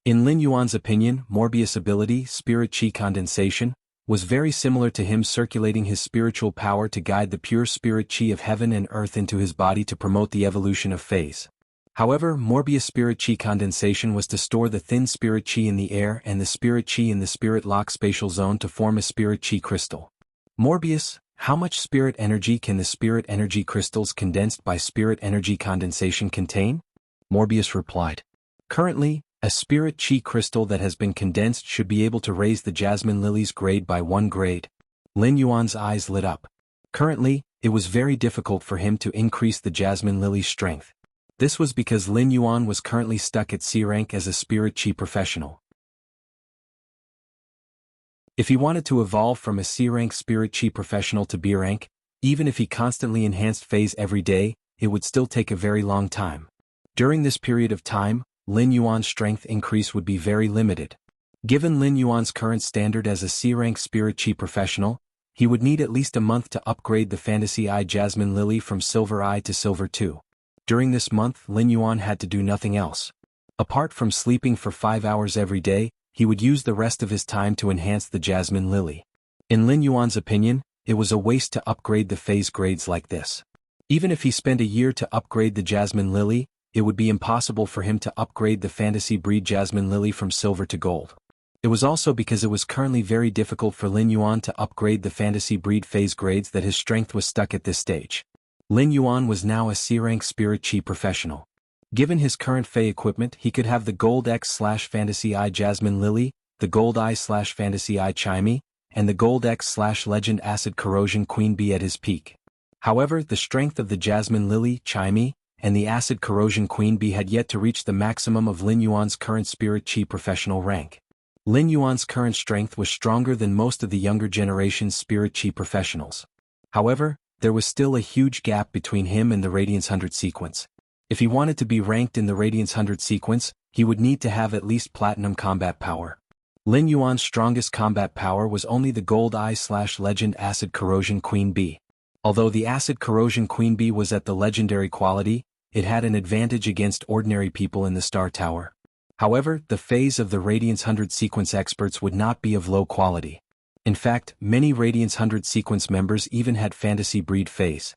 In Lin Yuan's opinion, Morbius' ability, Spirit Chi Condensation, was very similar to him circulating his spiritual power to guide the pure spirit Chi of heaven and earth into his body to promote the evolution of phase. However, Morbius spirit chi condensation was to store the thin spirit chi in the air and the spirit chi in the spirit lock spatial zone to form a spirit chi crystal. Morbius, how much spirit energy can the spirit energy crystals condensed by spirit energy condensation contain? Morbius replied. Currently, a spirit chi crystal that has been condensed should be able to raise the jasmine lily's grade by 1 grade. Lin Yuan's eyes lit up. Currently, it was very difficult for him to increase the jasmine lily's strength. This was because Lin Yuan was currently stuck at C rank as a spirit chi professional. If he wanted to evolve from a C rank spirit chi professional to B rank, even if he constantly enhanced phase every day, it would still take a very long time. During this period of time, Lin Yuan's strength increase would be very limited. Given Lin Yuan's current standard as a C rank spirit chi professional, he would need at least a month to upgrade the Fantasy Eye Jasmine Lily from Silver Eye to Silver 2. During this month, Lin Yuan had to do nothing else. Apart from sleeping for 5 hours every day, he would use the rest of his time to enhance the Jasmine Lily. In Lin Yuan's opinion, it was a waste to upgrade the phase grades like this. Even if he spent a year to upgrade the Jasmine Lily, it would be impossible for him to upgrade the Fantasy Breed Jasmine Lily from silver to gold. It was also because it was currently very difficult for Lin Yuan to upgrade the Fantasy Breed phase grades that his strength was stuck at this stage. Lin Yuan was now a C-rank Spirit Chi professional. Given his current Fey equipment, he could have the Gold X/Fantasy Eye Jasmine Lily, the Gold Eye/Fantasy Eye Chimey, and the Gold X/Legend Acid Corrosion Queen Bee at his peak. However, the strength of the Jasmine Lily, Chimey, and the Acid Corrosion Queen Bee had yet to reach the maximum of Lin Yuan's current Spirit Chi professional rank. Lin Yuan's current strength was stronger than most of the younger generation's Spirit Chi professionals. However, there was still a huge gap between him and the Radiance 100 sequence. If he wanted to be ranked in the Radiance 100 sequence, he would need to have at least Platinum combat power. Lin Yuan's strongest combat power was only the Gold Eye/Legend Acid Corrosion Queen Bee. Although the Acid Corrosion Queen Bee was at the legendary quality, it had an advantage against ordinary people in the Star Tower. However, the phase of the Radiance 100 sequence experts would not be of low quality. In fact, many Radiance 100 sequence members even had Fantasy Breed phase.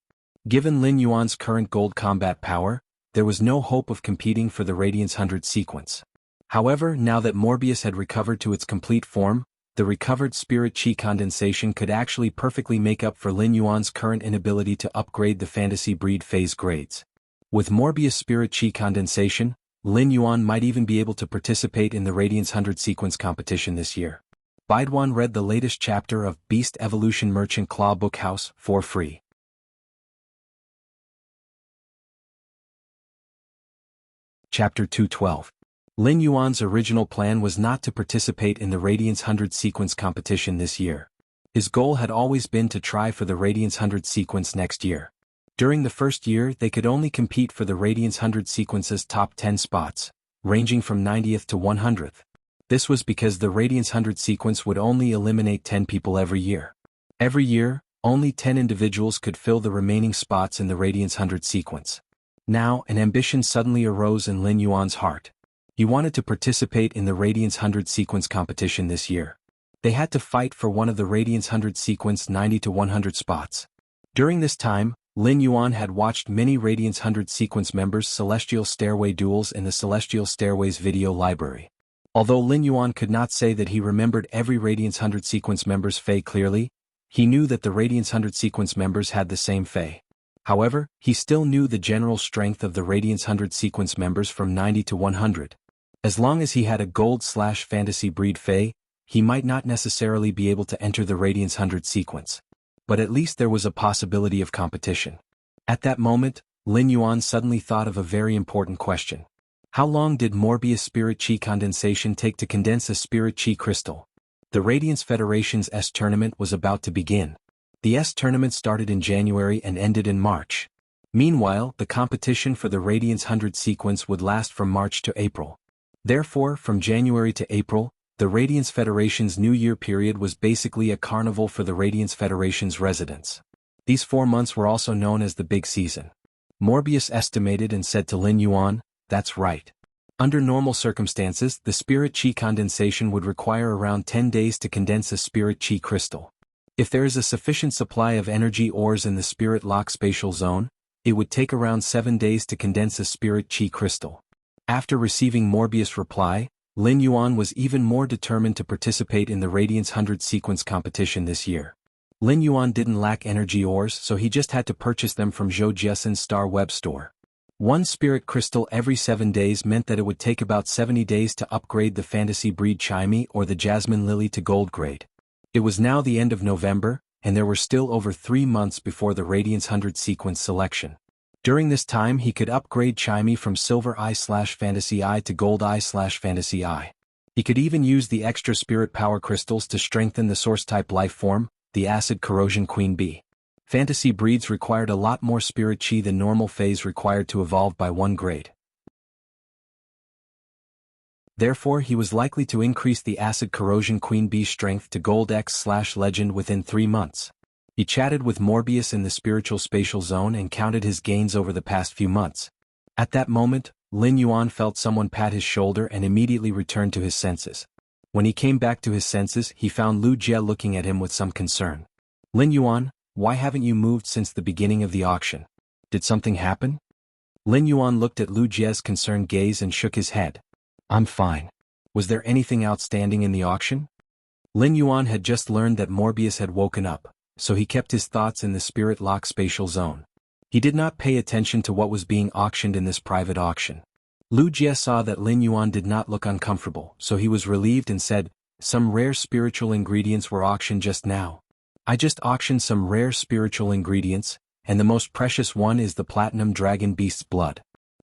Given Lin Yuan's current gold combat power, there was no hope of competing for the Radiance 100 sequence. However, now that Morbius had recovered to its complete form, the recovered Spirit Chi condensation could actually perfectly make up for Lin Yuan's current inability to upgrade the Fantasy Breed phase grades. With Morbius Spirit Chi condensation, Lin Yuan might even be able to participate in the Radiance 100 sequence competition this year. Baiduan read the latest chapter of Beast Evolution Merchant Claw Bookhouse for free. Chapter 212. Lin Yuan's original plan was not to participate in the Radiance 100 sequence competition this year. His goal had always been to try for the Radiance 100 sequence next year. During the first year, they could only compete for the Radiance 100 sequence's top 10 spots, ranging from 90th to 100th. This was because the Radiance 100 sequence would only eliminate 10 people every year. Every year, only 10 individuals could fill the remaining spots in the Radiance 100 sequence. Now, an ambition suddenly arose in Lin Yuan's heart. He wanted to participate in the Radiance 100 sequence competition this year. They had to fight for one of the Radiance 100 sequence 90 to 100 spots. During this time, Lin Yuan had watched many Radiance 100 sequence members' Celestial Stairway duels in the Celestial Stairways video library. Although Lin Yuan could not say that he remembered every Radiance 100 sequence member's Fey clearly, he knew that the Radiance 100 sequence members had the same Fey. However, he still knew the general strength of the Radiance 100 sequence members from 90 to 100. As long as he had a Gold/Fantasy Breed Fey, he might not necessarily be able to enter the Radiance 100 sequence. But at least there was a possibility of competition. At that moment, Lin Yuan suddenly thought of a very important question. How long did Morbius Spirit Chi condensation take to condense a Spirit Chi crystal? The Radiance Federation's S tournament was about to begin. The S tournament started in January and ended in March. Meanwhile, the competition for the Radiance 100 sequence would last from March to April. Therefore, from January to April, the Radiance Federation's New Year period was basically a carnival for the Radiance Federation's residents. These 4 months were also known as the Big Season. Morbius estimated and said to Lin Yuan, "That's right. Under normal circumstances, the Spirit Chi condensation would require around 10 days to condense a Spirit Chi crystal. If there is a sufficient supply of energy ores in the Spirit Lock spatial zone, It would take around 7 days to condense a spirit chi crystal. After receiving Morbius' reply, Lin Yuan was even more determined to participate in the Radiance 100 sequence competition this year. Lin Yuan didn't lack energy ores, so he just had to purchase them from Zhou Jiasen's Star Web store. One spirit crystal every 7 days meant that it would take about 70 days to upgrade the fantasy breed Chimey or the Jasmine Lily to gold grade. It was now the end of November, and there were still over 3 months before the Radiance 100 sequence selection. During this time he could upgrade Chimey from Silver Eye/Fantasy Eye to Gold Eye/Fantasy Eye. He could even use the extra spirit power crystals to strengthen the source-type life form, the Acid Corrosion Queen Bee. Fantasy breeds required a lot more spirit chi than normal phase required to evolve by 1 grade. Therefore he was likely to increase the Acid Corrosion Queen Bee's strength to Gold X/Legend within 3 months. He chatted with Morbius in the spiritual spatial zone and counted his gains over the past few months. At that moment, Lin Yuan felt someone pat his shoulder and immediately returned to his senses. When he came back to his senses, he found Lu Jie looking at him with some concern. "Lin Yuan, why haven't you moved since the beginning of the auction? Did something happen?" Lin Yuan looked at Lu Jie's concerned gaze and shook his head. "I'm fine. Was there anything outstanding in the auction?" Lin Yuan had just learned that Morbius had woken up, so he kept his thoughts in the spirit lock spatial zone. He did not pay attention to what was being auctioned in this private auction. Lu Jie saw that Lin Yuan did not look uncomfortable, so he was relieved and said, "Some rare spiritual ingredients were auctioned just now. I just auctioned some rare spiritual ingredients, and the most precious one is the Platinum Dragon Beast's blood.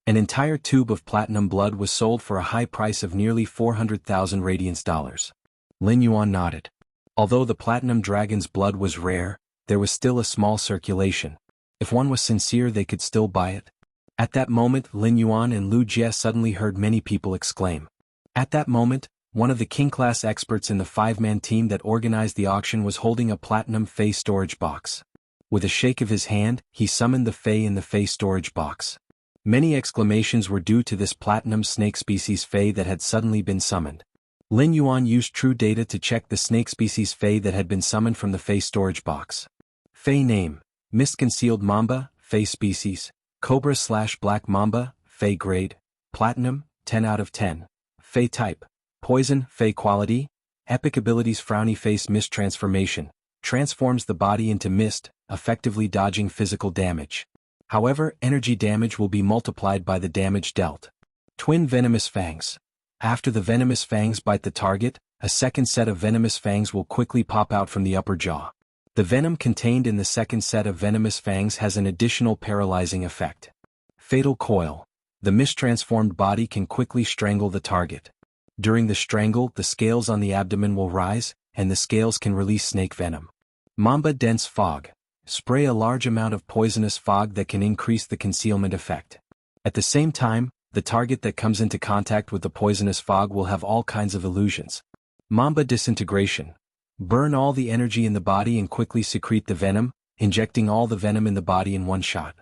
An entire tube of platinum blood was sold for a high price of nearly 400,000 Radiance dollars." Lin Yuan nodded. Although the Platinum Dragon's blood was rare, there was still a small circulation. If one was sincere, they could still buy it. At that moment, Lin Yuan and Lu Jie suddenly heard many people exclaim. At that moment, one of the king-class experts in the 5-man team that organized the auction was holding a platinum Fey storage box. With a shake of his hand, he summoned the Fey in the Fey storage box. Many exclamations were due to this platinum snake species Fey that had suddenly been summoned. Lin Yuan used true data to check the snake species Fey that had been summoned from the Fey storage box. Fey name: Mist-Concealed Mamba, Fey species, Cobra/Black Mamba, Fey grade, Platinum, 10 out of 10. Fey type: Poison, Fey quality, Epic abilities: Frowny Face Mist Transformation, transforms the body into mist, effectively dodging physical damage. However, energy damage will be multiplied by the damage dealt. Twin Venomous Fangs. After the venomous fangs bite the target, a second set of venomous fangs will quickly pop out from the upper jaw. The venom contained in the second set of venomous fangs has an additional paralyzing effect. Fatal Coil. The mistransformed body can quickly strangle the target. During the strangle, the scales on the abdomen will rise, and the scales can release snake venom. Mamba Dense Fog. Spray a large amount of poisonous fog that can increase the concealment effect. At the same time, the target that comes into contact with the poisonous fog will have all kinds of illusions. Mamba Disintegration. Burn all the energy in the body and quickly secrete the venom, injecting all the venom in the body in one shot.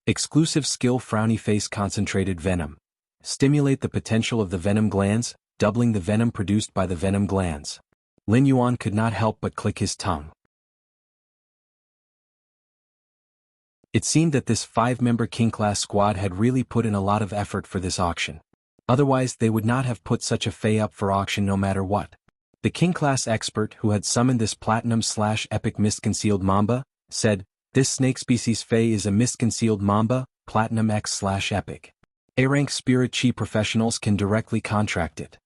Exclusive skill: Frowny Face Concentrated Venom. Stimulate the potential of the venom glands, doubling the venom produced by the venom glands. Lin Yuan could not help but click his tongue. It seemed that this 5-member king-class squad had really put in a lot of effort for this auction. Otherwise they would not have put such a Fey up for auction no matter what. The king-class expert who had summoned this Platinum/Epic Mist-Concealed Mamba, said, "This snake species Fey is a Mist-Concealed Mamba, Platinum X/Epic. A-rank spirit chi professionals can directly contract it.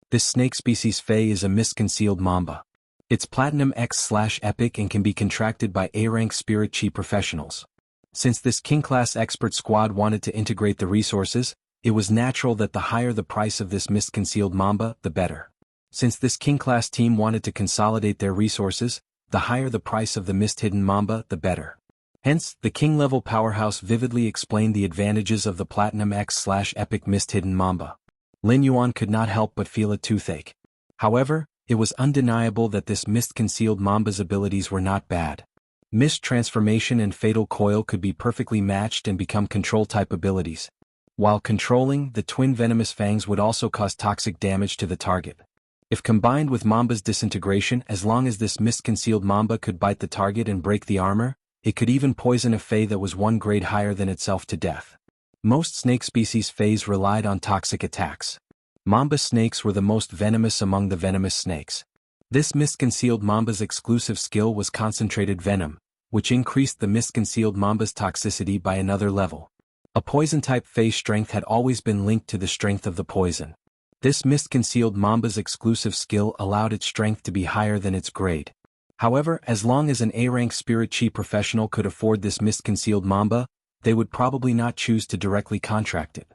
This snake species Fey is a Mist-Concealed Mamba. It's Platinum X/Epic and can be contracted by A-rank spirit chi professionals." Since this king-class expert squad wanted to integrate the resources, it was natural that the higher the price of this Mist-Concealed Mamba, the better. Since this king-class team wanted to consolidate their resources, the higher the price of the Mist-Hidden Mamba, the better. Hence, the king-level powerhouse vividly explained the advantages of the Platinum X/Epic Mist-Hidden Mamba. Lin Yuan could not help but feel a toothache. However, it was undeniable that this Mist-Concealed Mamba's abilities were not bad. Mist Transformation and Fatal Coil could be perfectly matched and become control-type abilities. While controlling, the Twin Venomous Fangs would also cause toxic damage to the target. If combined with Mamba's Disintegration, as long as this Mist-Concealed Mamba could bite the target and break the armor, It could even poison a Fae that was one grade higher than itself to death. Most snake species Faes relied on toxic attacks. Mamba snakes were the most venomous among the venomous snakes. This mist-concealed Mamba's exclusive skill was concentrated venom, which increased the mist-concealed Mamba's toxicity by another level. A poison-type Fae strength had always been linked to the strength of the poison. This mist-concealed Mamba's exclusive skill allowed its strength to be higher than its grade. However, as long as an A-rank Spirit Chi professional could afford this mist-concealed Mamba, they would probably not choose to directly contract it.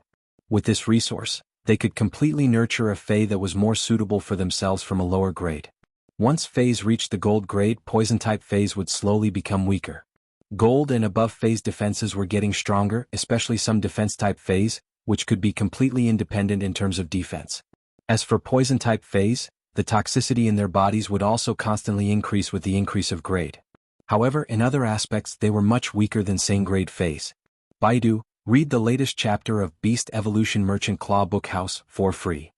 With this resource, they could completely nurture a Fae that was more suitable for themselves from a lower grade. Once Faes reached the gold grade, poison-type Faes would slowly become weaker. Gold and above Faes' defenses were getting stronger, especially some defense-type Faes, which could be completely independent in terms of defense. As for poison-type Faes, the toxicity in their bodies would also constantly increase with the increase of grade. However, in other aspects they were much weaker than same-grade Faes. Baidu, read the latest chapter of Beast Evolution Merchant Claw Bookhouse for free.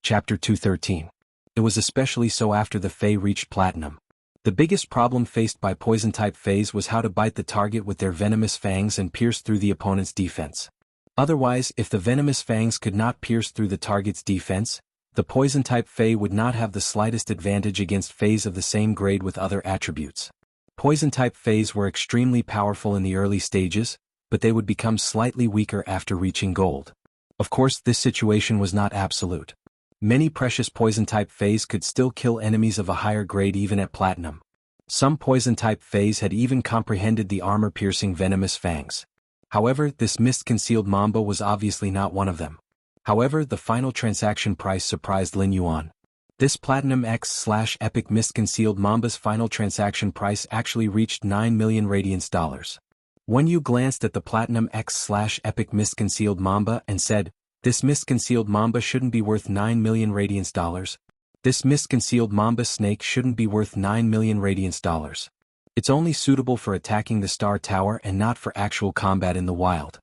Chapter 213. It was especially so after the Fae reached Platinum. The biggest problem faced by poison-type Faes was how to bite the target with their venomous fangs and pierce through the opponent's defense. Otherwise, if the venomous fangs could not pierce through the target's defense, the poison-type Fae would not have the slightest advantage against Faes of the same grade with other attributes. Poison-type Faes were extremely powerful in the early stages, but they would become slightly weaker after reaching gold. Of course, this situation was not absolute. Many precious poison-type Faes could still kill enemies of a higher grade even at Platinum. Some poison-type Faes had even comprehended the armor-piercing venomous fangs. However, this mist-concealed Mamba was obviously not one of them. However, the final transaction price surprised Lin Yuan. This Platinum X/Epic mist-concealed Mamba's final transaction price actually reached 9 million Radiance dollars. When Yu glanced at the Platinum X/Epic mist-concealed Mamba and said, "This mist-concealed Mamba shouldn't be worth 9 million Radiance dollars. This mist-concealed Mamba snake shouldn't be worth 9 million Radiance dollars. It's only suitable for attacking the Star Tower and not for actual combat in the wild."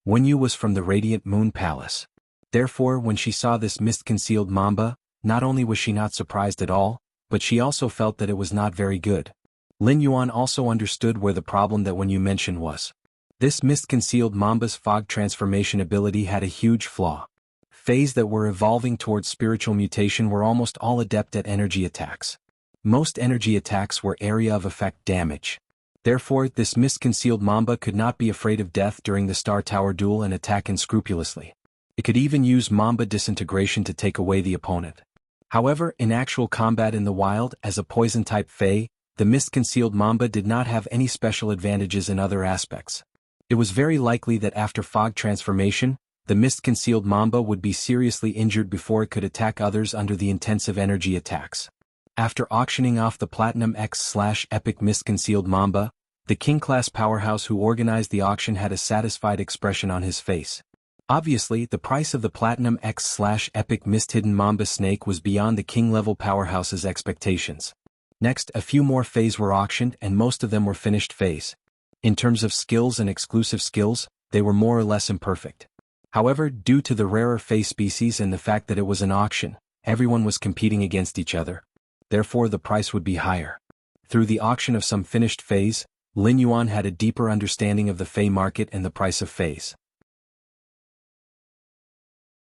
Wenyu was from the Radiant Moon Palace. Therefore, when she saw this mist-concealed Mamba, not only was she not surprised at all, but she also felt that it was not very good. Lin Yuan also understood where the problem that Wenyu mentioned was. This mist-concealed Mamba's fog transformation ability had a huge flaw. Faes that were evolving towards spiritual mutation were almost all adept at energy attacks. Most energy attacks were area of effect damage. Therefore, this mist-concealed Mamba could not be afraid of death during the Star Tower duel and attack unscrupulously. It could even use Mamba disintegration to take away the opponent. However, in actual combat in the wild, as a poison-type Fae, the mist-concealed Mamba did not have any special advantages in other aspects. It was very likely that after fog transformation, the mist-concealed Mamba would be seriously injured before it could attack others under the intensive energy attacks. After auctioning off the Platinum X/Epic mist-concealed Mamba, the king-class powerhouse who organized the auction had a satisfied expression on his face. Obviously, the price of the Platinum X/Epic mist-hidden Mamba snake was beyond the king-level powerhouse's expectations. Next, a few more Faes were auctioned and most of them were finished Faes. In terms of skills and exclusive skills, they were more or less imperfect. However, due to the rarer Fae species and the fact that it was an auction, everyone was competing against each other. Therefore the price would be higher. Through the auction of some finished Faes, Lin Yuan had a deeper understanding of the Fae market and the price of Faes.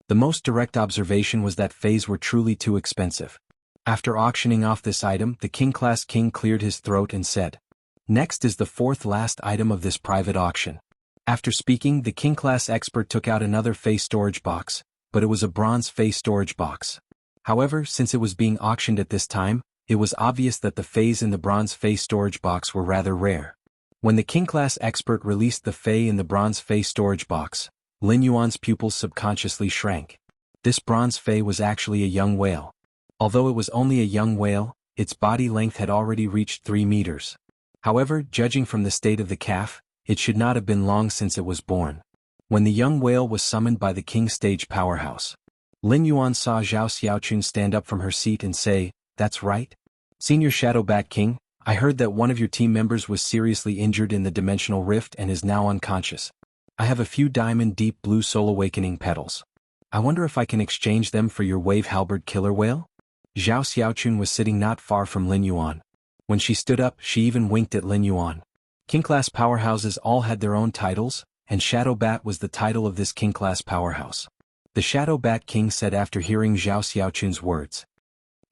The most direct observation was that Faes were truly too expensive. After auctioning off this item, the king-class king cleared his throat and said, "Next is the fourth last item of this private auction." After speaking, the king-class expert took out another Fae storage box, but it was a bronze Fae storage box. However, since it was being auctioned at this time, it was obvious that the Faes in the bronze Fae storage box were rather rare. When the king-class expert released the Fae in the bronze Fae storage box, Lin Yuan's pupils subconsciously shrank. This bronze Fae was actually a young whale. Although it was only a young whale, its body length had already reached 3 meters. However, judging from the state of the calf, it should not have been long since it was born. When the young whale was summoned by the king stage powerhouse, Lin Yuan saw Zhao Xiaochun stand up from her seat and say, "That's right. Senior Shadowback King, I heard that one of your team members was seriously injured in the dimensional rift and is now unconscious. I have a few diamond deep blue soul awakening petals. I wonder if I can exchange them for your wave halberd killer whale? Zhao Xiaochun was sitting not far from Lin Yuan. When she stood up, she even winked at Lin Yuan. King-class powerhouses all had their own titles, and Shadow Bat was the title of this king-class powerhouse. The Shadow Bat King said after hearing Zhao Xiaochun's words.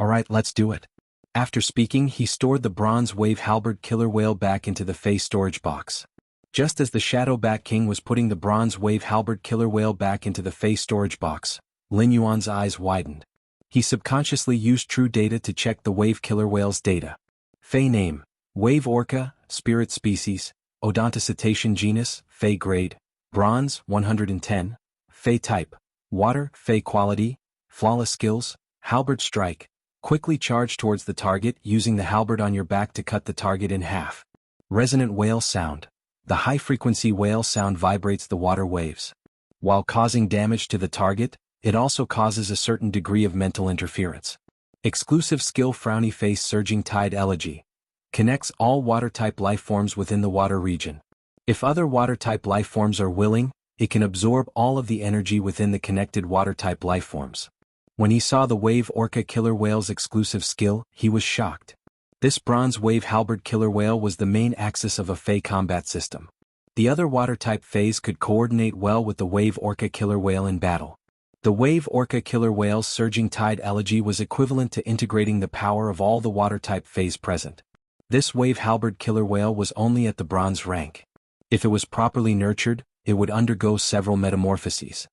Alright, let's do it. After speaking, he stored the bronze wave halberd killer whale back into the Fey storage box. Just as the Shadow Bat King was putting the bronze wave halberd killer whale back into the Fey storage box, Lin Yuan's eyes widened. He subconsciously used true data to check the wave killer whale's data. Fey name, wave orca, spirit species, odontocetacean genus, Fey grade, bronze, 110, Fey type, water, Fey quality, flawless skills, halberd strike, quickly charge towards the target using the halberd on your back to cut the target in half. Resonant whale sound. The high-frequency whale sound vibrates the water waves. While causing damage to the target, it also causes a certain degree of mental interference. Exclusive skill Frowny Face Surging Tide Elegy. Connects all water-type lifeforms within the water region. If other water-type lifeforms are willing, it can absorb all of the energy within the connected water-type lifeforms. When he saw the Wave Orca Killer Whale's exclusive skill, he was shocked. This bronze wave halberd killer whale was the main axis of a Fey combat system. The other water-type Feys could coordinate well with the Wave Orca killer whale in battle. The Wave Orca killer whale's Surging Tide Elegy was equivalent to integrating the power of all the water-type Feys present. This wave halberd killer whale was only at the bronze rank. If it was properly nurtured, it would undergo several metamorphoses.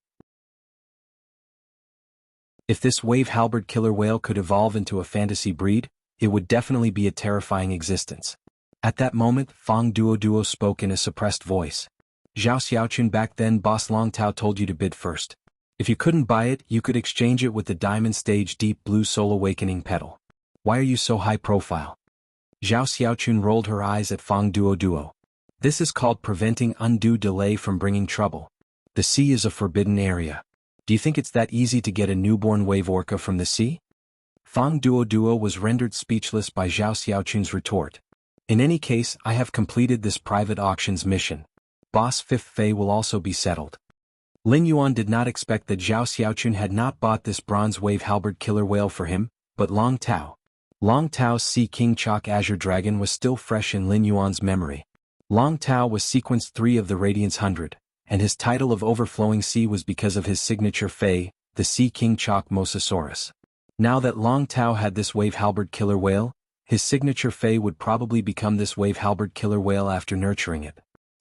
If this wave halberd killer whale could evolve into a fantasy breed, it would definitely be a terrifying existence. At that moment, Fang Duo spoke in a suppressed voice. Zhao Xiaochun, back then Boss Long Tao, told you to bid first. If you couldn't buy it, you could exchange it with the Diamond Stage Deep Blue Soul Awakening petal. Why are you so high profile? Zhao Xiaochun rolled her eyes at Fang Duo. This is called preventing undue delay from bringing trouble. The sea is a forbidden area. Do you think it's that easy to get a newborn wave orca from the sea? Fang Duo was rendered speechless by Zhao Xiaochun's retort. In any case, I have completed this private auctions mission. Boss Fifth Fei will also be settled. Lin Yuan did not expect that Zhao Xiaochun had not bought this bronze wave halberd killer whale for him, but Long Tao. Long Tao's Sea King Chalk Azure Dragon was still fresh in Lin Yuan's memory. Long Tao was sequence 3 of the Radiance 100, and his title of Overflowing Sea was because of his signature Fei, the Sea King Chalk Mosasaurus. Now that Long Tao had this wave halberd killer whale, his signature Fei would probably become this wave halberd killer whale after nurturing it.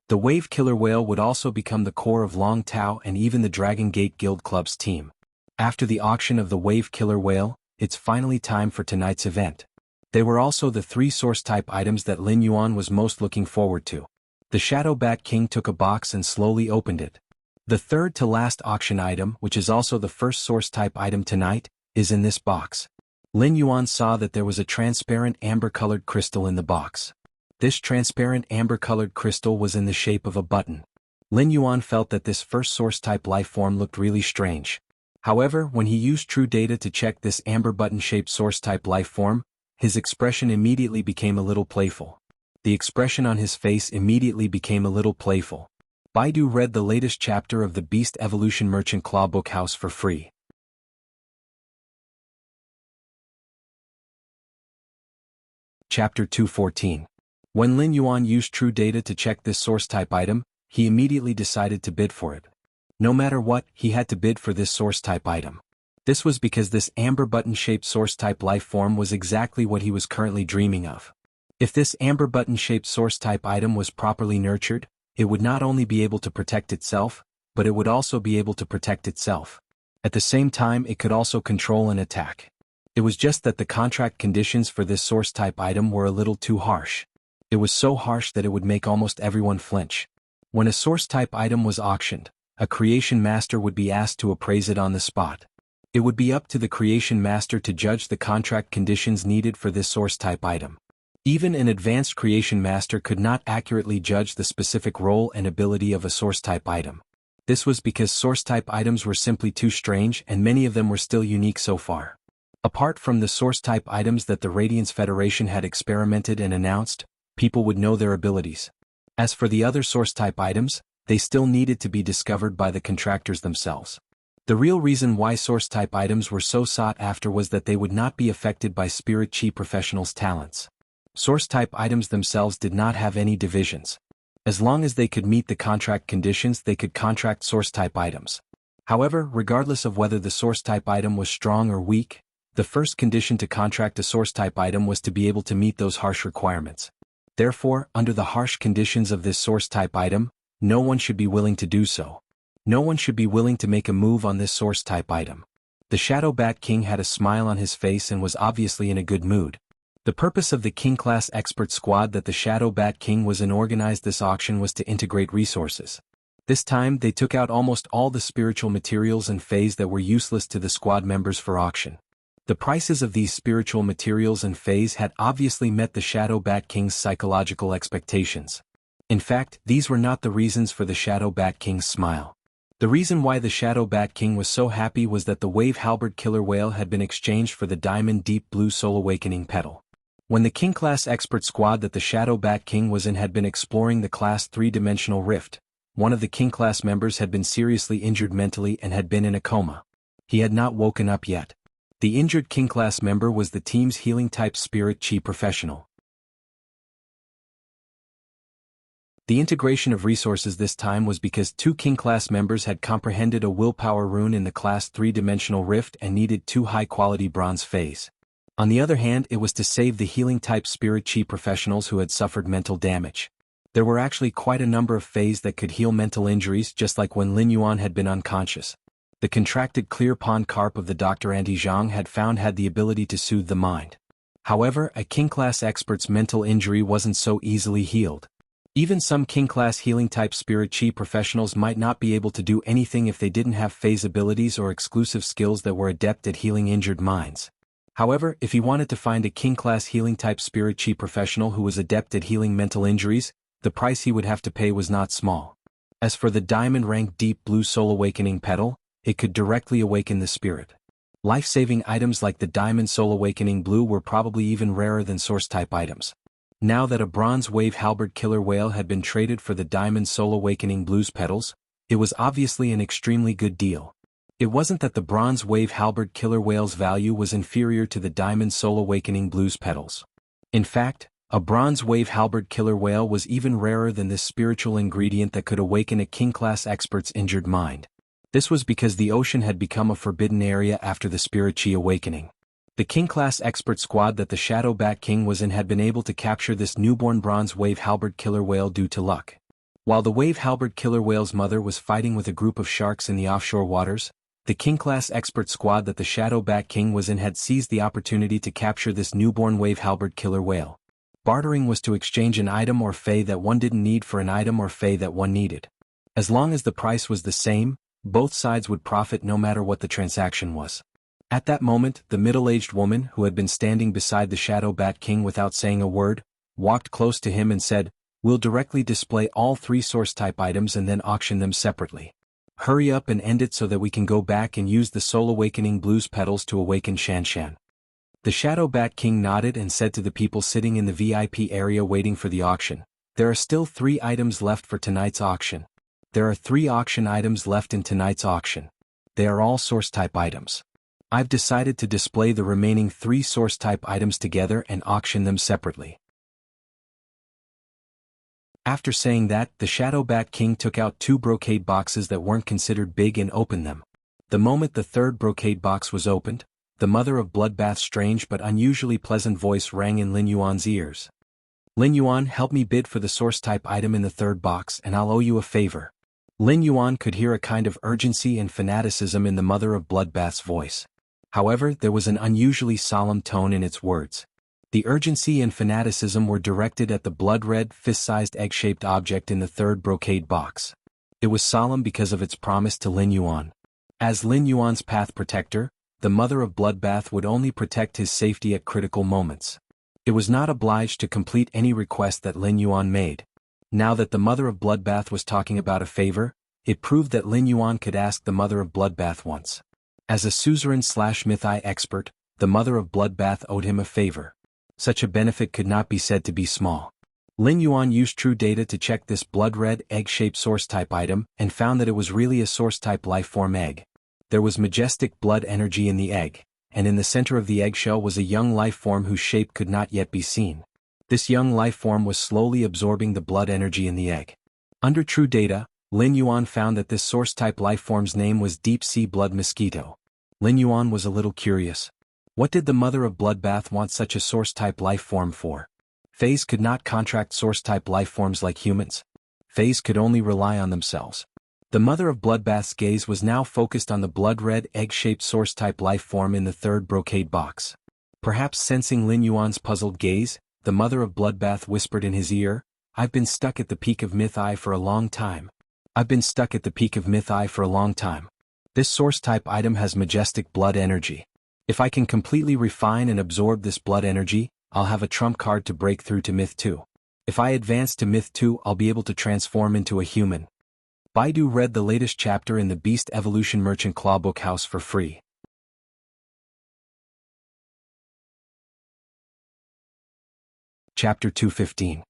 The wave killer whale would also become the core of Long Tao and even the Dragon Gate Guild Club's team. After the auction of the wave killer whale, it's finally time for tonight's event. They were also the 3 source-type items that Lin Yuan was most looking forward to. The Shadow Bat King took a box and slowly opened it. The third-to-last auction item, which is also the first source-type item tonight, is in this box. Lin Yuan saw that there was a transparent amber-colored crystal in the box. This transparent amber-colored crystal was in the shape of a button. Lin Yuan felt that this first source-type lifeform looked really strange. However, when he used true data to check this amber button-shaped source-type lifeform, his expression immediately became a little playful. The expression on his face immediately became a little playful. Baidu read the latest chapter of the Beast Evolution Merchant Claw Book House for free. Chapter 214. When Lin Yuan used true data to check this source-type item, he immediately decided to bid for it. No matter what, he had to bid for this source-type item. This was because this amber button-shaped source-type lifeform was exactly what he was currently dreaming of. If this amber button-shaped source-type item was properly nurtured, it would not only be able to protect itself, but it would also be able to protect itself. At the same time, it could also control an attack. It was just that the contract conditions for this source-type item were a little too harsh. It was so harsh that it would make almost everyone flinch. When a source-type item was auctioned, a creation master would be asked to appraise it on the spot. It would be up to the creation master to judge the contract conditions needed for this source-type item. Even an advanced creation master could not accurately judge the specific role and ability of a source-type item. This was because source-type items were simply too strange and many of them were still unique so far. Apart from the source-type items that the Radiance Federation had experimented and announced, people would know their abilities. As for the other source-type items, they still needed to be discovered by the contractors themselves. The real reason why source-type items were so sought after was that they would not be affected by spirit chi professionals' talents. Source-type items themselves did not have any divisions. As long as they could meet the contract conditions, they could contract source-type items. However, regardless of whether the source-type item was strong or weak, the first condition to contract a source-type item was to be able to meet those harsh requirements. Therefore, under the harsh conditions of this source-type item, no one should be willing to do so. No one should be willing to make a move on this source-type item. The Shadow Bat King had a smile on his face and was obviously in a good mood. The purpose of the King-class expert squad that the Shadow Bat King was in organized this auction was to integrate resources. This time they took out almost all the spiritual materials and phase that were useless to the squad members for auction. The prices of these spiritual materials and phase had obviously met the Shadow Bat King's psychological expectations. In fact, these were not the reasons for the Shadow Bat King's smile. The reason why the Shadow Bat King was so happy was that the Wave Halberd Killer Whale had been exchanged for the Diamond Deep Blue Soul Awakening Petal. When the King-class expert squad that the Shadow Bat King was in had been exploring the Class 3-dimensional rift, one of the King-class members had been seriously injured mentally and had been in a coma. He had not woken up yet. The injured King-class member was the team's healing-type spirit chi professional. The integration of resources this time was because 2 King-class members had comprehended a willpower rune in the Class 3-dimensional rift and needed 2 high-quality bronze phase. On the other hand, it was to save the healing-type spirit chi professionals who had suffered mental damage. There were actually quite a number of phase that could heal mental injuries, just like when Lin Yuan had been unconscious. The contracted clear pond carp of the Dr. Anti Zhang had found had the ability to soothe the mind. However, a King-class expert's mental injury wasn't so easily healed. Even some King-class healing-type spirit chi professionals might not be able to do anything if they didn't have phase abilities or exclusive skills that were adept at healing injured minds. However, if he wanted to find a King-class healing-type spirit chi professional who was adept at healing mental injuries, the price he would have to pay was not small. As for the Diamond-ranked Deep Blue Soul Awakening Petal, it could directly awaken the spirit. Life-saving items like the Diamond Soul Awakening Blue were probably even rarer than source-type items. Now that a Bronze Wave Halberd Killer Whale had been traded for the Diamond Soul Awakening Blue's petals, it was obviously an extremely good deal. It wasn't that the Bronze Wave Halberd Killer Whale's value was inferior to the Diamond Soul Awakening Blue's petals. In fact, a Bronze Wave Halberd Killer Whale was even rarer than this spiritual ingredient that could awaken a King-class expert's injured mind. This was because the ocean had become a forbidden area after the Spirit Chi awakening. The King-class expert squad that the Shadow Bat King was in had been able to capture this newborn Bronze Wave Halberd Killer Whale due to luck. While the Wave Halberd Killer Whale's mother was fighting with a group of sharks in the offshore waters, the King-class expert squad that the Shadow Bat King was in had seized the opportunity to capture this newborn Wave Halberd Killer Whale. Bartering was to exchange an item or fey that one didn't need for an item or fey that one needed. As long as the price was the same, both sides would profit no matter what the transaction was. At that moment, the middle-aged woman, who had been standing beside the Shadow Bat King without saying a word, walked close to him and said, "We'll directly display all 3 source-type items and then auction them separately. Hurry up and end it so that we can go back and use the Soul Awakening Blue's petals to awaken Shanshan." The Shadow Bat King nodded and said to the people sitting in the VIP area waiting for the auction, "There are still 3 items left for tonight's auction. There are 3 auction items left in tonight's auction. They are all source-type items. I've decided to display the remaining 3 source-type items together and auction them separately." After saying that, the Shadow Bat King took out 2 brocade boxes that weren't considered big and opened them. The moment the 3rd brocade box was opened, the mother of Bloodbath's strange but unusually pleasant voice rang in Lin Yuan's ears. "Lin Yuan, help me bid for the source-type item in the 3rd box and I'll owe you a favor." Lin Yuan could hear a kind of urgency and fanaticism in the mother of Bloodbath's voice. However, there was an unusually solemn tone in its words. The urgency and fanaticism were directed at the blood-red, fist-sized egg-shaped object in the 3rd brocade box. It was solemn because of its promise to Lin Yuan. As Lin Yuan's path protector, the mother of Bloodbath would only protect his safety at critical moments. It was not obliged to complete any request that Lin Yuan made. Now that the mother of Bloodbath was talking about a favor, it proved that Lin Yuan could ask the mother of Bloodbath once. As a suzerain/mythi expert, the mother of Bloodbath owed him a favor. Such a benefit could not be said to be small. Lin Yuan used true data to check this blood-red egg-shaped source-type item and found that it was really a source-type life-form egg. There was majestic blood energy in the egg, and in the center of the eggshell was a young life form whose shape could not yet be seen. This young life form was slowly absorbing the blood energy in the egg. Under true data, Lin Yuan found that this source-type life form's name was deep-sea blood mosquito. Lin Yuan was a little curious. What did the mother of bloodbath want such a source-type life form for? Fays could not contract source-type life forms like humans. Fays could only rely on themselves. The mother of bloodbath's gaze was now focused on the blood-red egg-shaped source-type life form in the third brocade box. Perhaps sensing Lin Yuan's puzzled gaze, the mother of bloodbath whispered in his ear, "I've been stuck at the peak of Myth Eye for a long time. I've been stuck at the peak of Myth Eye for a long time. This source-type item has majestic blood energy. If I can completely refine and absorb this blood energy, I'll have a trump card to break through to Myth 2. If I advance to Myth 2, I'll be able to transform into a human." Baidu read the latest chapter in the Beast Evolution Merchant Clawbook House for free. Chapter 215.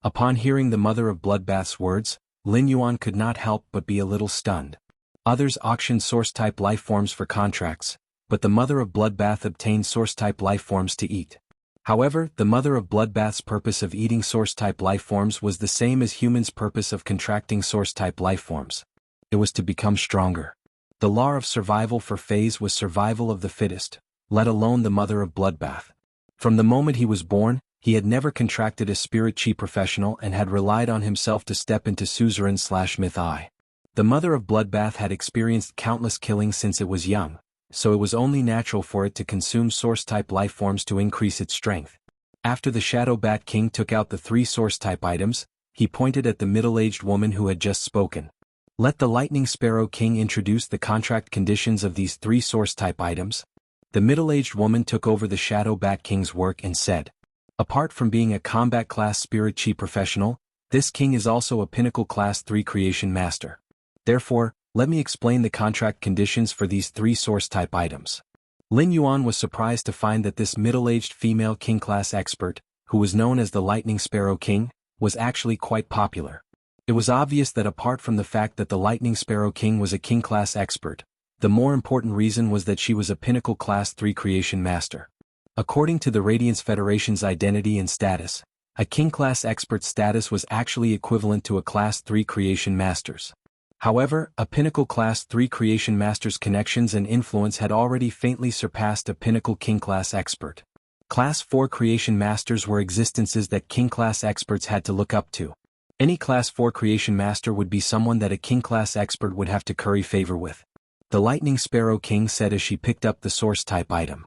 Upon hearing the mother of bloodbath's words, Lin Yuan could not help but be a little stunned. Others auctioned source-type life forms for contracts, but the mother of bloodbath obtained source-type life forms to eat. However, the mother of bloodbath's purpose of eating source-type life forms was the same as humans' purpose of contracting source-type life forms. It was to become stronger. The law of survival for Fays was survival of the fittest, let alone the mother of bloodbath. From the moment he was born, he had never contracted a spirit chi professional and had relied on himself to step into suzerain/myth eye. The mother of bloodbath had experienced countless killings since it was young, so it was only natural for it to consume source-type life forms to increase its strength. After the Shadow Bat King took out the 3 source-type items, he pointed at the middle-aged woman who had just spoken. "Let the Lightning Sparrow King introduce the contract conditions of these 3 source-type items." The middle-aged woman took over the Shadow Bat King's work and said, "Apart from being a combat class spirit chi professional, this king is also a pinnacle class 3 creation master. Therefore, let me explain the contract conditions for these 3 source-type items." Lin Yuan was surprised to find that this middle-aged female king-class expert, who was known as the Lightning Sparrow King, was actually quite popular. It was obvious that apart from the fact that the Lightning Sparrow King was a king-class expert, the more important reason was that she was a pinnacle class 3 creation master. According to the Radiance Federation's identity and status, a king-class expert status was actually equivalent to a class 3 creation master's. However, a pinnacle class 3 creation master's connections and influence had already faintly surpassed a pinnacle king-class expert. Class 4 creation masters were existences that king-class experts had to look up to. Any class 4 creation master would be someone that a king-class expert would have to curry favor with. The Lightning Sparrow King said as she picked up the source-type item.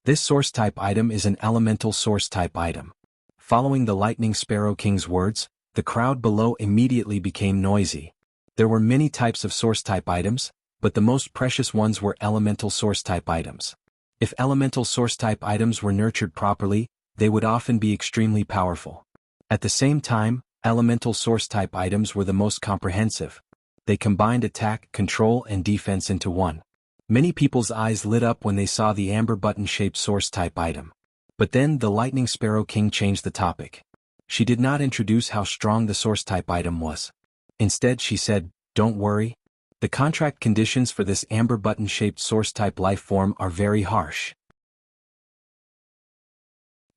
"This source-type item is an elemental source-type item." Following the Lightning Sparrow King's words, the crowd below immediately became noisy. There were many types of source-type items, but the most precious ones were elemental source-type items. If elemental source-type items were nurtured properly, they would often be extremely powerful. At the same time, elemental source-type items were the most comprehensive. They combined attack, control, and defense into one. Many people's eyes lit up when they saw the amber button-shaped source-type item. But then the Lightning Sparrow King changed the topic. She did not introduce how strong the source-type item was. Instead she said, "Don't worry. The contract conditions for this amber button-shaped source-type life form are very harsh.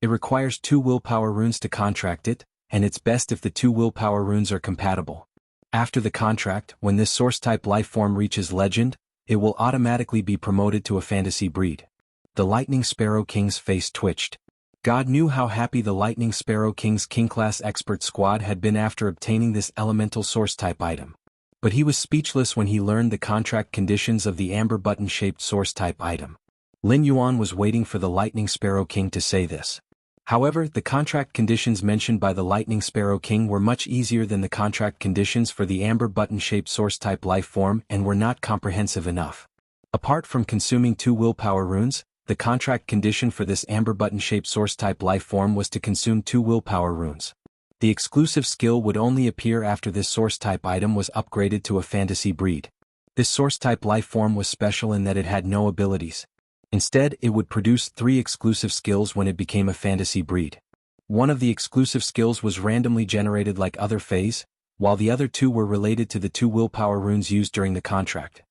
It requires 2 willpower runes to contract it, and it's best if the 2 willpower runes are compatible. After the contract, when this source-type life form reaches legend, it will automatically be promoted to a fantasy breed." The Lightning Sparrow King's face twitched. God knew how happy the Lightning Sparrow King's king-class expert squad had been after obtaining this elemental source-type item. But he was speechless when he learned the contract conditions of the amber button-shaped source-type item. Lin Yuan was waiting for the Lightning Sparrow King to say this. However, the contract conditions mentioned by the Lightning Sparrow King were much easier than the contract conditions for the amber button-shaped source-type life form and were not comprehensive enough. Apart from consuming 2 willpower runes, the contract condition for this amber button-shaped source-type life form was to consume 2 willpower runes. The exclusive skill would only appear after this source-type item was upgraded to a fantasy breed. This source-type life form was special in that it had no abilities. Instead, it would produce 3 exclusive skills when it became a fantasy breed. One of the exclusive skills was randomly generated like other Fays, while the other 2 were related to the 2 willpower runes used during the contract.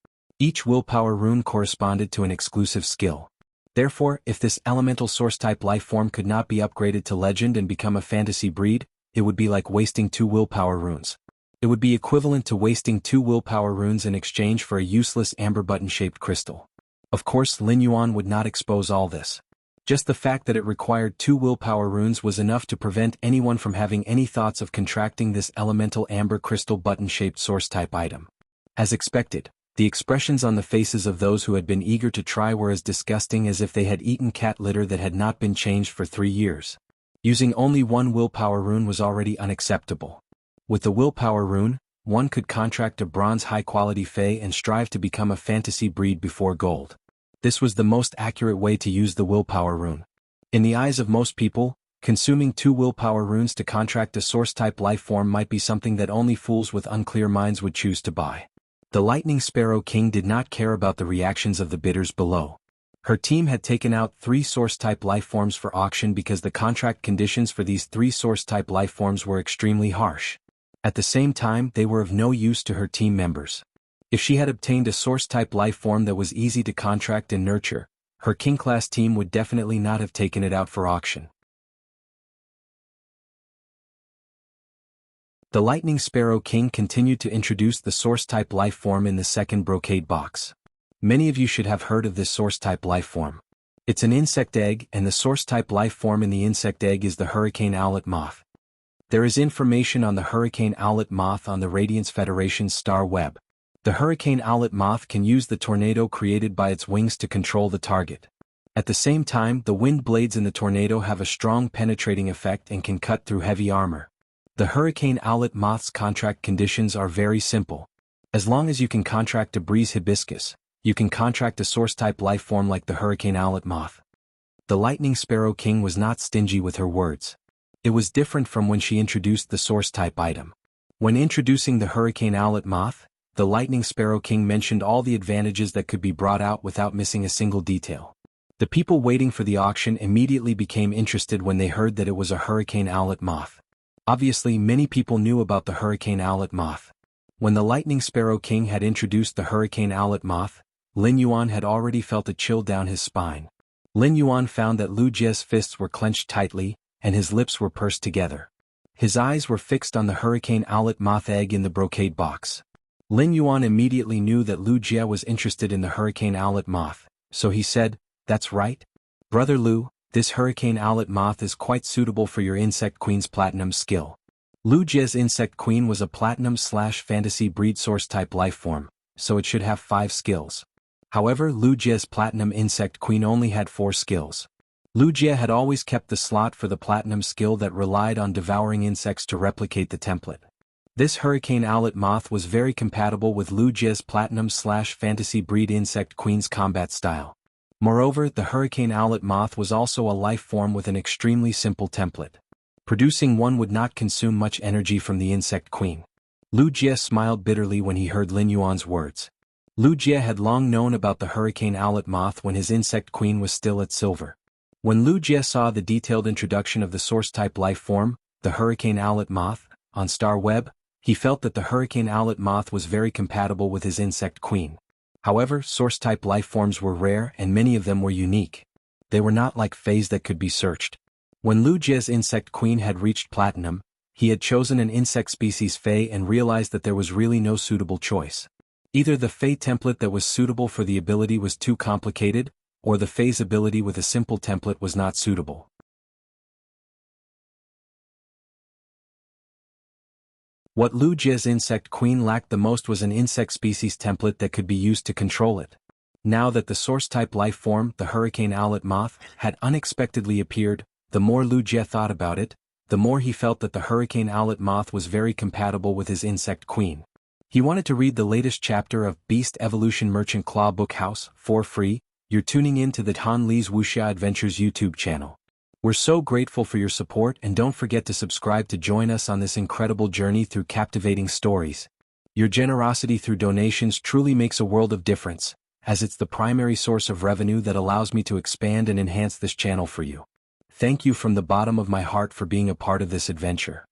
Each willpower rune corresponded to an exclusive skill. Therefore, if this elemental source-type life form could not be upgraded to legend and become a fantasy breed, it would be like wasting 2 willpower runes. It would be equivalent to wasting 2 willpower runes in exchange for a useless amber button-shaped crystal. Of course, Lin Yuan would not expose all this. Just the fact that it required 2 willpower runes was enough to prevent anyone from having any thoughts of contracting this elemental amber crystal button-shaped source-type item. As expected, the expressions on the faces of those who had been eager to try were as disgusting as if they had eaten cat litter that had not been changed for 3 years. Using only 1 willpower rune was already unacceptable. With the willpower rune, one could contract a bronze high-quality fae and strive to become a fantasy breed before gold. This was the most accurate way to use the willpower rune. In the eyes of most people, consuming 2 willpower runes to contract a source-type life form might be something that only fools with unclear minds would choose to buy. The Lightning Sparrow King did not care about the reactions of the bidders below. Her team had taken out 3 source-type life forms for auction because the contract conditions for these 3 source-type life forms were extremely harsh. At the same time, they were of no use to her team members. If she had obtained a source-type life form that was easy to contract and nurture, her King-class team would definitely not have taken it out for auction. The Lightning Sparrow King continued to introduce the source-type life form in the second brocade box. Many of you should have heard of this source-type life form. It's an insect egg, and the source-type life form in the insect egg is the hurricane owlet moth. There is information on the hurricane owlet moth on the Radiance Federation's star web. The hurricane owlet moth can use the tornado created by its wings to control the target. At the same time, the wind blades in the tornado have a strong penetrating effect and can cut through heavy armor. The hurricane owlet moth's contract conditions are very simple. As long as you can contract a breeze hibiscus, you can contract a source-type life form like the hurricane owlet moth. The Lightning Sparrow King was not stingy with her words. It was different from when she introduced the source-type item. When introducing the hurricane owlet moth, the Lightning Sparrow King mentioned all the advantages that could be brought out without missing a single detail. The people waiting for the auction immediately became interested when they heard that it was a hurricane owlet moth. Obviously, many people knew about the hurricane owlet moth. When the Lightning Sparrow King had introduced the hurricane owlet moth, Lin Yuan had already felt a chill down his spine. Lin Yuan found that Lu Jie's fists were clenched tightly, and his lips were pursed together. His eyes were fixed on the hurricane owlet moth egg in the brocade box. Lin Yuan immediately knew that Lu Jie was interested in the hurricane owlet moth, so he said, "That's right. Brother Lu, this hurricane owlet moth is quite suitable for your Insect Queen's platinum skill." Lu Jie's Insect Queen was a platinum/fantasy breed source-type life form, so it should have 5 skills. However, Lu Jie's platinum Insect Queen only had 4 skills. Lu Jie had always kept the slot for the platinum skill that relied on devouring insects to replicate the template. This hurricane owlet moth was very compatible with Lu Jie's platinum/fantasy breed Insect Queen's combat style. Moreover, the hurricane owlet moth was also a life form with an extremely simple template. Producing one would not consume much energy from the Insect Queen. Lu Jie smiled bitterly when he heard Lin Yuan's words. Lu Jie had long known about the hurricane owlet moth when his Insect Queen was still at silver. When Lu Jie saw the detailed introduction of the source-type life form, the hurricane owlet moth, on Star Web, he felt that the hurricane owlet moth was very compatible with his Insect Queen. However, source-type life forms were rare and many of them were unique. They were not like fays that could be searched. When Lu Jie's Insect Queen had reached platinum, he had chosen an insect species fae and realized that there was really no suitable choice. Either the fae template that was suitable for the ability was too complicated, or the fae's ability with a simple template was not suitable. What Lu Jie's Insect Queen lacked the most was an insect species template that could be used to control it. Now that the source-type life form, the hurricane owlet moth, had unexpectedly appeared, the more Lu Jie thought about it, the more he felt that the hurricane owlet moth was very compatible with his Insect Queen. He wanted to read the latest chapter of Beast Evolution Merchant Claw Book House for free. You're tuning in to the Han Li's Wuxia Adventures YouTube channel. We're so grateful for your support, and don't forget to subscribe to join us on this incredible journey through captivating stories. Your generosity through donations truly makes a world of difference, as it's the primary source of revenue that allows me to expand and enhance this channel for you. Thank you from the bottom of my heart for being a part of this adventure.